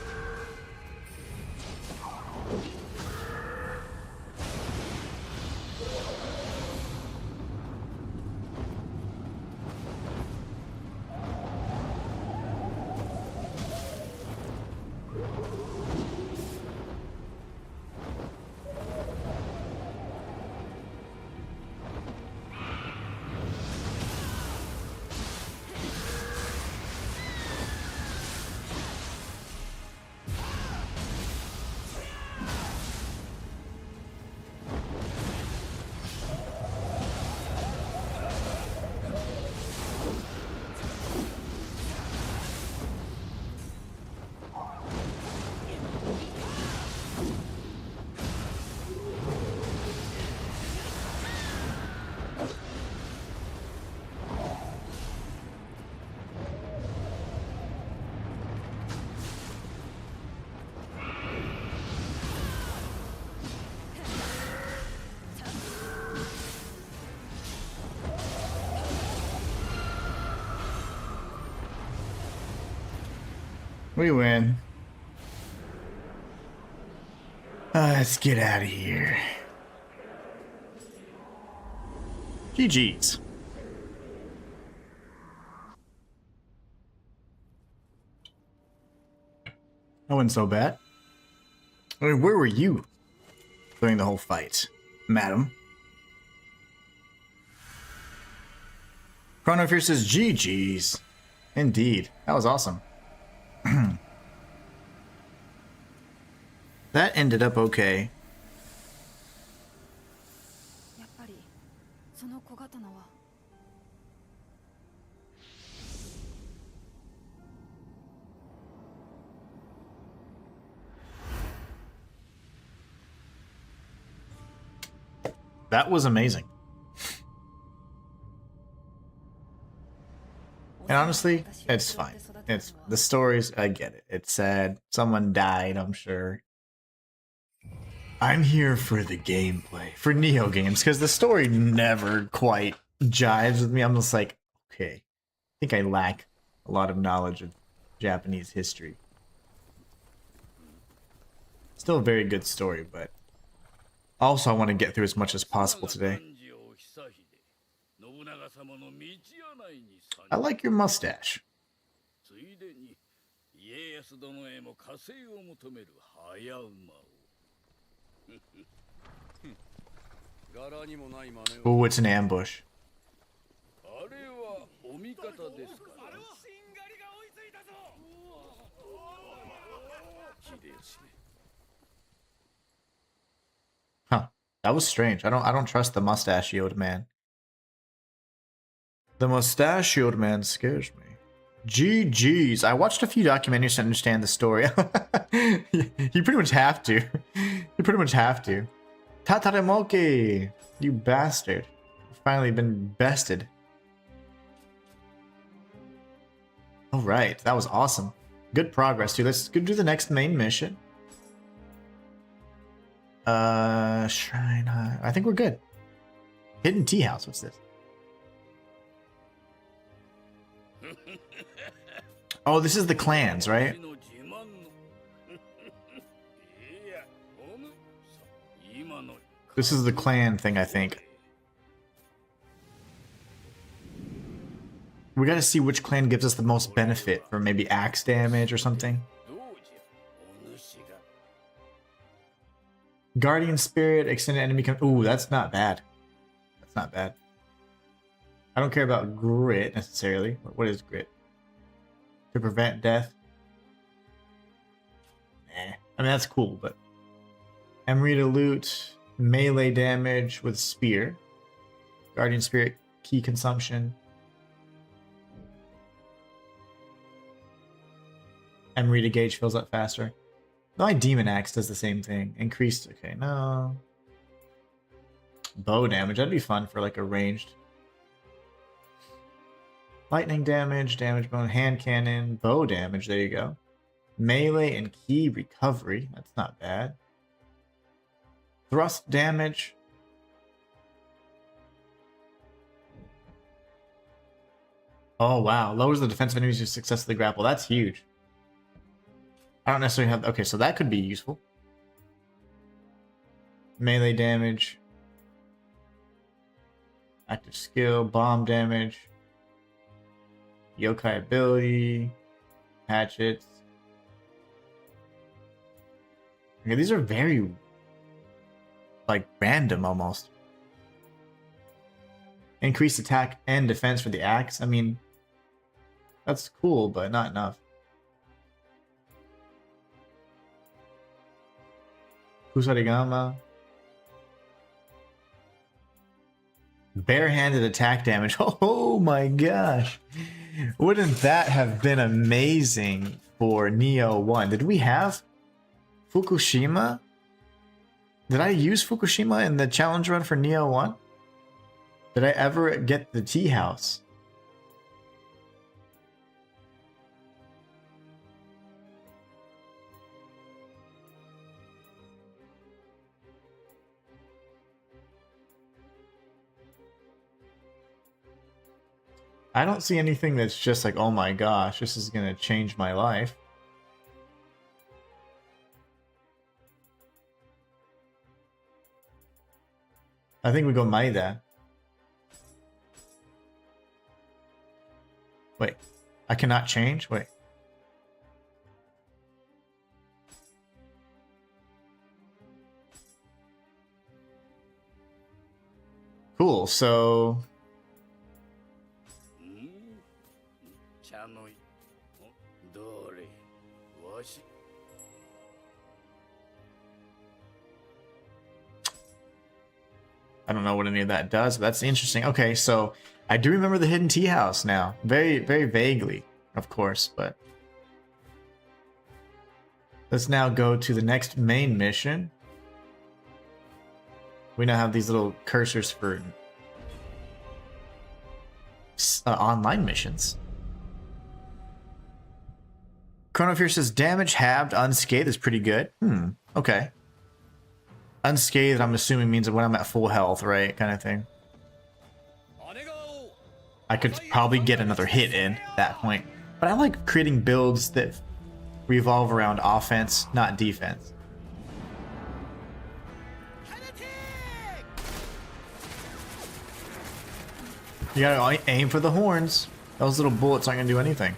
We win. Let's get out of here. GG's. That wasn't so bad. I mean, where were you during the whole fight, madam? Chrono Fear says GG's. Indeed. That was awesome. That ended up okay. やっぱりその小刀は That was amazing. And honestly, it's fine. It's the stories, I get it. It's sad. Someone died, I'm sure. I'm here for the gameplay, for Nioh games, because the story never quite jives with me. I'm just like, okay, I think I lack a lot of knowledge of Japanese history. Still a very good story, but also I want to get through as much as possible today. I like your mustache. Oh, it's an ambush. Huh. That was strange. I don't trust the mustachioed man. The mustachioed man scares me. GG's. I watched a few documentaries to understand the story. You pretty much have to. You pretty much have to. Tataremoki! You bastard. You've finally been bested. Alright, that was awesome. Good progress, dude. Let's go do the next main mission. Shrine High. I think we're good. Hidden Tea House. What's this? Oh, this is the clans, right? This is the clan thing, I think. We gotta see which clan gives us the most benefit for maybe axe damage or something. Guardian Spirit, extended enemy. Ooh, that's not bad. That's not bad. I don't care about grit necessarily. What is grit? To prevent death? Nah. I mean, that's cool, but. Emery to loot. Melee damage with spear. Guardian Spirit, key consumption. Emery to gauge fills up faster. My Demon Axe does the same thing. Increased. Okay, no. Bow damage. That'd be fun for like a ranged. Lightning damage, damage bone, hand cannon, bow damage. There you go. Melee and key recovery. That's not bad. Thrust damage. Oh, wow. Lowers the defense of enemies who successfully grapple. That's huge. I don't necessarily have... Okay, so that could be useful. Melee damage. Active skill. Bomb damage. Yokai ability. Hatchets. Okay, these are very... like, random almost. Increased attack and defense for the axe. I mean... that's cool, but not enough. Kusarigama. Barehanded attack damage. Oh my gosh. Wouldn't that have been amazing for Nioh 1? Did we have Fukushima? Did I use Fukushima in the challenge run for Nioh 1? Did I ever get the tea house? I don't see anything that's just like, oh my gosh, this is gonna change my life. I think we go Maida. Wait, I cannot change? Wait. Cool, so... I don't know what any of that does, but that's interesting. Okay, so I do remember the hidden tea house now. Very, very vaguely, of course, but... let's now go to the next main mission. We now have these little cursors for online missions. Chrono Fear says damage halved, unscathed is pretty good. Okay. Unscathed, I'm assuming means when I'm at full health, right? Kind of thing. I could probably get another hit in at that point. But I like creating builds that revolve around offense, not defense. You gotta aim for the horns. Those little bullets aren't gonna do anything.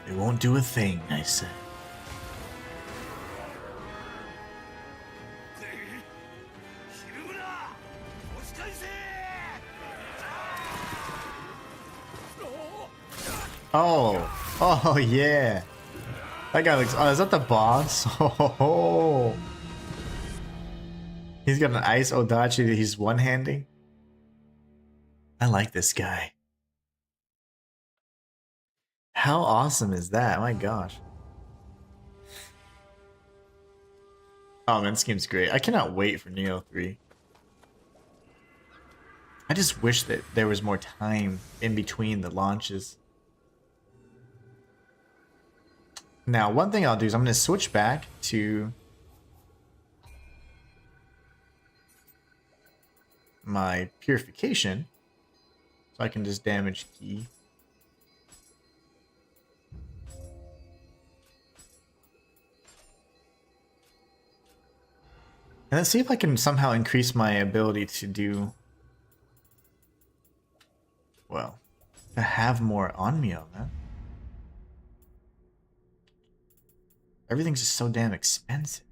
They won't do a thing, I say. Oh yeah. That guy looks. Oh, is that the boss? Oh. He's got an ice Odachi that he's one-handing. I like this guy. How awesome is that? My gosh. Oh man, this game's great. I cannot wait for Nioh 3. I just wish that there was more time in between the launches. Now, one thing I'll do is I'm going to switch back to my purification, so I can just damage key. And let's see if I can somehow increase my ability to do, well, to have more Onmyo, man. Everything's just so damn expensive.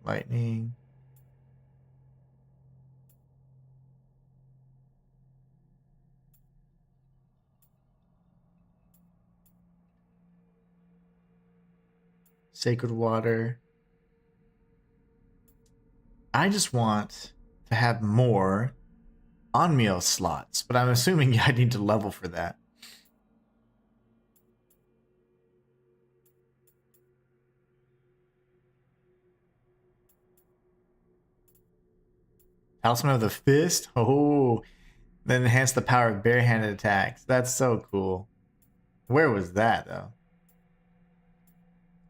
Lightning. Sacred water. I just want to have more Onmyo slots, but I'm assuming I need to level for that. Talisman of the Fist? Oh, then enhance the power of barehanded attacks. That's so cool. Where was that, though?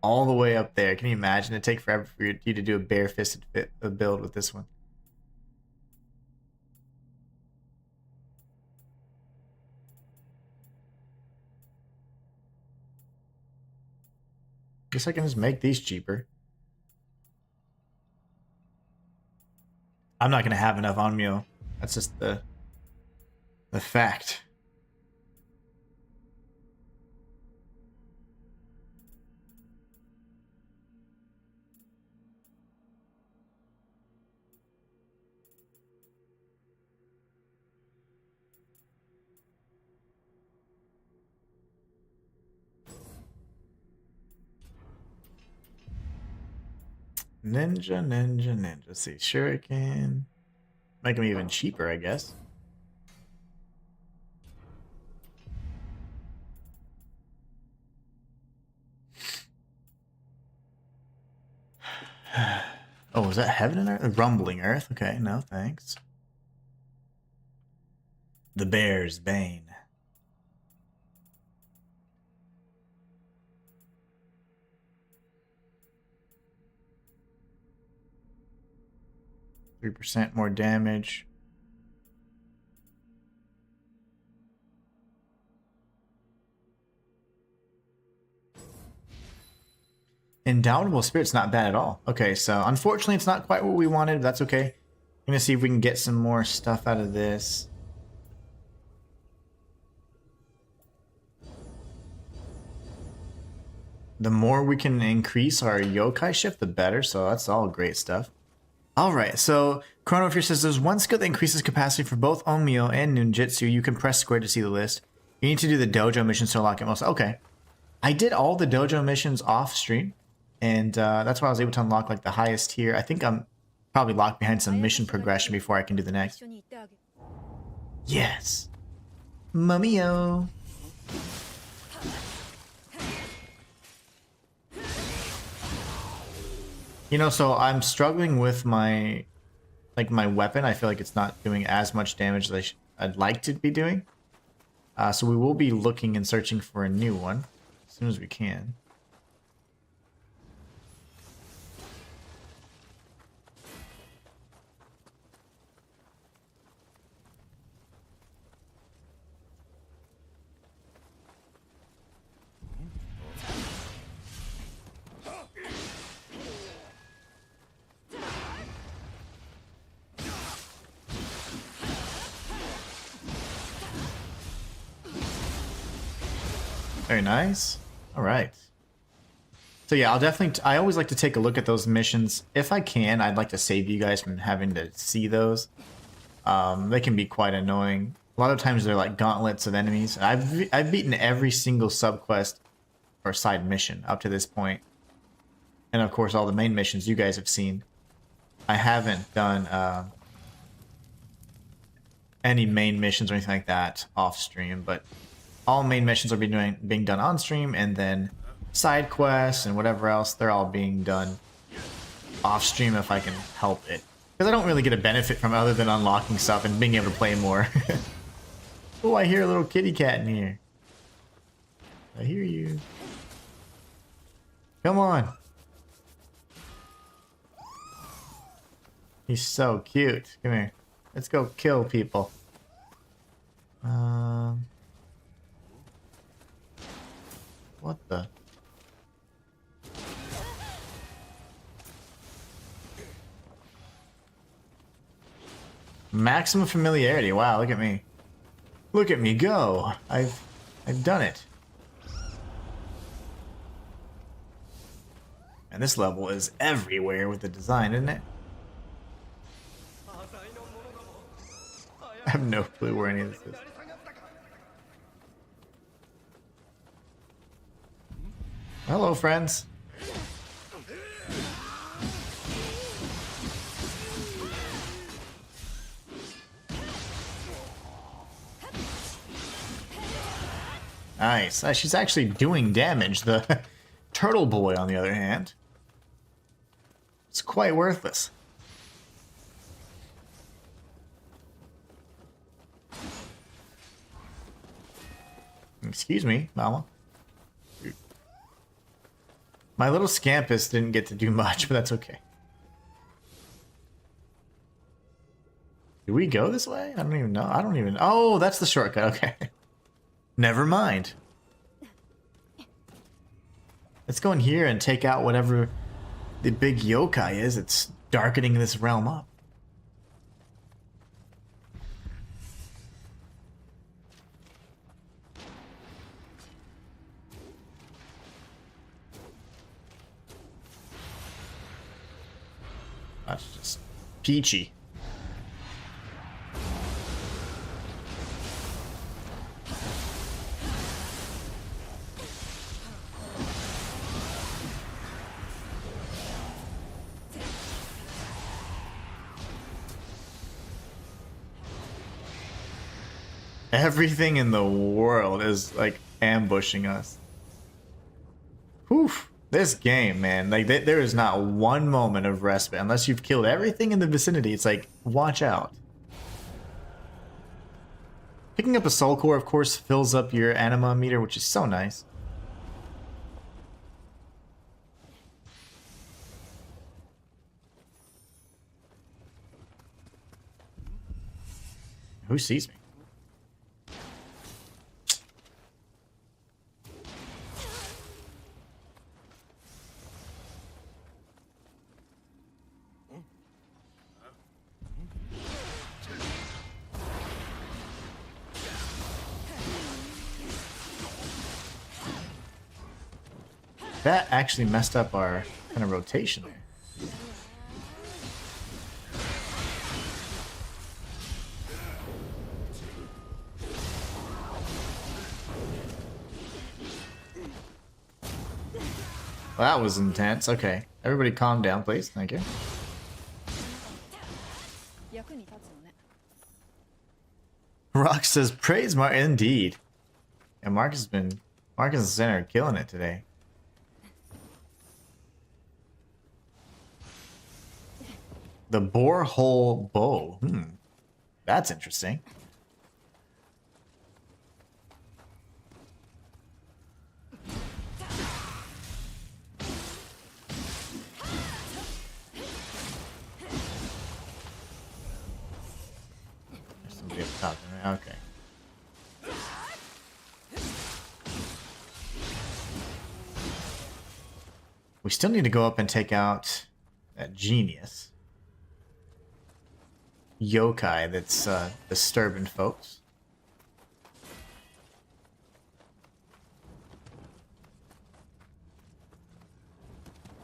All the way up there. Can you imagine? It'd take forever for you to do a bare-fisted build with this one. Guess I can just make these cheaper. I'm not going to have enough Onmyo. That's just the fact. Ninja. Let's see, shuriken. Make them even cheaper, I guess. Oh, is that heaven and earth? Rumbling earth? Okay, no thanks. The bear's bane. %3 more damage. Indomitable Spirit's not bad at all. Okay, so unfortunately it's not quite what we wanted, but that's okay. I'm gonna see if we can get some more stuff out of this. The more we can increase our yokai shift, the better, so that's all great stuff. Alright, so Chrono Fear says there's one skill that increases capacity for both Onmyo and Ninjutsu. You can press square to see the list. You need to do the dojo missions to unlock it most. Okay. I did all the dojo missions off stream. And that's why I was able to unlock like the highest tier. I think I'm probably locked behind some mission progression before I can do the next. Yes. Mummy-o. You know, so I'm struggling with my weapon. I feel like it's not doing as much damage as I'd like to be doing. So we will be looking and searching for a new one as soon as we can. Very nice. All right. So yeah, I always like to take a look at those missions. If I can, I'd like to save you guys from having to see those. They can be quite annoying. A lot of times they're like gauntlets of enemies. I've beaten every single subquest or side mission up to this point. And of course all the main missions you guys have seen. I haven't done any main missions or anything like that off stream, but all main missions are being done on stream, and then side quests and whatever else, they're all being done off stream if I can help it. Because I don't really get a benefit from it other than unlocking stuff and being able to play more. Oh, I hear a little kitty cat in here. I hear you. Come on. He's so cute. Come here. Let's go kill people. What the? Maximum familiarity. Wow, look at me. Look at me go. I've done it. And this level is everywhere with the design, isn't it? I have no clue where any of this is. Hello, friends. Nice. She's actually doing damage. The turtle boy, on the other hand, it's quite worthless. Excuse me, mama. My little scampus didn't get to do much, but that's okay. Do we go this way? I don't even know. I don't even... Oh, that's the shortcut. Okay. Never mind. Let's go in here and take out whatever the big yokai is. It's darkening this realm up. That's just peachy. Everything in the world is like ambushing us. Whew. This game, man, like there is not one moment of respite unless you've killed everything in the vicinity. It's like, watch out. Picking up a soul core, of course, fills up your anima meter, which is so nice. Who sees me? That actually messed up our kind of rotation there. Well, that was intense. Okay. Everybody calm down, please. Thank you. 役に立つのね。 Rock says, praise Mark. Indeed. And Marcus and Center are killing it today. The borehole bow. That's interesting. There's somebody up top, right? Okay. We still need to go up and take out that genius yokai that's disturbing folks.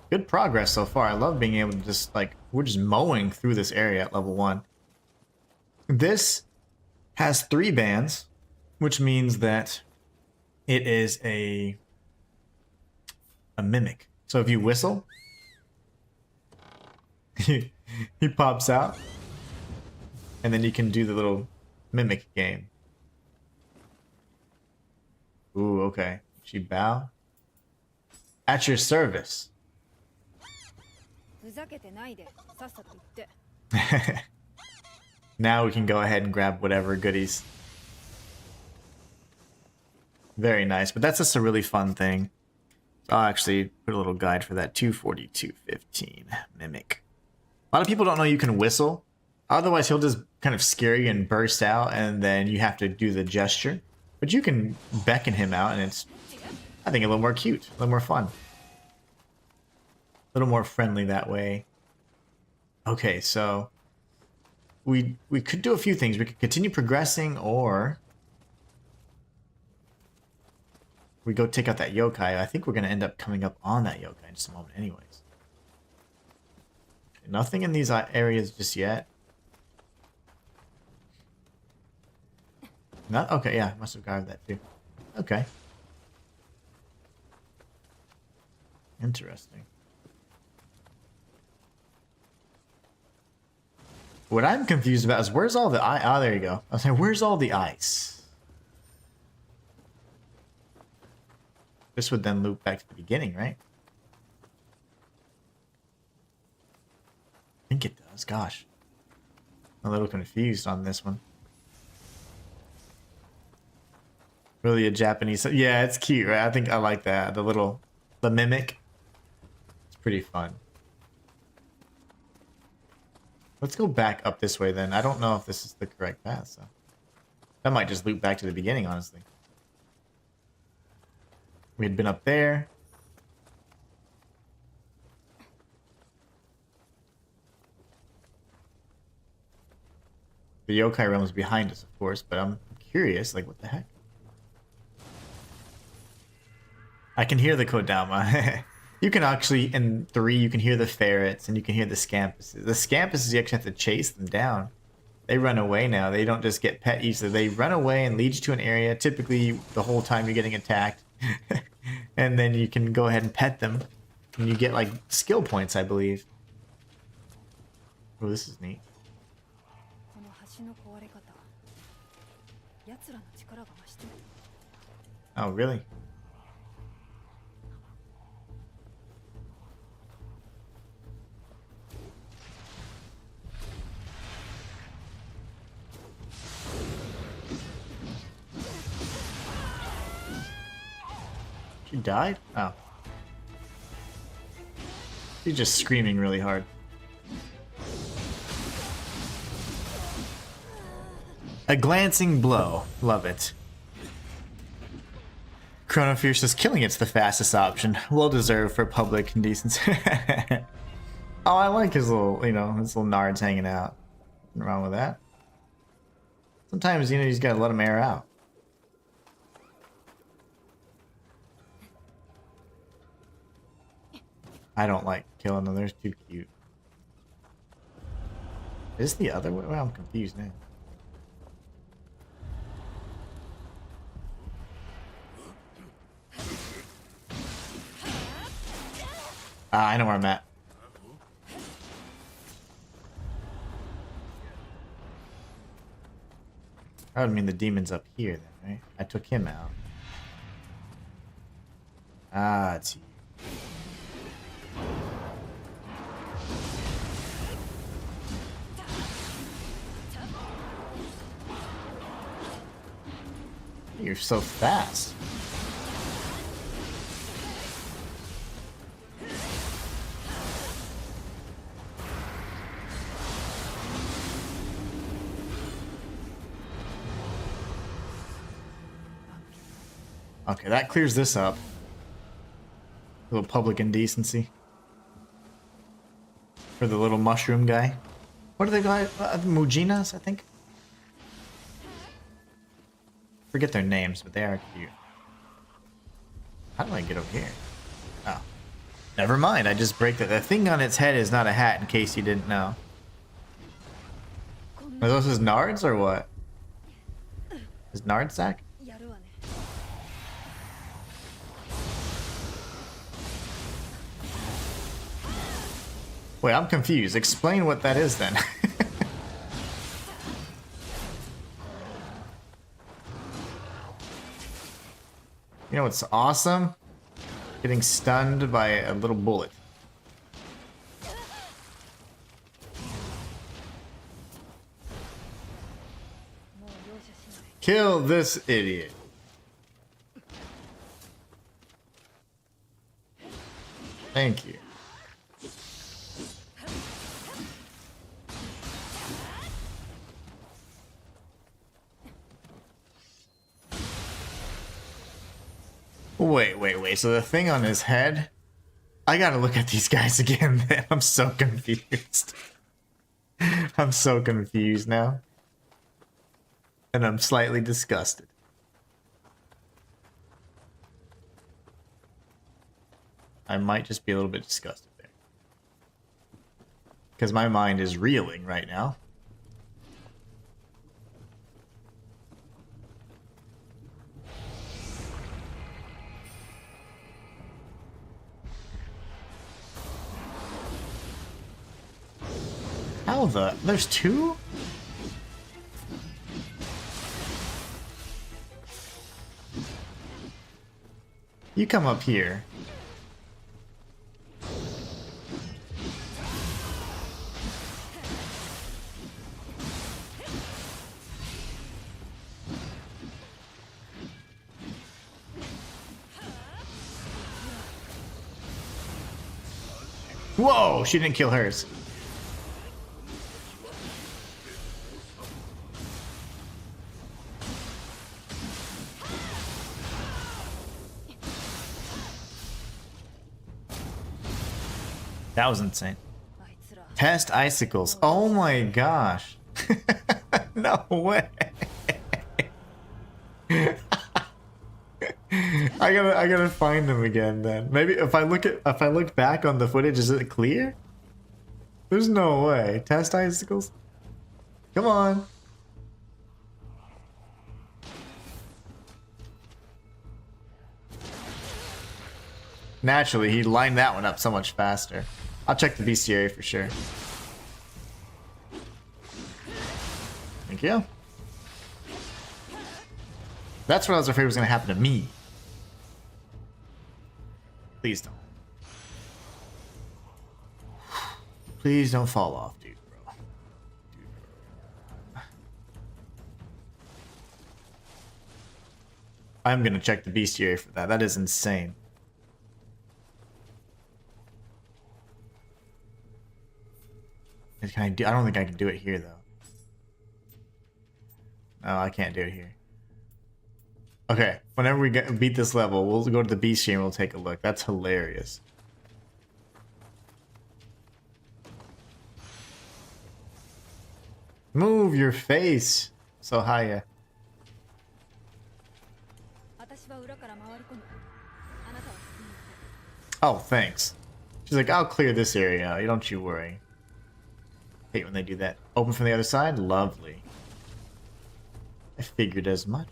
Good progress so far. I love being able to just, like, we're just mowing through this area at level 1. This has 3 bands, which means that it is a mimic. So if you whistle, he pops out, and then you can do the little mimic game. Ooh, okay. She bow. At your service. ふざけてないで、さっさと言って。 Now we can go ahead and grab whatever goodies. Very nice, but that's just a really fun thing. I'll actually put a little guide for that. 242.15 mimic. A lot of people don't know you can whistle. Otherwise, he'll just kind of scare you and burst out, and then you have to do the gesture. But you can beckon him out, and it's, I think, a little more cute, a little more fun. A little more friendly that way. Okay, so we could do a few things. We could continue progressing, or we go take out that yokai. I think we're going to end up coming up on that yokai in just a moment anyways. Nothing in these areas just yet. Not okay, yeah, must have grabbed that too. Okay. Interesting. What I'm confused about is where's all the ice? Oh, there you go. I was saying, where's all the ice? This would then loop back to the beginning, right? I think it does. Gosh. I'm a little confused on this one. Really a Japanese... Yeah, it's cute, right? I think I like that. The mimic. It's pretty fun. Let's go back up this way then. I don't know if this is the correct path, so... That might just loop back to the beginning, honestly. We had been up there. The yokai realm is behind us, of course, but I'm curious, like, what the heck? I can hear the Kodama. You can actually, in 3, you can hear the ferrets, and you can hear the scampuses. The scampuses, you actually have to chase them down. They run away now. They don't just get pet easily. They run away and lead you to an area, typically the whole time you're getting attacked. And then you can go ahead and pet them. And you get, like, skill points, I believe. Oh, this is neat. この橋の壊れ方、奴らの力が増してる。 Oh, really? She died? Oh. She's just screaming really hard. A glancing blow. Love it. Chrono Fear says killing it's the fastest option. Well deserved for public decency. Oh, I like his little, his little nards hanging out. Nothing wrong with that. Sometimes, you just gotta let them air out. I don't like killing them. They're too cute. Is this the other way? Well, I'm confused now. Ah, I know where I'm at. That would mean the demon's up here then, right? I took him out. Ah, it's you. You're so fast. Okay, that clears this up. A little public indecency. For the little mushroom guy. What are they called? Mujinas, I think? Forget their names, but they are cute. How do I get over here? Oh. Never mind, I just break that. The thing on its head is not a hat, in case you didn't know. Are those his nards, or what? His nard sack? Wait, I'm confused. Explain what that is then. You know what's awesome? Getting stunned by a little bullet. Kill this idiot. Thank you. Wait. So the thing on his head? I gotta look at these guys again, man. I'm so confused. I'm so confused now. And I'm slightly disgusted. I might just be a little bit disgusted there. Because my mind is reeling right now. How the? There's two? You come up here. Whoa, she didn't kill hers. That was insane. Test icicles. Oh my gosh. No way. I gotta find them again then. Maybe if I look back on the footage, is it clear? There's no way. Test icicles? Come on. Naturally, he lined that one up so much faster. I'll check the bestiary for sure. Thank you. That's what I was afraid was going to happen to me. Please don't. Please don't fall off, dude, bro. I'm going to check the bestiary for that. That is insane. Can I do? I don't think I can do it here though. No, I can't do it here. Okay, whenever we beat this level, we'll go to the beast and we'll take a look. That's hilarious. Move your face, Sohaya. Oh, thanks. She's like, I'll clear this area. Don't you worry. Hate when they do that. Open from the other side? Lovely. I figured as much.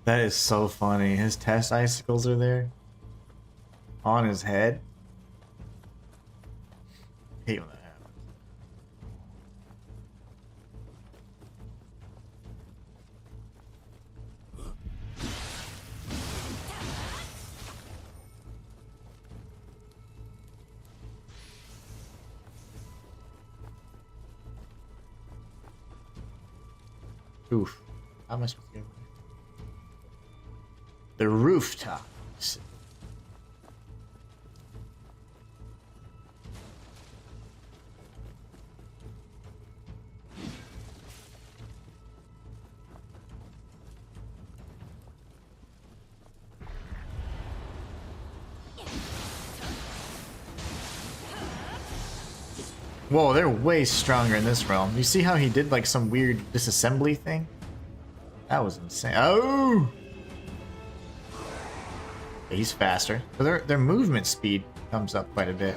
That is so funny. His test icicles are there on his head. I hate when that happens. Oof. How am I supposed to get over there? The rooftop. Whoa, they're way stronger in this realm. You see how he did like some weird disassembly thing? That was insane. Oh! He's faster. So their movement speed comes up quite a bit.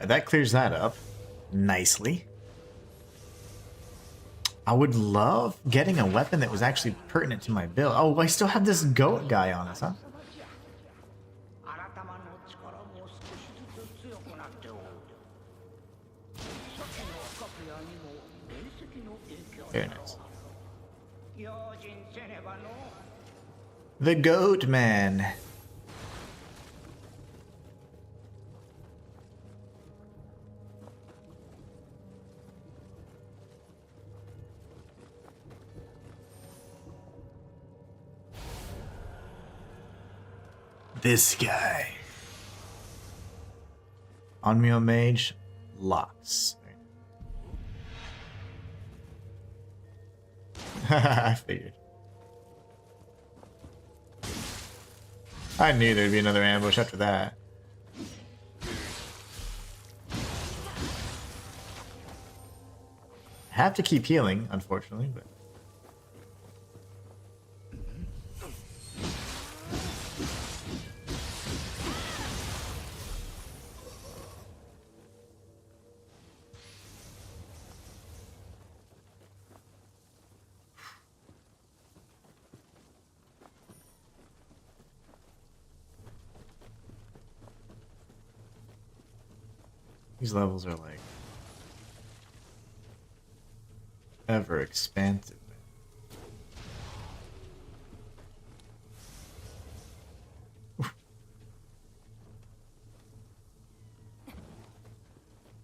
That clears that up nicely. I would love getting a weapon that was actually pertinent to my build. Oh, I still have this goat guy on us, huh? Very nice. The goat man. This guy. Onmyo Mage, lots. I figured. I knew there'd be another ambush after that. I have to keep healing, unfortunately, but these levels are like ever expansive.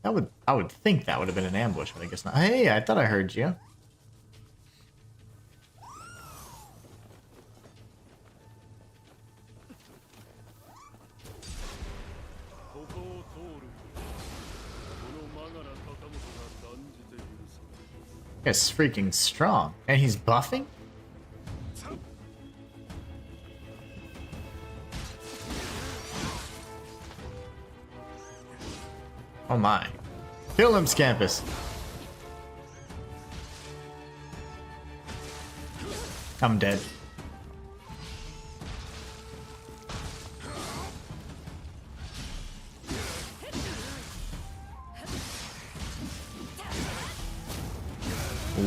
I would think that would have been an ambush, but I guess not. Hey, I thought I heard you. It's freaking strong. And he's buffing? Oh my. Kill him, Scampus. I'm dead.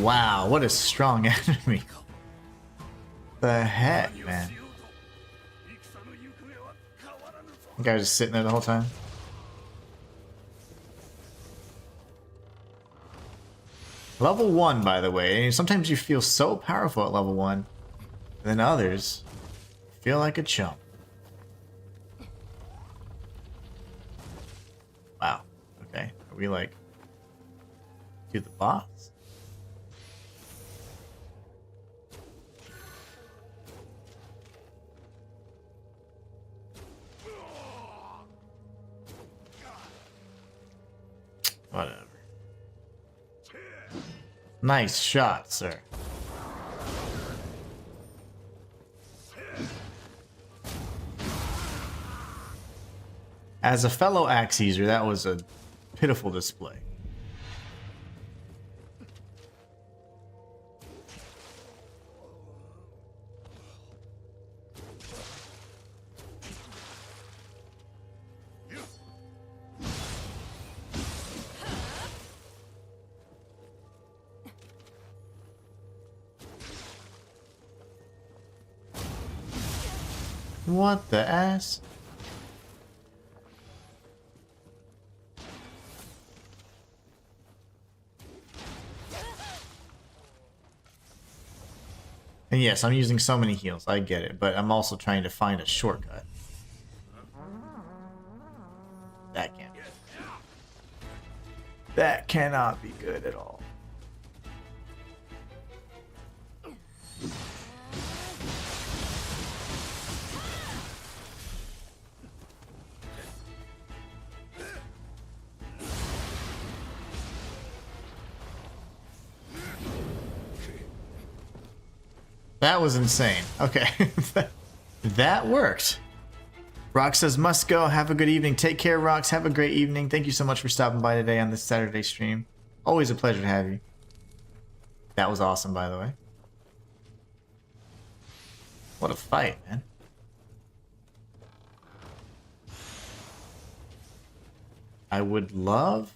Wow, what a strong enemy. The heck, man. The guy was just sitting there the whole time. Level 1, by the way. Sometimes you feel so powerful at level 1, then others feel like a chump. Wow. Okay. Are we like to the boss? Whatever. Nice shot, sir. As a fellow axe user, that was a pitiful display. What the ass? And yes, I'm using so many heals, I get it, but I'm also trying to find a shortcut. That can't. That cannot be good at all. That was insane. Okay. That worked. Rox says, must go. Have a good evening. Take care, Rox. Have a great evening. Thank you so much for stopping by today on this Saturday stream. Always a pleasure to have you. That was awesome, by the way. What a fight, man. I would love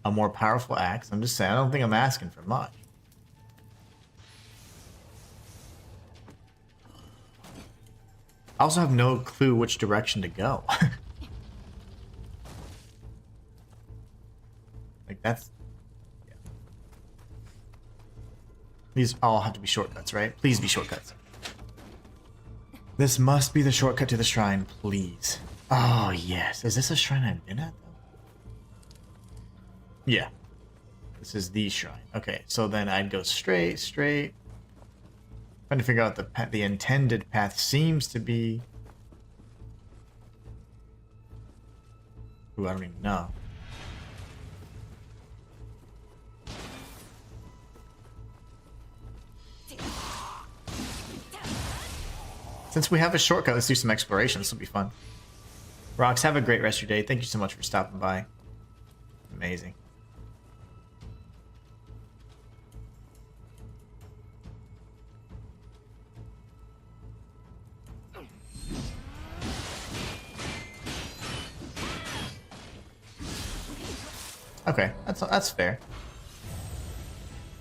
a more powerful axe. I'm just saying, I don't think I'm asking for much. I also have no clue which direction to go. Like, that's... Yeah. These all have to be shortcuts, right? Please be shortcuts. This must be the shortcut to the shrine, please. Oh, yes. Is this a shrine I've been at, though? Yeah. This is the shrine. Okay, so then I'd go straight. Trying to figure out the intended path seems to be... Ooh, I don't even know. Since we have a shortcut, let's do some exploration. This will be fun. Rox, have a great rest of your day. Thank you so much for stopping by. Amazing. Okay, that's fair.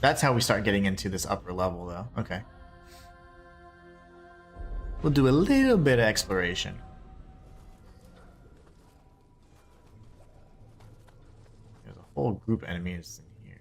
That's how we start getting into this upper level, though. Okay. We'll do a little bit of exploration. There's a whole group of enemies in here.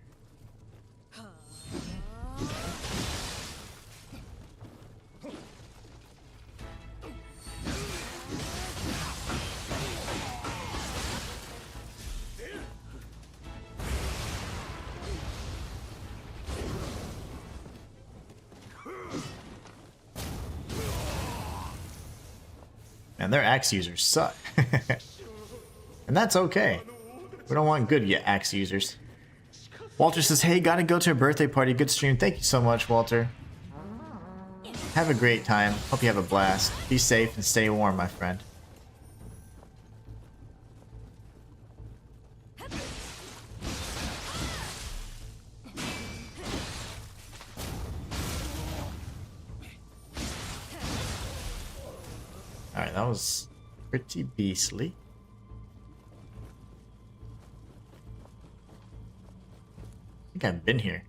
And their axe users suck. And that's okay. We don't want good yet axe users. Walter says, hey, gotta go to a birthday party. Good stream. Thank you so much, Walter. Have a great time. Hope you have a blast. Be safe and stay warm, my friend. Alright, that was pretty beastly. I think I've been here.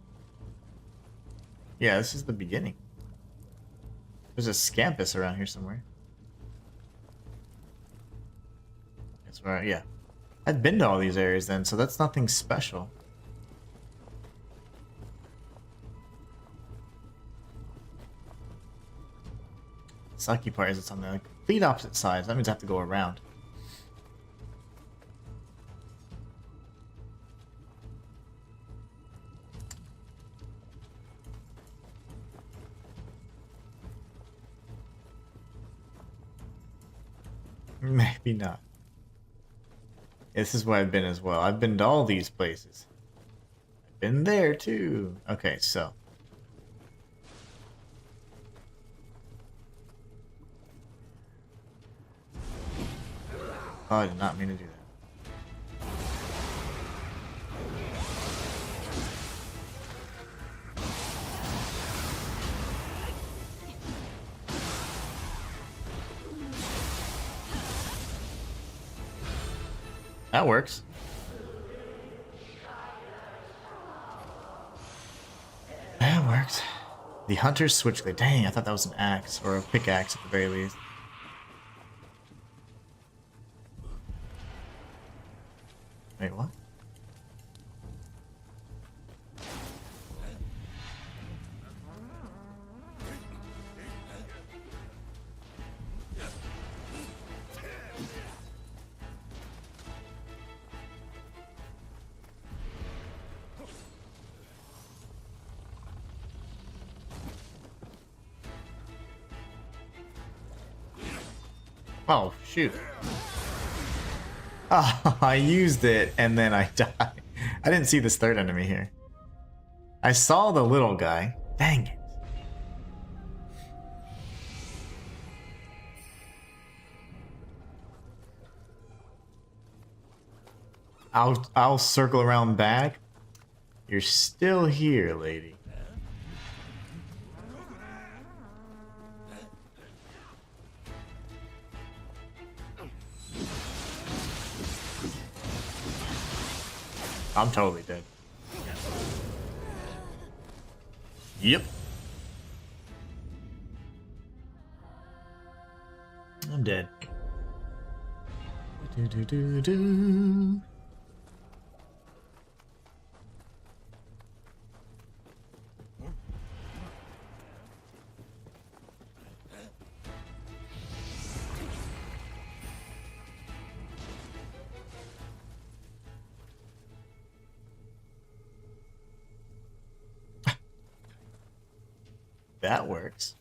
Yeah, this is the beginning. There's a Scampus around here somewhere. That's where, yeah. I've been to all these areas then, so that's nothing special. Sucky part is it's on the complete opposite side. That means I have to go around. Maybe not. This is where I've been as well. I've been to all these places. I've been there too. Okay, so. Oh, I did not mean to do that. That works. That works. The Hunter's Switchblade. Dang, I thought that was an axe, or a pickaxe at the very least. Wait, what? Oh, shoot. Oh, I used it and then I died. I didn't see this third enemy here. I saw the little guy. Dang it. I'll circle around back. You're still here, lady. I'm totally dead. Yep. I'm dead. Do do do do. That works.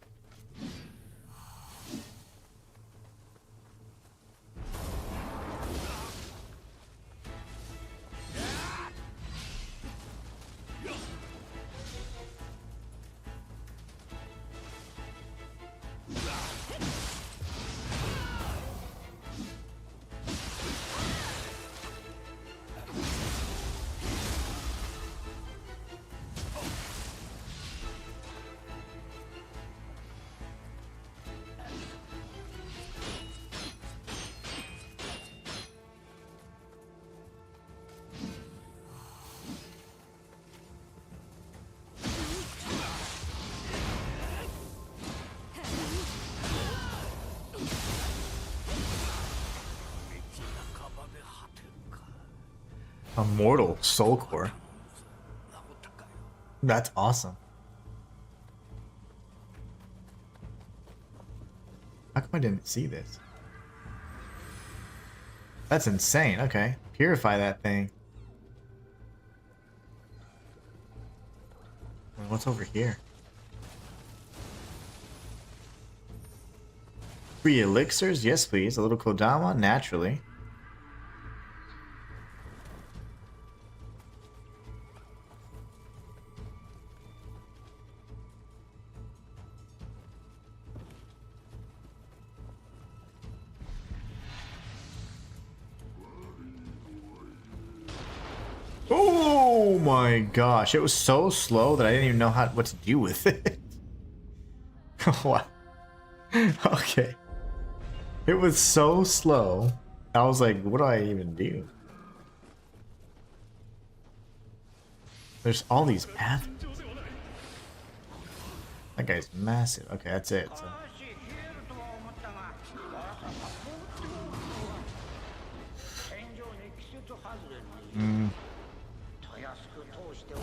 Immortal Soul Core. That's awesome. How come I didn't see this? That's insane. Okay. Purify that thing. What's over here? Free elixirs? Yes, please. A little Kodama? Naturally. Oh my gosh, it was so slow that I didn't even know what to do with it. What? Okay. It was so slow. I was like, what do I even do? There's all these paths. That guy's massive. Okay, that's it. So.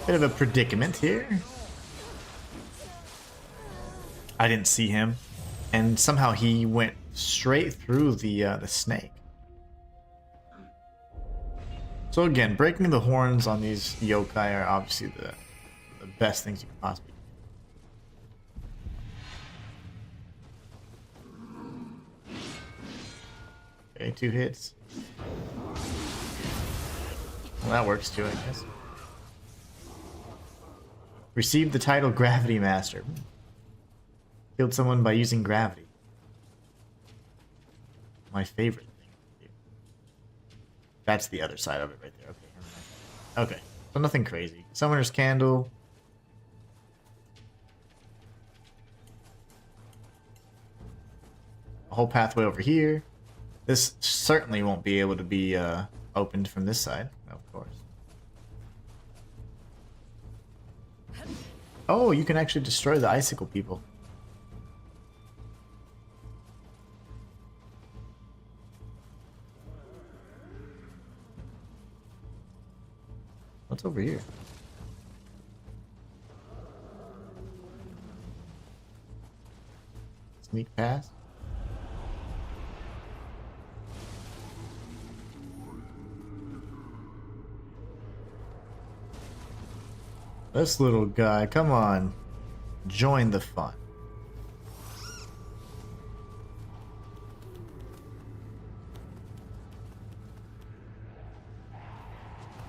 Bit of a predicament here. I didn't see him, and somehow he went straight through the snake. So again, breaking the horns on these yokai are obviously the best things you could possibly do. Okay, 2 hits. Well, that works too, I guess. Received the title Gravity Master. Killed someone by using gravity. My favorite thing to do. That's the other side of it right there. Okay, never mind. Okay, so nothing crazy. Summoner's Candle. A whole pathway over here. This certainly won't be able to be opened from this side, of course. Oh, you can actually destroy the icicle people. What's over here? Sneak past? This little guy, come on. Join the fun.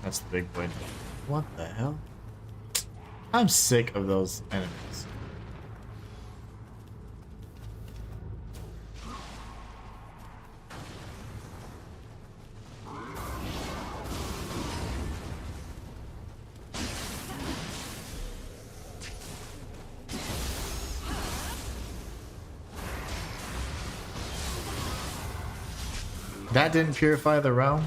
That's the big boy. What the hell? I'm sick of those enemies. That didn't purify the realm?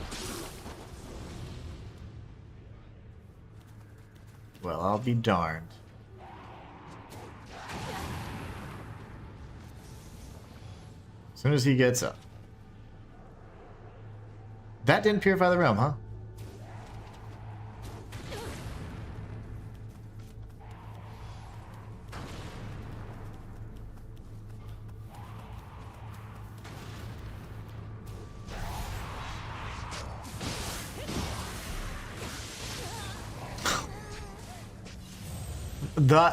Well, I'll be darned. As soon as he gets up. That didn't purify the realm, huh?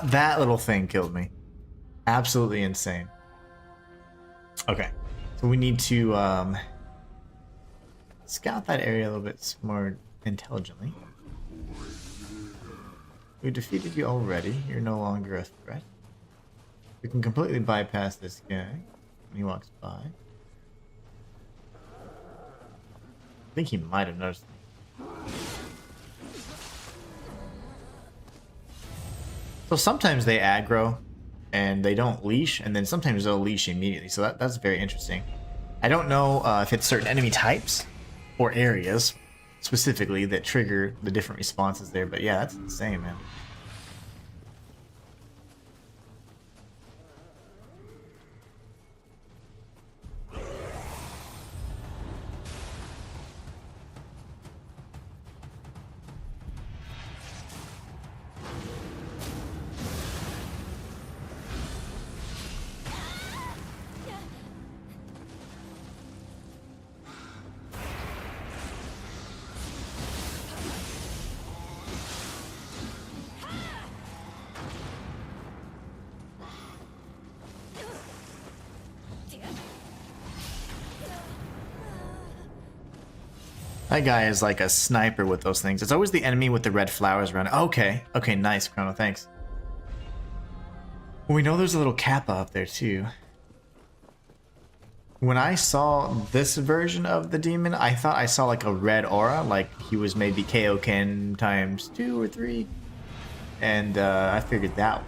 That little thing killed me. Absolutely insane. Okay, so we need to scout that area a little bit more intelligently. We defeated you already. You're no longer a threat. We can completely bypass this guy when he walks by. I think he might have noticed me. So sometimes they aggro and they don't leash, and then sometimes they'll leash immediately. So that's very interesting. I don't know if it's certain enemy types or areas specifically that trigger the different responses there, but yeah, that's insane, man. That guy is like a sniper with those things. It's always the enemy with the red flowers around. Okay, okay, nice, Chrono, thanks. We know there's a little Kappa up there too. When I saw this version of the demon, I thought I saw like a red aura, like he was maybe Kaioken times 2 or 3. And I figured that was.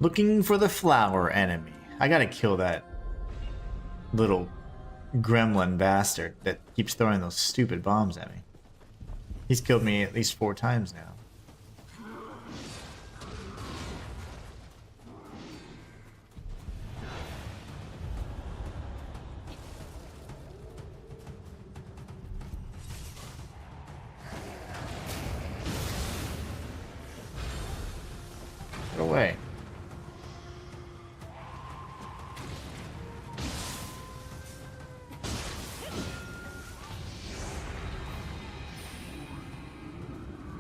Looking for the flower enemy. I gotta kill that little gremlin bastard that keeps throwing those stupid bombs at me. He's killed me at least 4 times now. Get away.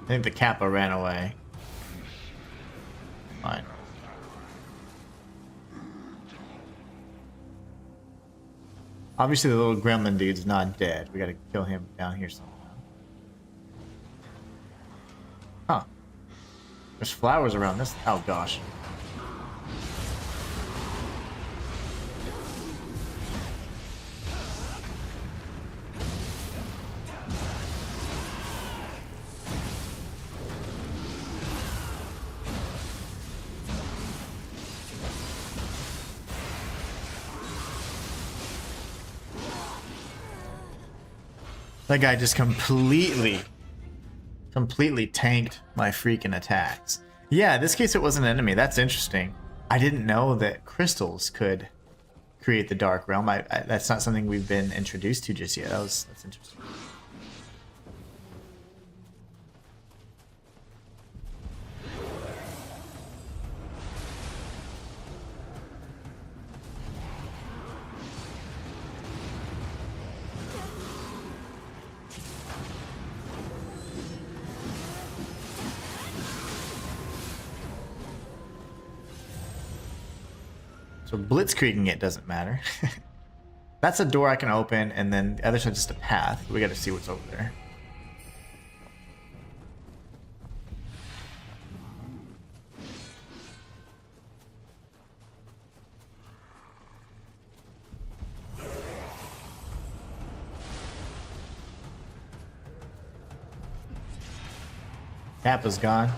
I think the Kappa ran away. Fine. Obviously the little gremlin dude's not dead. We gotta kill him down here somehow. Huh. There's flowers around this. Oh gosh. That guy just completely tanked my freaking attacks. Yeah, in this case it was an enemy. That's interesting. I didn't know that crystals could create the Dark Realm. That's not something we've been introduced to just yet. That's interesting. So blitzkrieging it doesn't matter. That's a door I can open, and then the other side's just a path. We gotta see what's over there. Kappa's gone.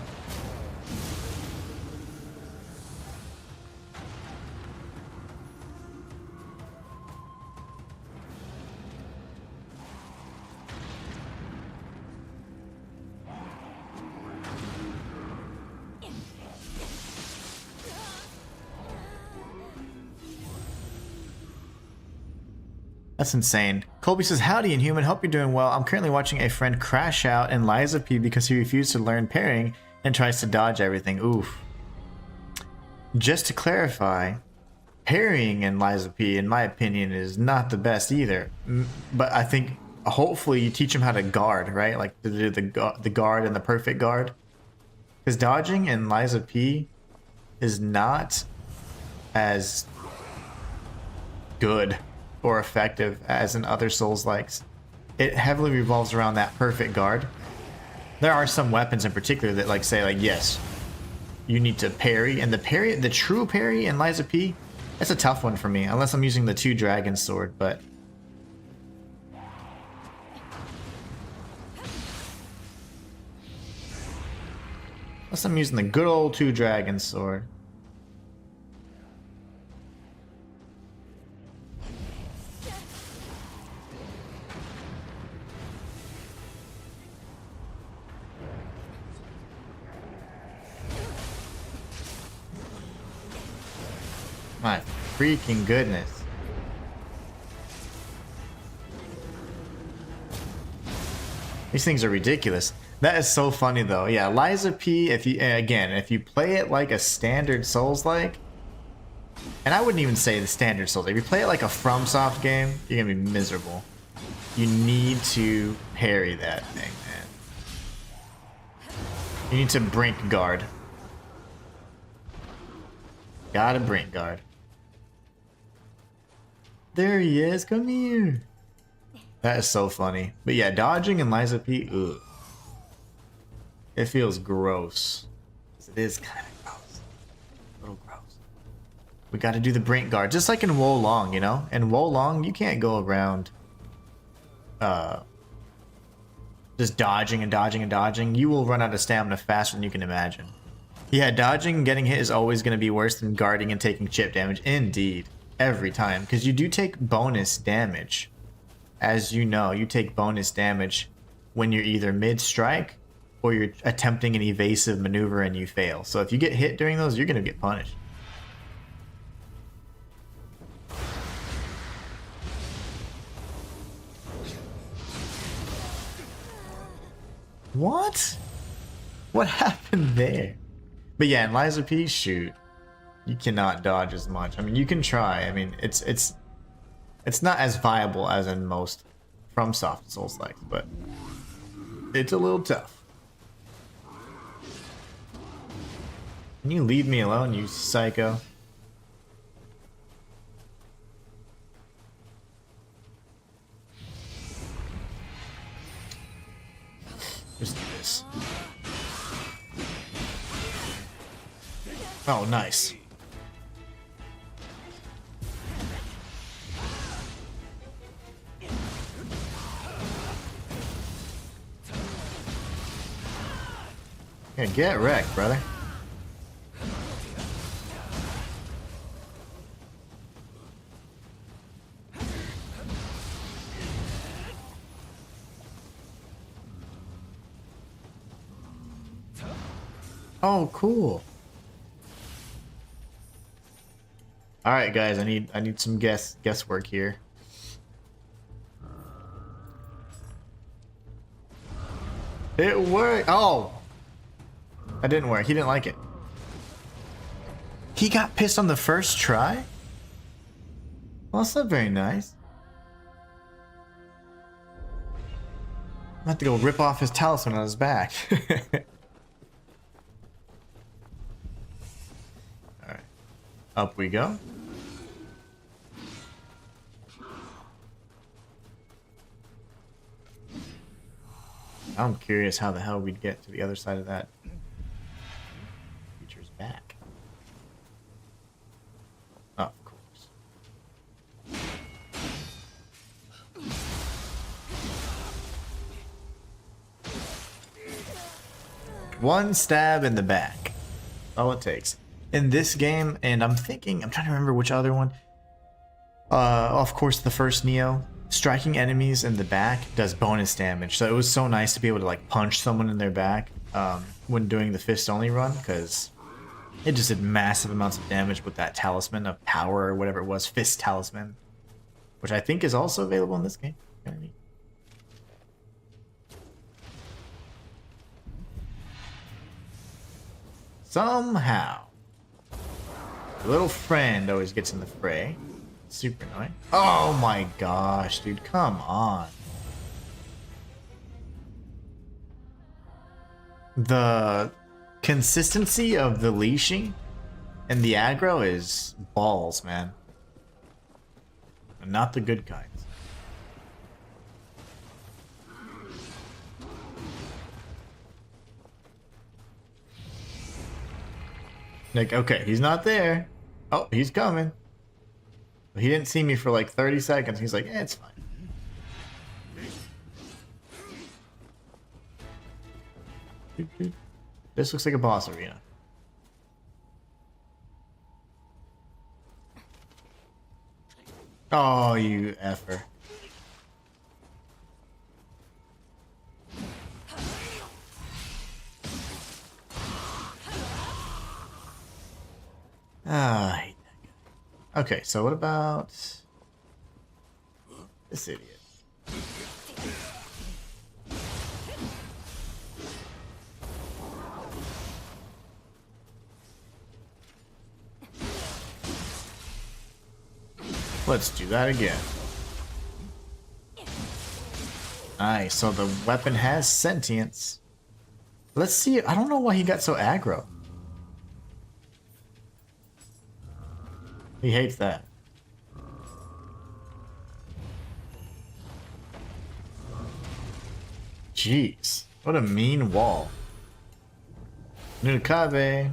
That's insane. Colby says, howdy, Inhuman. Hope you're doing well. I'm currently watching a friend crash out in Lies of P because he refused to learn parrying and tries to dodge everything. Oof. Just to clarify, parrying in Lies of P, in my opinion, is not the best either. But I think hopefully you teach him how to guard, right? Like to do the guard and the perfect guard. Because dodging in Lies of P is not as good or effective as in other Souls-likes. It heavily revolves around that perfect guard. There are some weapons in particular that like say like, yes, you need to parry, and the true parry in Lies of P, that's a tough one for me, unless I'm using the two dragon sword, but unless I'm using the good old two dragon sword. My freaking goodness. These things are ridiculous. That is so funny though. Yeah, Lies of P, if you play it like a standard Souls-like, and I wouldn't even say the standard Souls, if you play it like a FromSoft game, you're gonna be miserable. You need to parry that thing, man. You need to brink guard. Gotta brink guard. There he is, come here. That is so funny. But yeah, dodging in Lies of P, ugh. It feels gross. It is kind of gross. A little gross. We gotta do the brink guard, just like in Wo Long, you know? In Wo Long, you can't go around just dodging and dodging and dodging. You will run out of stamina faster than you can imagine. Yeah, dodging and getting hit is always going to be worse than guarding and taking chip damage. Indeed. Every time. Because you do take bonus damage. As you know, you take bonus damage when you're either mid-strike or you're attempting an evasive maneuver and you fail. So if you get hit during those, you're going to get punished. What? What happened there? But yeah, in Lies of P, shoot, you cannot dodge as much. I mean, you can try. I mean, it's not as viable as in most FromSoft Souls-like, but it's a little tough. Can you leave me alone, you psycho? Just do this. Oh, nice. Yeah, get wrecked, brother. Oh, cool. All right, guys, I need some guesswork here. It worked. Oh, that didn't work. He didn't like it. He got pissed on the first try? Well, that's not very nice. I'm about to go rip off his talisman on his back. Alright. Up we go. I'm curious how the hell we'd get to the other side of that creature's back. Oh, of course. One stab in the back. All it takes. In this game, and I'm trying to remember which other one. Of course, the first Nioh. Striking enemies in the back does bonus damage, so it was so nice to be able to like punch someone in their back when doing the fist only run, because it just did massive amounts of damage with that talisman of power or whatever it was, fist talisman, which I think is also available in this game. Kinda neat. Somehow, the little friend always gets in the fray. Super annoying. Oh my gosh, dude, come on. The consistency of the leashing and the aggro is balls, man. And not the good kinds. Like, okay, he's not there. Oh, he's coming. He didn't see me for like 30 seconds. He's like, it's fine. This looks like a boss arena. Oh, you effer. Ah, I hate that guy. Okay, so what about this idiot? Let's do that again. Nice, so the weapon has sentience. Let's see, I don't know why he got so aggro. He hates that. Jeez, what a mean wall. Nukabe.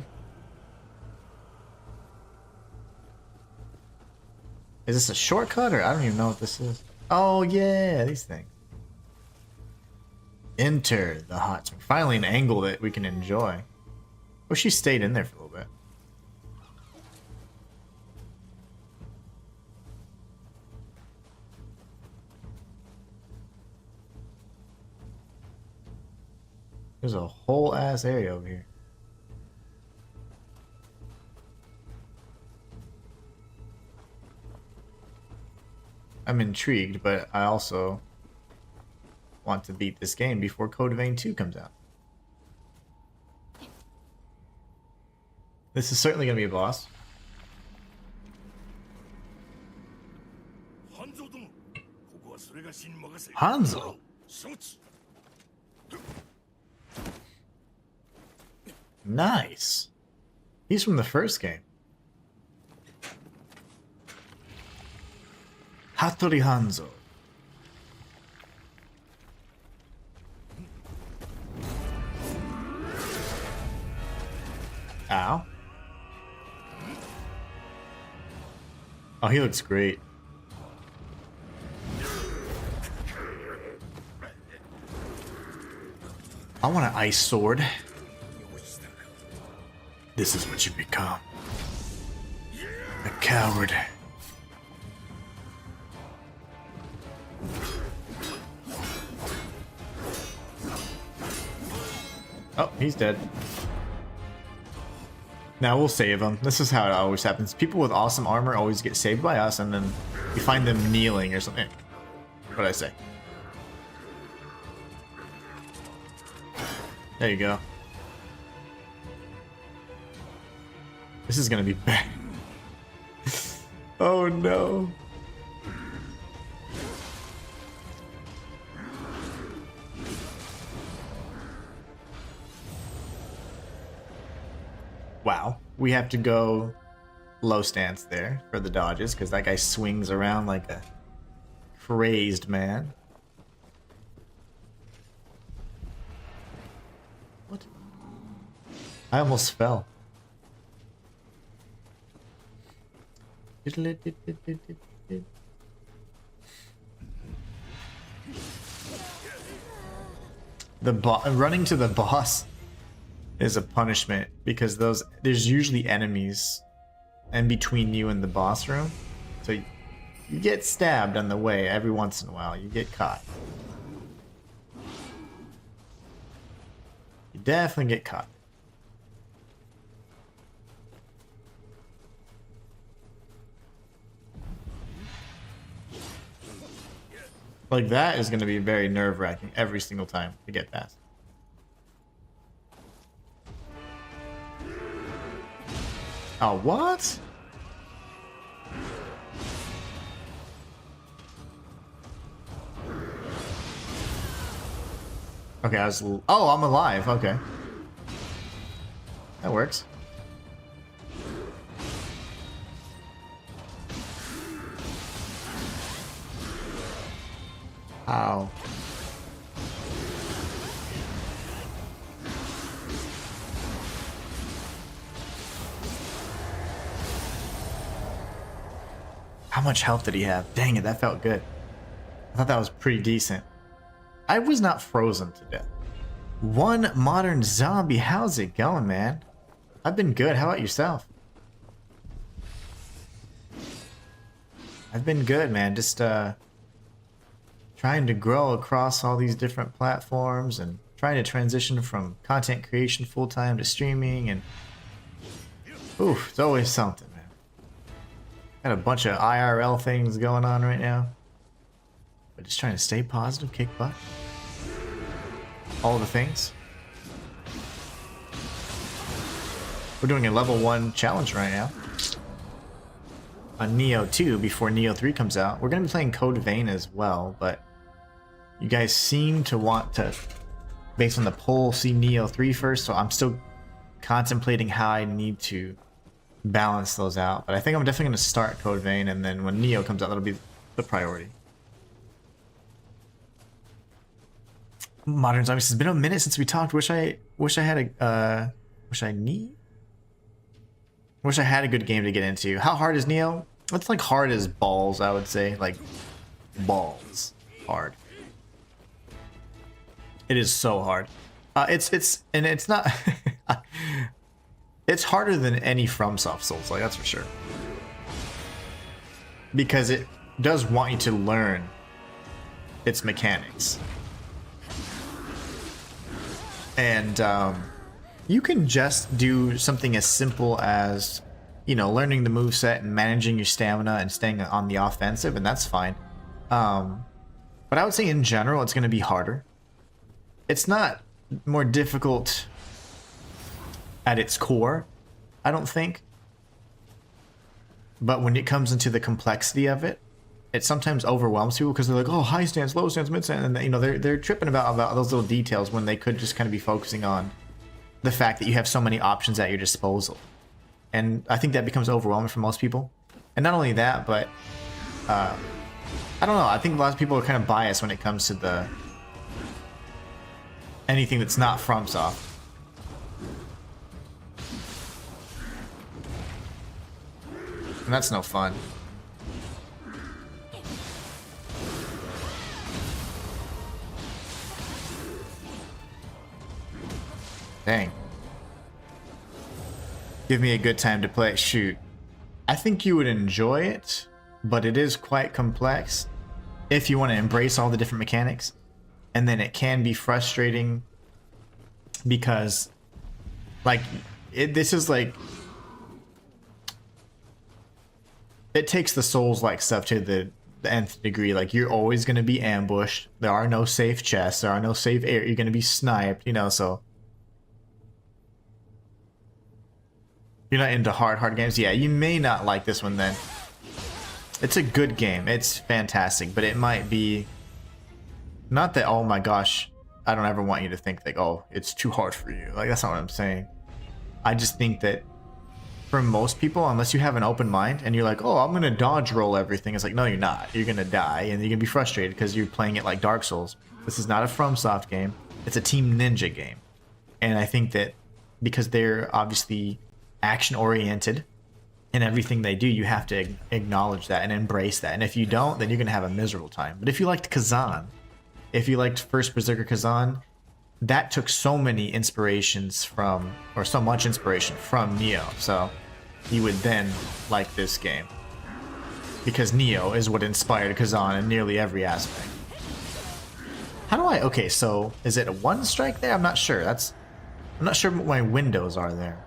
Is this a shortcut or I don't even know what this is? Oh yeah, these things. Enter the hot spring. Finally an angle that we can enjoy. Oh, she stayed in there for a little bit. There's a whole ass area over here. I'm intrigued, but I also want to beat this game before Code Vein 2 comes out. This is certainly going to be a boss. Hanzo? Nice. He's from the first game. Hattori Hanzo. Ow. Oh, he looks great. I want an ice sword. This is what you become. A coward. Oh, he's dead. Now we'll save them. This is how it always happens. People with awesome armor always get saved by us, and then you find them kneeling or something. What'd I say? There you go. This is gonna be bad. Oh no. Wow. We have to go low stance there for the dodges because that guy swings around like a crazed man. What? I almost fell. Running to the boss is a punishment because there's usually enemies in between you and the boss room, so you get stabbed on the way every once in a while. You get caught. You definitely get caught. Like, that is going to be very nerve-wracking every single time to get past. Oh, what? Okay, oh, I'm alive. Okay. That works. Ow. How much health did he have? Dang it, that felt good. I thought that was pretty decent. I was not frozen to death. One modern zombie, how's it going, man? I've been good, how about yourself? I've been good, man, just trying to grow across all these different platforms and trying to transition from content creation full-time to streaming, and oof, it's always something, man. Got a bunch of IRL things going on right now, but just trying to stay positive, kick butt, all the things. We're doing a level 1 challenge right now on Nioh 2 before Nioh 3 comes out. We're going to be playing Code Vein as well, but you guys seem to want to, based on the poll, see Nioh 3 first, so I'm still contemplating how I need to balance those out. But I think I'm definitely going to start Code Vein, and then when Nioh comes out, that'll be the priority. Modern Zombies, it's been a minute since we talked. Wish I had a wish I had a good game to get into. How hard is Nioh? It's like hard as balls, I would say. Like balls hard. It is so hard. It's not it's harder than any FromSoft Souls, like that's for sure. Because it does want you to learn its mechanics. And you can just do something as simple as, you know, learning the moveset and managing your stamina and staying on the offensive, and that's fine. But I would say in general, it's going to be harder. It's not more difficult at its core, I don't think. But when it comes into the complexity of it, it sometimes overwhelms people because they're like, oh, high stance, low stance, mid stance, and you know they're tripping about those little details when they could just kind of be focusing on the fact that you have so many options at your disposal. And I think that becomes overwhelming for most people. And not only that, but I don't know, I think a lot of people are kind of biased when it comes to the anything that's not FromSoft. And that's no fun. Dang. Give me a good time to play. Shoot. I think you would enjoy it, but it is quite complex if you want to embrace all the different mechanics. And then it can be frustrating because, like, this is like it takes the Souls-like stuff to the nth degree. Like, you're always going to be ambushed. There are no safe chests. There are no safe air. You're going to be sniped, you know, so... You're not into hard games? Yeah, you may not like this one then. It's a good game. It's fantastic, but it might be... Not that, oh my gosh, I don't ever want you to think like, oh, it's too hard for you. Like, that's not what I'm saying. I just think that for most people, unless you have an open mind and you're like, oh, I'm going to dodge roll everything, it's like, no, you're not. You're going to die and you're going to be frustrated because you're playing it like Dark Souls. This is not a FromSoft game. It's a Team Ninja game. And I think that because they're obviously action-oriented in everything they do, you have to acknowledge that and embrace that. And if you don't, then you're going to have a miserable time. But if you liked Kazan, if you liked First Berserker Kazan, that took so many inspirations from, or so much inspiration from Nioh. So you would then like this game. Because Nioh is what inspired Kazan in nearly every aspect. How do I, okay, so is it a one strike there? I'm not sure. I'm not sure what my windows are there.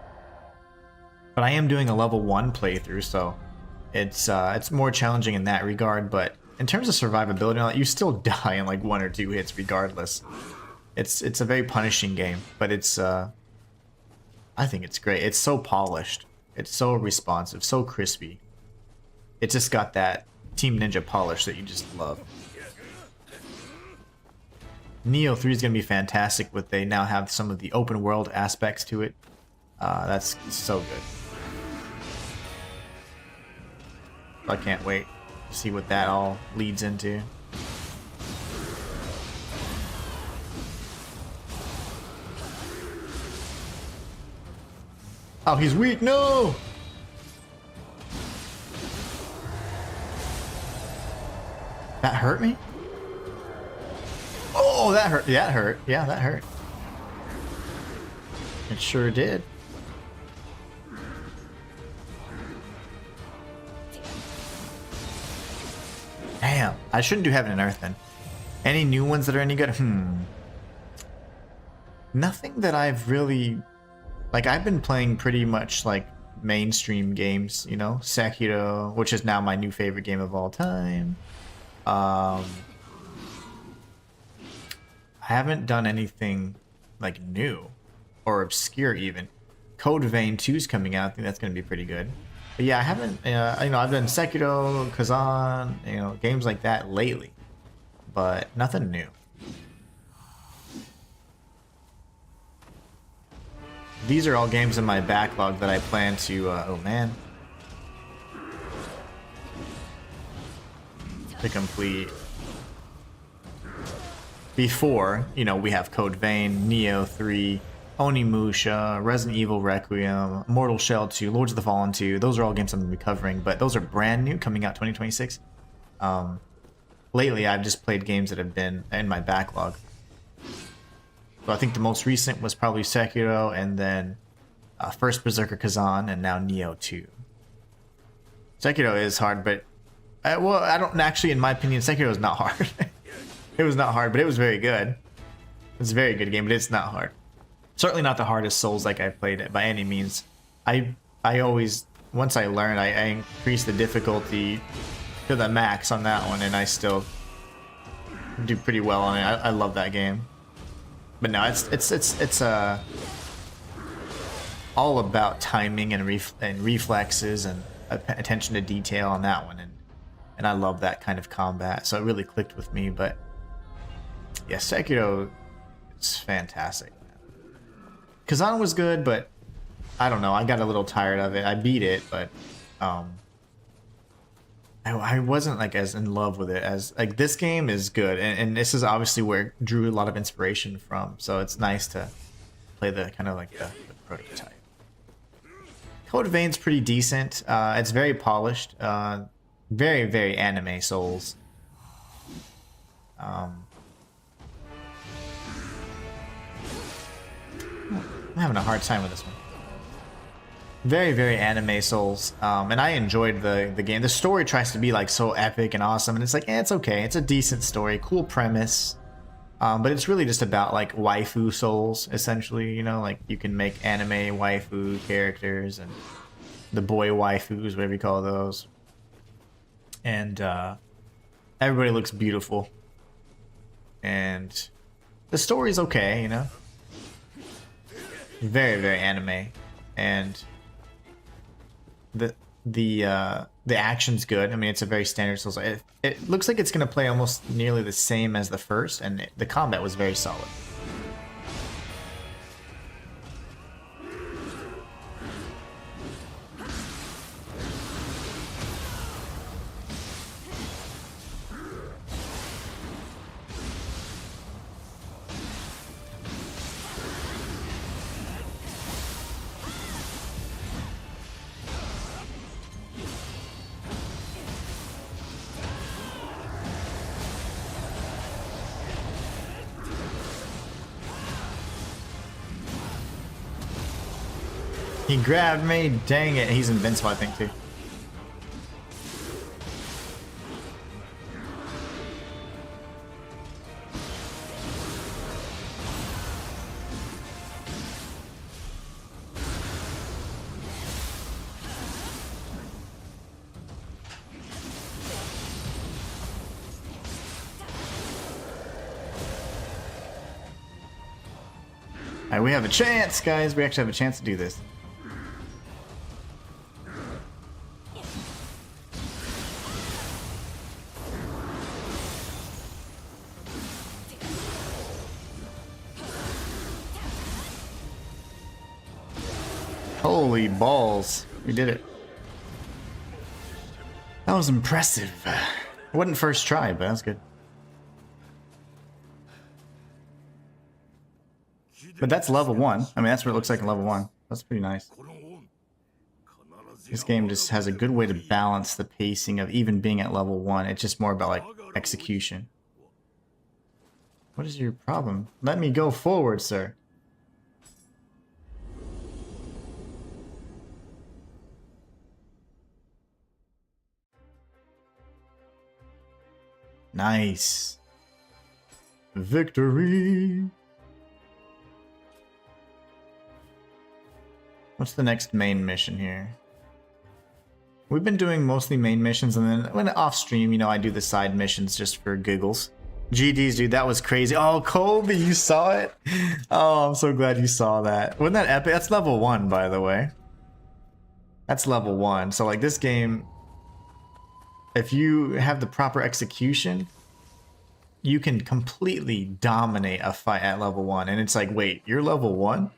But I am doing a level 1 playthrough, so it's more challenging in that regard, but in terms of survivability, you still die in like 1 or 2 hits regardless. It's a very punishing game, but it's I think it's great. It's so polished. It's so responsive, so crispy. It just got that Team Ninja polish that you just love. Nioh 3 is going to be fantastic with they now have some of the open world aspects to it. That's so good. I can't wait to see what that all leads into. Oh, he's weak. No! That hurt me? Oh, that hurt. Yeah, that hurt. Yeah, that hurt. It sure did. Damn, I shouldn't do Heaven and Earth then. Any new ones that are any good? Nothing that I've really... Like, I've been playing pretty much, like, mainstream games, you know? Sekiro, which is now my new favorite game of all time. I haven't done anything, like, new. Or obscure, even. Code Vein 2 is coming out. I think that's going to be pretty good. But yeah, I haven't, you know, I've done Sekiro, Kazan, you know, games like that lately. But nothing new. These are all games in my backlog that I plan to, oh man. To complete. Before, you know, we have Code Vein, Nioh 3, Onimusha, Resident Evil Requiem, Mortal Shell 2, Lords of the Fallen 2. Those are all games I'm going to be covering, but those are brand new, coming out 2026. Lately, I've just played games that have been in my backlog. So I think the most recent was probably Sekiro, and then first Berserker Kazan, and now Nioh 2. Sekiro is hard, but... well, I don't... Actually, in my opinion, Sekiro is not hard. It was not hard, but it was very good. It's a very good game, but it's not hard. Certainly not the hardest Souls like I've played it by any means. I always, once I learn, I increase the difficulty to the max on that one, and I still do pretty well on it. I love that game. But no, it's all about timing and reflexes and attention to detail on that one, and I love that kind of combat. So it really clicked with me. But yeah, Sekiro, it's fantastic. Kazan was good, but I don't know. I got a little tired of it. I beat it, but I wasn't like as in love with it as like this game is good, and this is obviously where it drew a lot of inspiration from. So it's nice to play the kind of like the prototype. Code Vein's pretty decent. It's very polished. Very, very anime Souls. I'm having a hard time with this one. Very, very anime Souls. And I enjoyed the game. The story tries to be like so epic and awesome, and it's like, it's okay. It's a decent story, cool premise. But it's really just about like waifu Souls, essentially. You know, like you can make anime waifu characters and the boy waifus, whatever you call those. and everybody looks beautiful, and the story's okay, you know. Very, very anime, and the action's good. I mean, it's a very standard Souls. It looks like it's gonna play almost nearly the same as the first, and the combat was very solid. He grabbed me, dang it. He's invincible, I think, too. Alright, we have a chance, guys. We actually have a chance to do this. Holy balls. We did it. That was impressive. It wasn't first try, but that was good. But that's level 1. I mean, that's what it looks like in level 1. That's pretty nice. This game just has a good way to balance the pacing of even being at level 1. It's just more about, like, execution. What is your problem? Let me go forward, sir. Nice. Victory. What's the next main mission here? We've been doing mostly main missions, and then when off stream, you know, I do the side missions just for giggles. GDs, dude, that was crazy. Oh, Colby, you saw it? Oh, I'm so glad you saw that. Wasn't that epic? That's level 1, by the way. That's level 1. So, like, this game, if you have the proper execution, you can completely dominate a fight at level 1. And it's like, wait, you're level 1?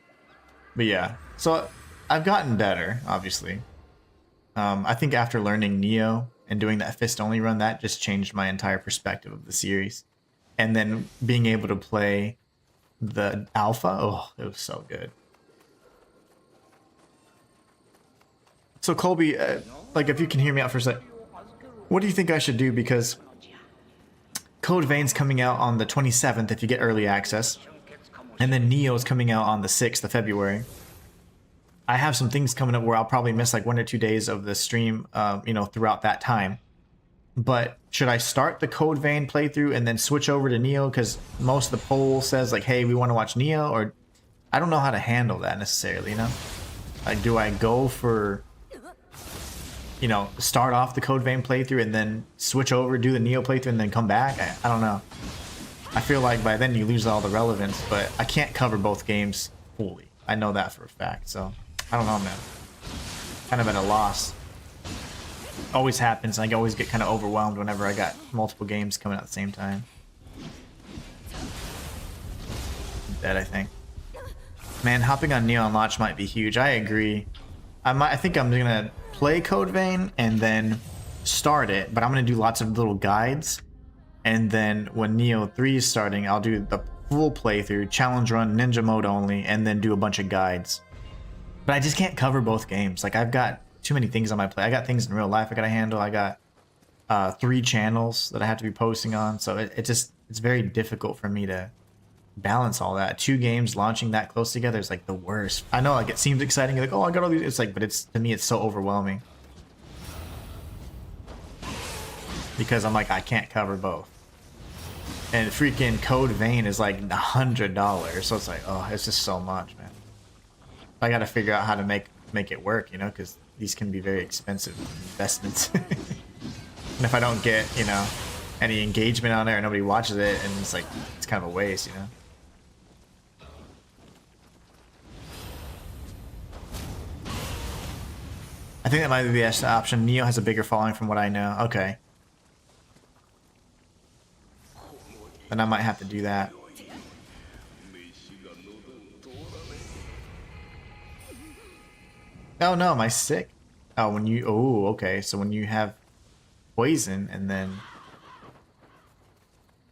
But yeah, so I've gotten better, obviously. I think after learning Nioh and doing that fist-only run, that just changed my entire perspective of the series. And then being able to play the alpha, oh, it was so good. So Colby, like, if you can hear me out for a sec, what do you think I should do? Because Code Vein's coming out on the 27th if you get early access, and then Nioh is coming out on the 6th of February. I have some things coming up where I'll probably miss like 1 or 2 days of the stream, you know, throughout that time. But should I start the Code Vein playthrough and then switch over to Nioh? Because most of the poll says like, hey, we want to watch Nioh, or I don't know how to handle that necessarily, you know? Like, do I go for, you know, start off the Code Vein playthrough and then switch over, do the Nioh playthrough, and then come back? I don't know. I feel like by then you lose all the relevance, but I can't cover both games fully. I know that for a fact, so I don't know, man. Kind of at a loss. Always happens. I always get kind of overwhelmed whenever I got multiple games coming out at the same time. Dead, I think. Man, hopping on Nioh on launch might be huge. I agree. I think I'm gonna play Code Vein and then start it, but I'm gonna do lots of little guides. And then when Nioh 3 is starting, I'll do the full playthrough, challenge run, ninja mode only, and then do a bunch of guides. But I just can't cover both games. Like, I've got too many things on my plate. I got things in real life I gotta handle. I got 3 channels that I have to be posting on. So it's very difficult for me to balance all that. 2 games launching that close together is like the worst. I know, like, it seems exciting. You're like, oh, I got all these. It's like, but it's, to me, it's so overwhelming. Because I'm like, I can't cover both. And freaking Code Vein is like $100. So it's like, oh, it's just so much, man. I gotta figure out how to make it work, you know, because these can be very expensive investments. And if I don't get, you know, any engagement on it or nobody watches it, and it's like, it's kind of a waste, you know? I think that might be the best option. Nioh has a bigger following from what I know. Okay. Then I might have to do that. Oh no, am I sick? Oh, when you... Oh, okay. So when you have poison and then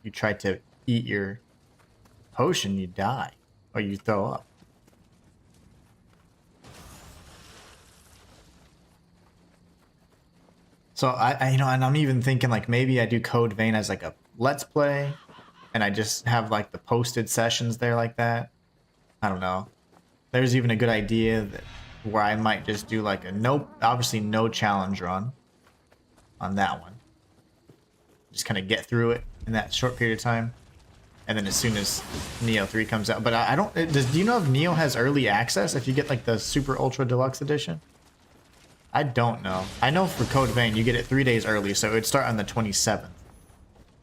you try to eat your potion, you die. Or you throw up. So you know, and I'm even thinking like maybe I do Code Vein as like a let's play, and I just have like the posted sessions there like that. I don't know. There's even a good idea that where I might just do like a obviously no challenge run on that one. Just kind of get through it in that short period of time, and then as soon as Nioh 3 comes out. But I don't. Do you know if Nioh has early access if you get like the Super Ultra Deluxe Edition? I don't know. I know for Code Vein you get it 3 days early, so it would start on the 27th.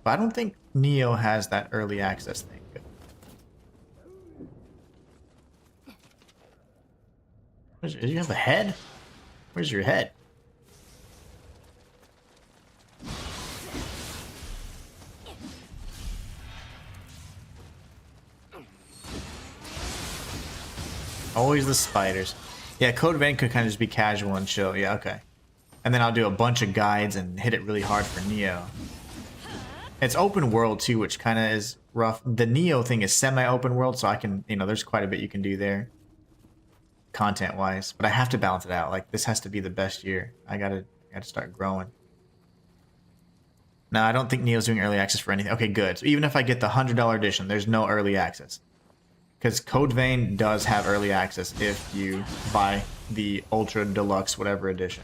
But I don't think Nioh has that early access thing. Do you have a head? Where's your head? Always the spiders. Yeah, Code Vein could kind of just be casual and chill. Yeah, okay. And then I'll do a bunch of guides and hit it really hard for Nioh. It's open world too, which kind of is rough. The Nioh thing is semi-open world, so I can, you know, there's quite a bit you can do there, content-wise. But I have to balance it out. Like this has to be the best year. I gotta start growing. No, I don't think Nioh's doing early access for anything. Okay, good. So even if I get the $100 edition, there's no early access. Because Code Vein does have early access if you buy the Ultra Deluxe whatever edition.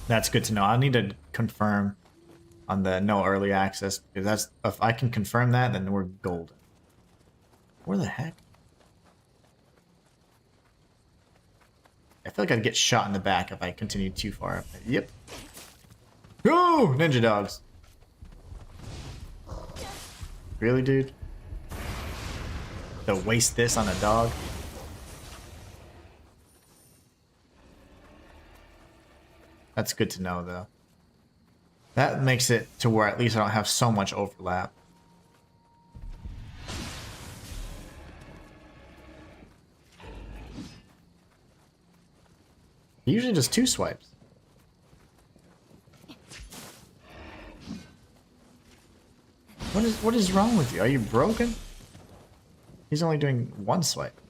That's good to know. I need to confirm on the no early access, because that's, if I can confirm that, then we're golden. Where the heck? I feel like I'd get shot in the back if I continued too far up. Yep. Go! Ninja dogs. Really, dude? To waste this on a dog? That's good to know, though. That makes it to where at least I don't have so much overlap. Usually just 2 swipes. What is wrong with you? Are you broken? He's only doing 1 swipe.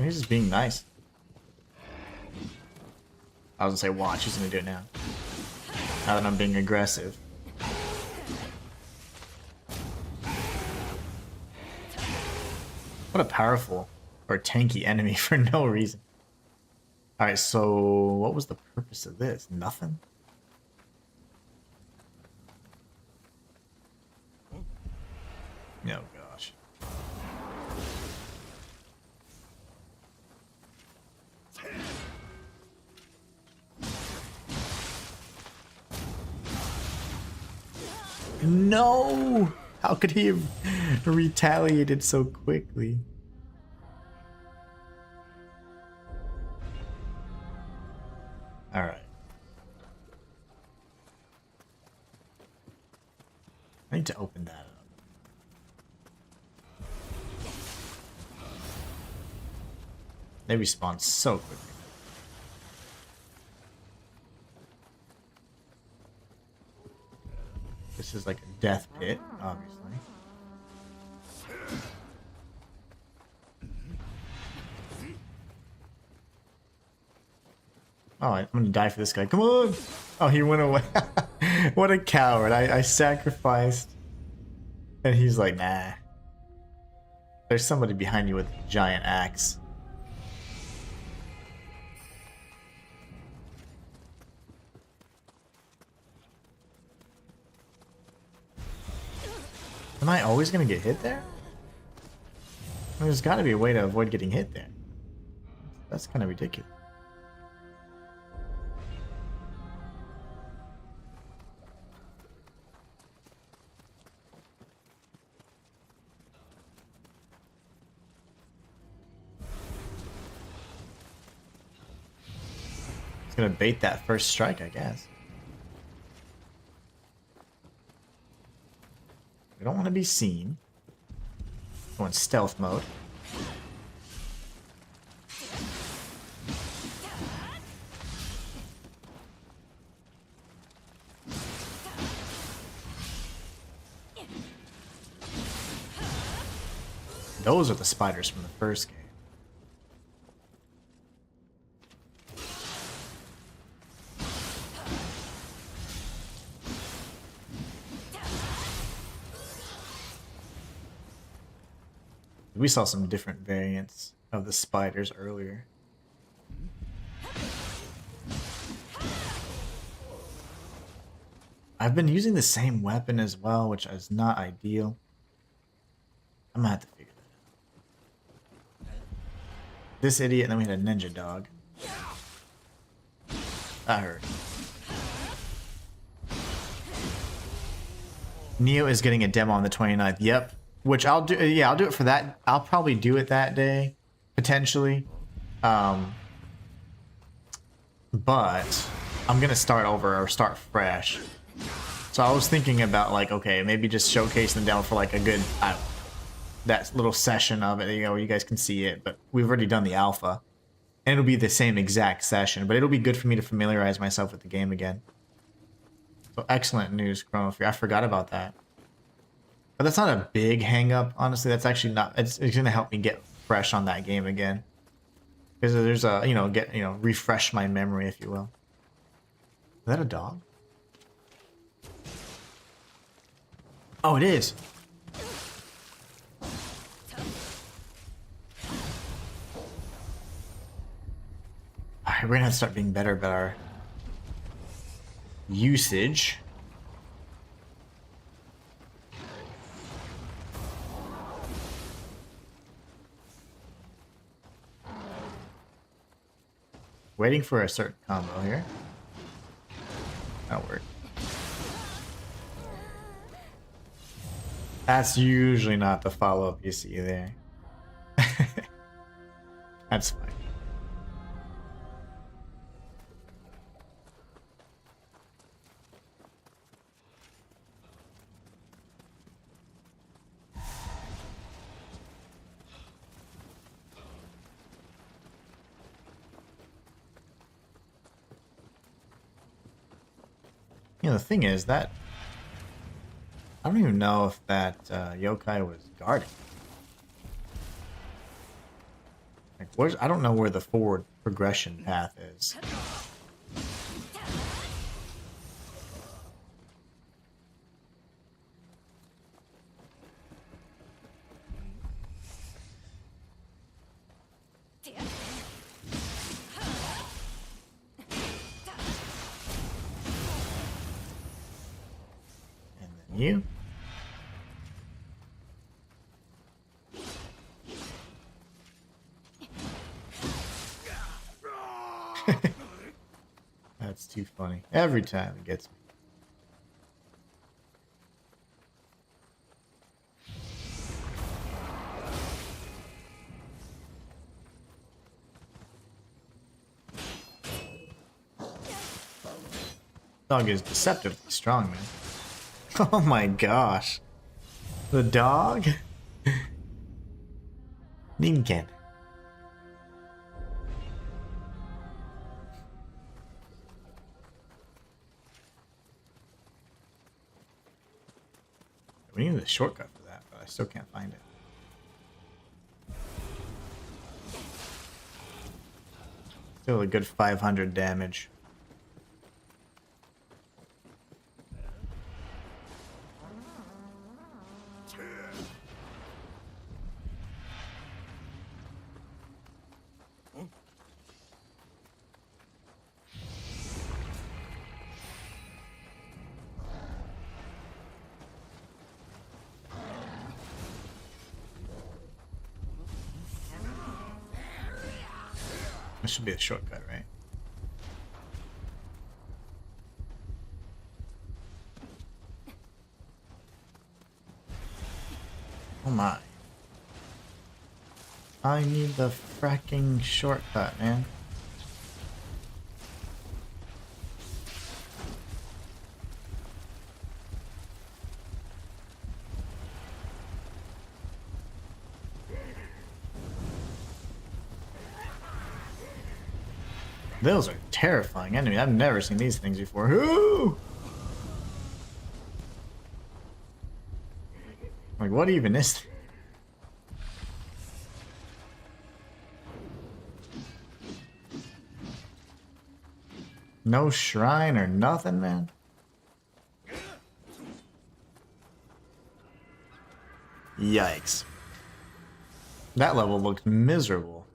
He's just being nice. I was gonna say watch, he's gonna do it now. Now that I'm being aggressive. What a powerful or tanky enemy for no reason. Alright, so what was the purpose of this? Nothing? Oh gosh. No! How could he have retaliated so quickly? Alright. I need to open that up. They respawn so quickly. This is like a death pit, obviously. Oh, I'm gonna die for this guy. Come on! Oh, he went away. What a coward. I sacrificed. And he's like, nah. There's somebody behind you with a giant axe. Am I always gonna get hit there? There's got to be a way to avoid getting hit there. That's kind of ridiculous. It's gonna bait that first strike, I guess. We don't want to be seen. Go in stealth mode. Those are the spiders from the first game. We saw some different variants of the spiders earlier. I've been using the same weapon as well, which is not ideal. I'm gonna have to figure that out. This idiot, and then we had a ninja dog. That hurt. Nioh is getting a demo on the 29th. Yep. Which I'll do. Yeah, I'll do it for that. I'll probably do it that day, potentially. But I'm gonna start over or start fresh. So I was thinking about like, okay, maybe just showcasing the demo for like a good, that little session of it. You know, you guys can see it, but we've already done the alpha, and it'll be the same exact session. But it'll be good for me to familiarize myself with the game again. So excellent news, Chrono Free. I forgot about that. But that's not a big hang up, honestly. That's actually not. It's gonna help me get fresh on that game again. Because there's a, refresh my memory, if you will. Is that a dog? Oh, it is. Alright, we're gonna have to start being better about our usage. Waiting for a certain combo here. That'll work. That's usually not the follow-up you see there. That's fine. You know, the thing is that I don't even know if that yokai was guarding. Like, I don't know where the forward progression path is. And then you. That's too funny. Every time it gets me. Dog is deceptively strong, man. Oh my gosh. The dog? Ningen. We need a shortcut for that, but I still can't find it. Still a good 500 damage. This should be a shortcut, right? Oh my. I need the fracking shortcut, man. Those are terrifying enemies. I've never seen these things before. Ooh! Like, what even is this? No shrine or nothing, man? Yikes. That level looked miserable.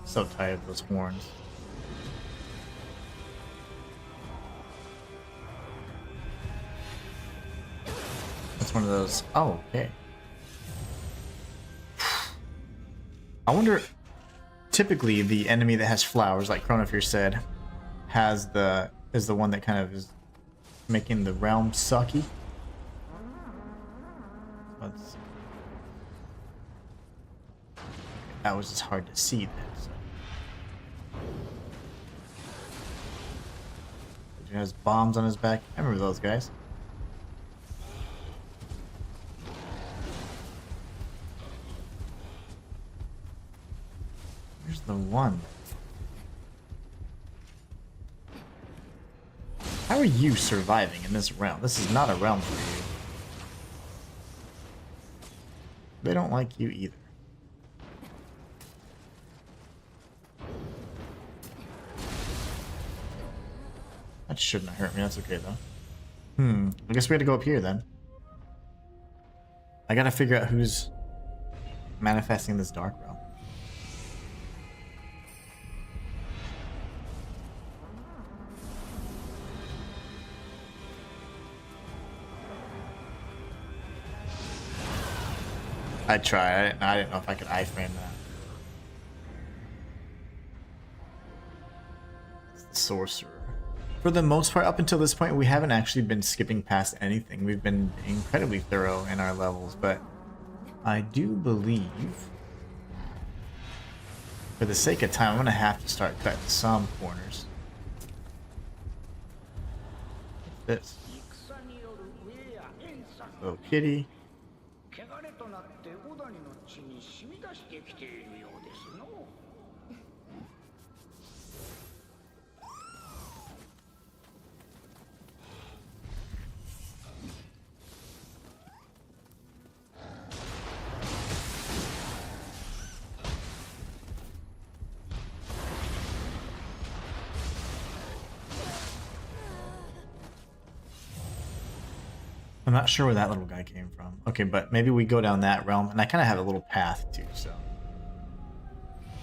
So tired of those horns. That's one of those. Oh, okay. I wonder. Typically, the enemy that has flowers, like Chronofear said, is the one that kind of is making the realm sucky. Let's see. That was just hard to see then. So. He has bombs on his back. I remember those guys. Where's the one? How are you surviving in this realm? This is not a realm for you. They don't like you either. That shouldn't have hurt me. That's okay, though. I guess we had to go up here, then. I gotta figure out who's manifesting this dark realm. I tried. I didn't know if I could iframe that. Sorcerer. For the most part, up until this point, we haven't actually been skipping past anything. We've been incredibly thorough in our levels, but I do believe, for the sake of time, I'm gonna have to start cutting some corners. This little kitty. I'm not sure where that little guy came from. Okay, but maybe we go down that realm, and I kind of have a little path too, so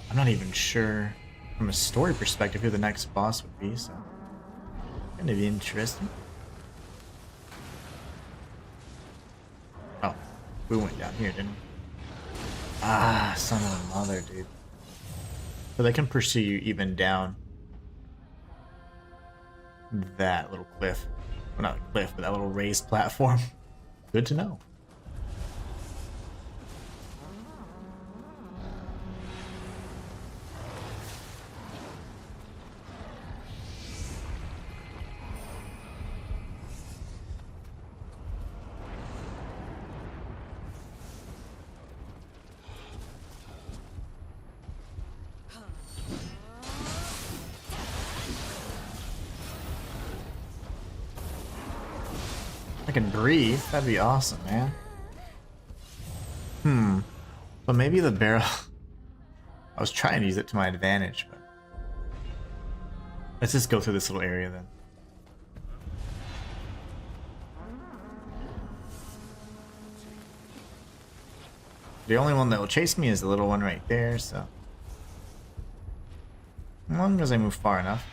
I'm not even sure from a story perspective who the next boss would be, so gonna be interesting. Oh, we went down here, didn't we? Ah, son of a mother, dude. So they can pursue you even down that little cliff. Well, not a cliff, but that little raised platform. Good to know. I can breathe. That'd be awesome, man. But maybe the barrel... I was trying to use it to my advantage, but... Let's just go through this little area then. The only one that will chase me is the little one right there, so... As long as I move far enough.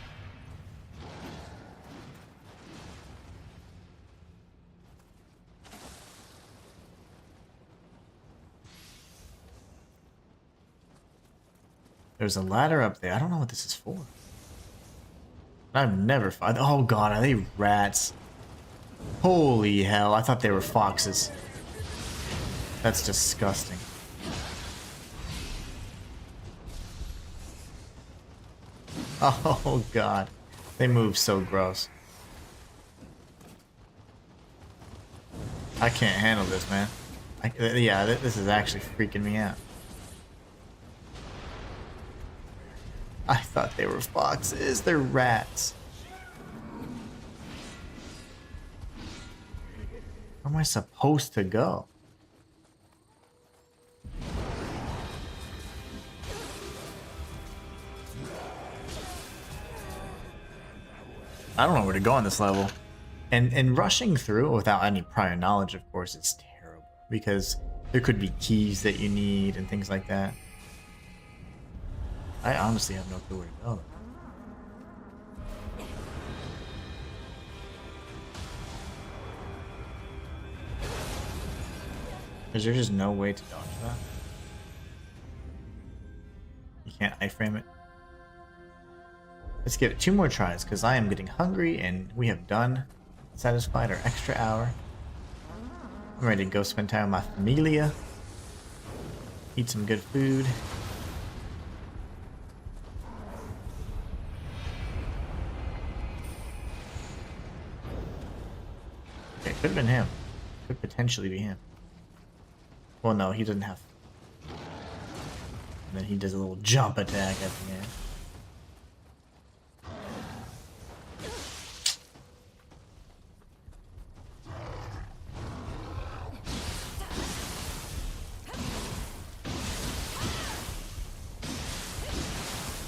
There's a ladder up there. I don't know what this is for. I've never fought. Oh god, are they rats? Holy hell, I thought they were foxes. That's disgusting. Oh god. They move so gross. I can't handle this, man. Yeah, this is actually freaking me out. I thought they were foxes. They're rats. Where am I supposed to go? I don't know where to go on this level. And rushing through without any prior knowledge, of course, is terrible. Because there could be keys that you need and things like that. I honestly have no clue where to go. Is there just no way to dodge that? You can't iframe it? Let's give it 2 more tries, because I am getting hungry, and we have satisfied our extra hour. I'm ready to go spend time with my familia. Eat some good food. Okay, could have been him. Could potentially be him. Well, no, he doesn't have. And then he does a little jump attack at the end.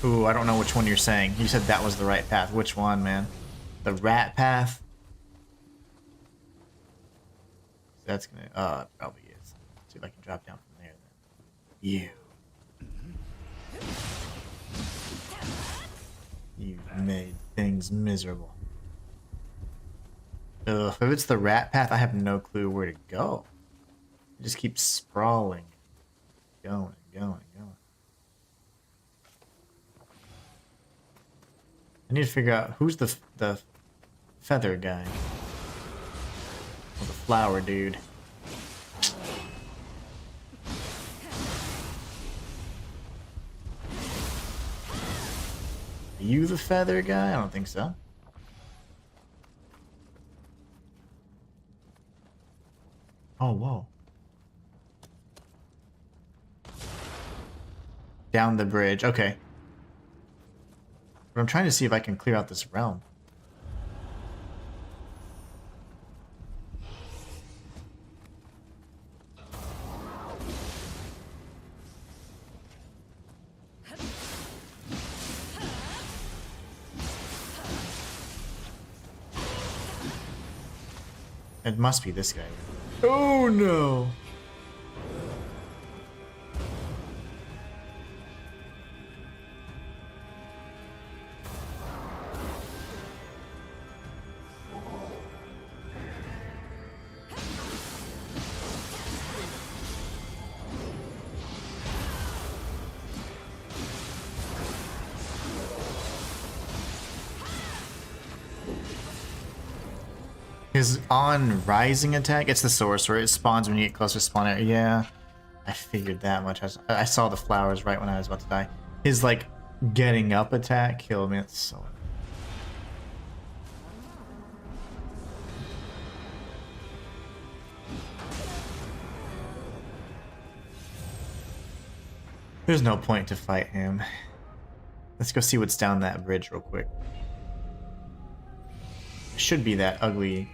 Ooh, I don't know which one you're saying. You said that was the right path. Which one, man? The rat path? That's gonna... it probably is. See if I can drop down from there then. You made things miserable. Ugh, if it's the rat path, I have no clue where to go. It just keeps sprawling. Going. I need to figure out who's the feather guy. Or the flower dude. Are you the feather guy? I don't think so. Oh, whoa. Down the bridge. Okay. But I'm trying to see if I can clear out this realm. It must be this guy. Oh no! His on rising attack, it's the sorcerer. It spawns when you get closer to spawn area. Yeah, I figured that much. I saw the flowers right when I was about to die. His like getting up attack killed me. It's so. There's no point to fight him. Let's go see what's down that bridge real quick. It should be that ugly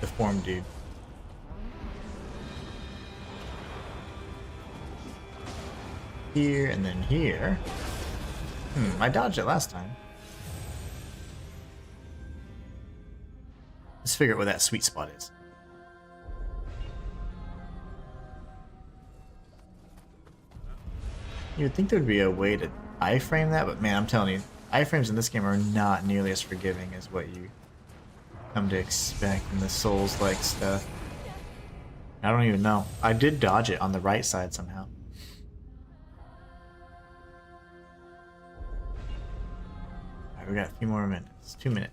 deformed dude. Here and then here. I dodged it last time. Let's figure out where that sweet spot is. You would think there would be a way to iframe that, but man, I'm telling you, iframes in this game are not nearly as forgiving as what you come to expect in the Souls-like stuff. I don't even know. I did dodge it on the right side somehow. Alright, we got a few more minutes. 2 minutes.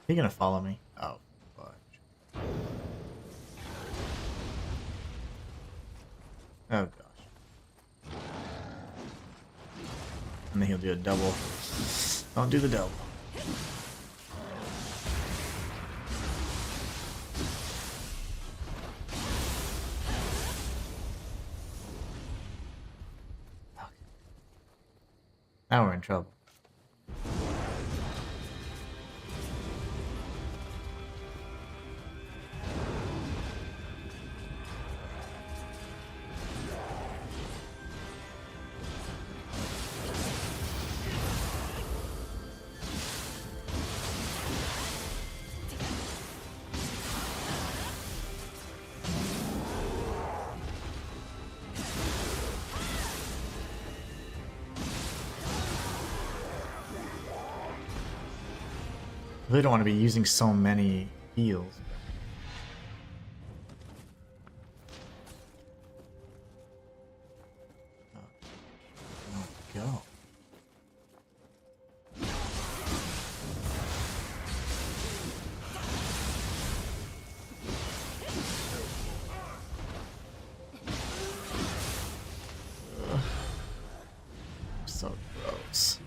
Are you gonna follow me? Oh, fudge. Oh gosh. And then he'll do a double. Don't do the double. Okay. Now we're in trouble. I really don't want to be using so many heals. Oh, go. Ugh. So gross.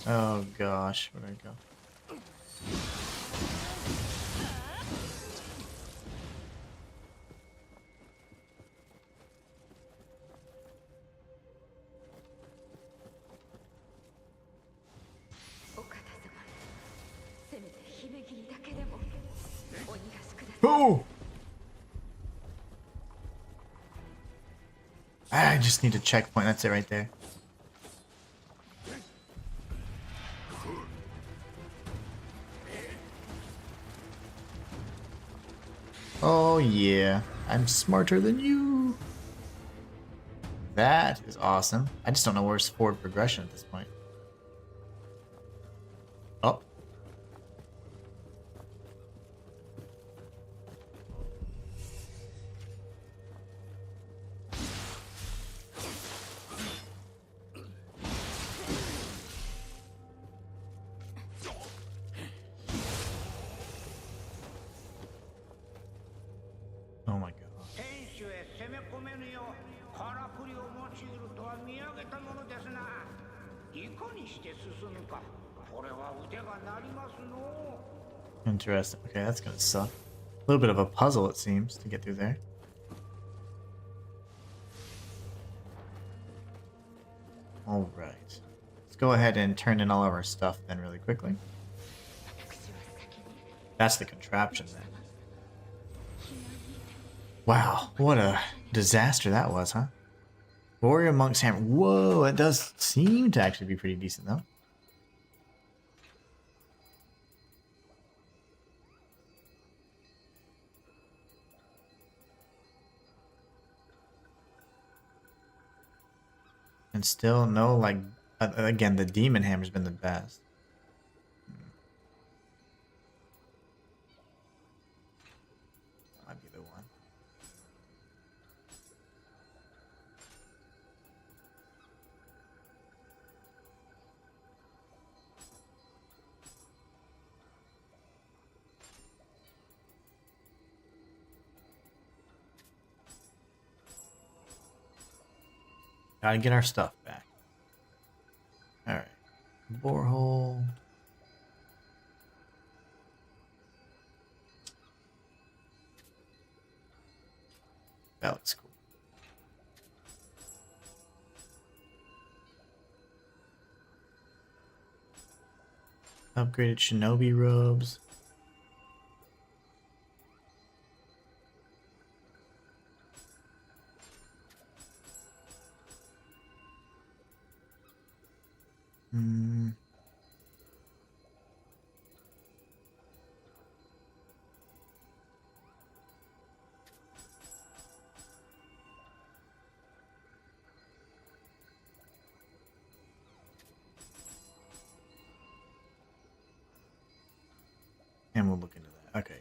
Oh gosh, where'd I go? Oh! I just need a checkpoint, that's it right there. Oh yeah, I'm smarter than you. That is awesome. I just don't know where's forward progression at this point. Oh. Oh my god. Interesting. Okay, that's gonna suck. A little bit of a puzzle, it seems, to get through there. Alright. Let's go ahead and turn in all of our stuff then really quickly. That's the contraption then. Wow, what a disaster that was, huh? Warrior Monk's Hammer. Whoa, it does seem to actually be pretty decent though. And still no, like, again, the Demon Hammer's been the best. That might be the one. Gotta get our stuff back. Alright. Borehole. That looks cool. Upgraded shinobi robes. Hmm. And we'll look into that. Okay.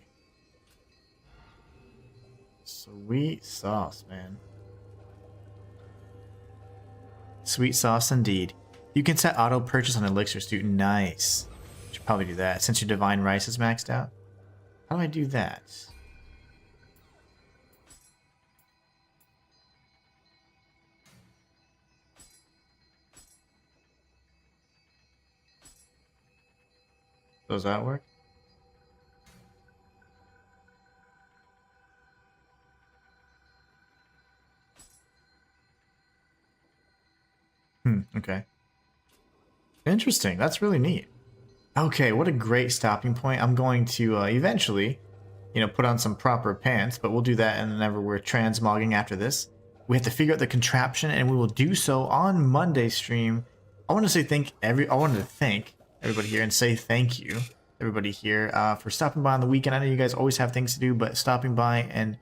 Sweet sauce, man. Sweet sauce indeed. You can set auto purchase on elixir student. Nice. Should probably do that since your divine rice is maxed out. How do I do that? Does that work? Okay. Interesting. That's really neat. Okay, what a great stopping point. I'm going to eventually, put on some proper pants, but we'll do that whenever we're transmogging after this. We have to figure out the contraption, and we will do so on Monday's stream. I want to say I wanted to thank everybody here and say thank you, everybody here, for stopping by on the weekend. I know you guys always have things to do, but stopping by and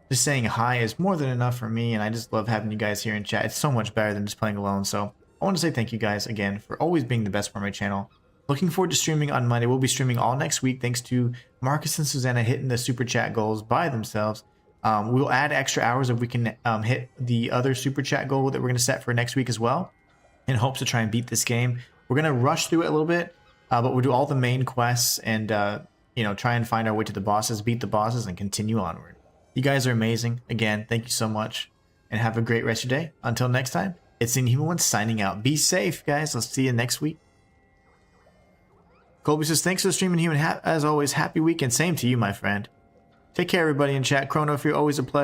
just saying hi is more than enough for me, and I just love having you guys here in chat. It's so much better than just playing alone, so I want to say thank you guys again for always being the best part of my channel. Looking forward to streaming on Monday. We'll be streaming all next week thanks to Marcus and Susanna hitting the super chat goals by themselves. We'll add extra hours if we can hit the other super chat goal that we're going to set for next week as well, in hopes to try and beat this game. We're going to rush through it a little bit, but we'll do all the main quests and try and find our way to the bosses, beat the bosses, and continue onward. You guys are amazing. Again, thank you so much, and have a great rest of your day. Until next time, it's Inhuman signing out. Be safe, guys. I'll see you next week. Colby says, thanks for the stream, Inhuman. As always, happy weekend. Same to you, my friend. Take care, everybody in chat. Chrono, if you're always a pleasure.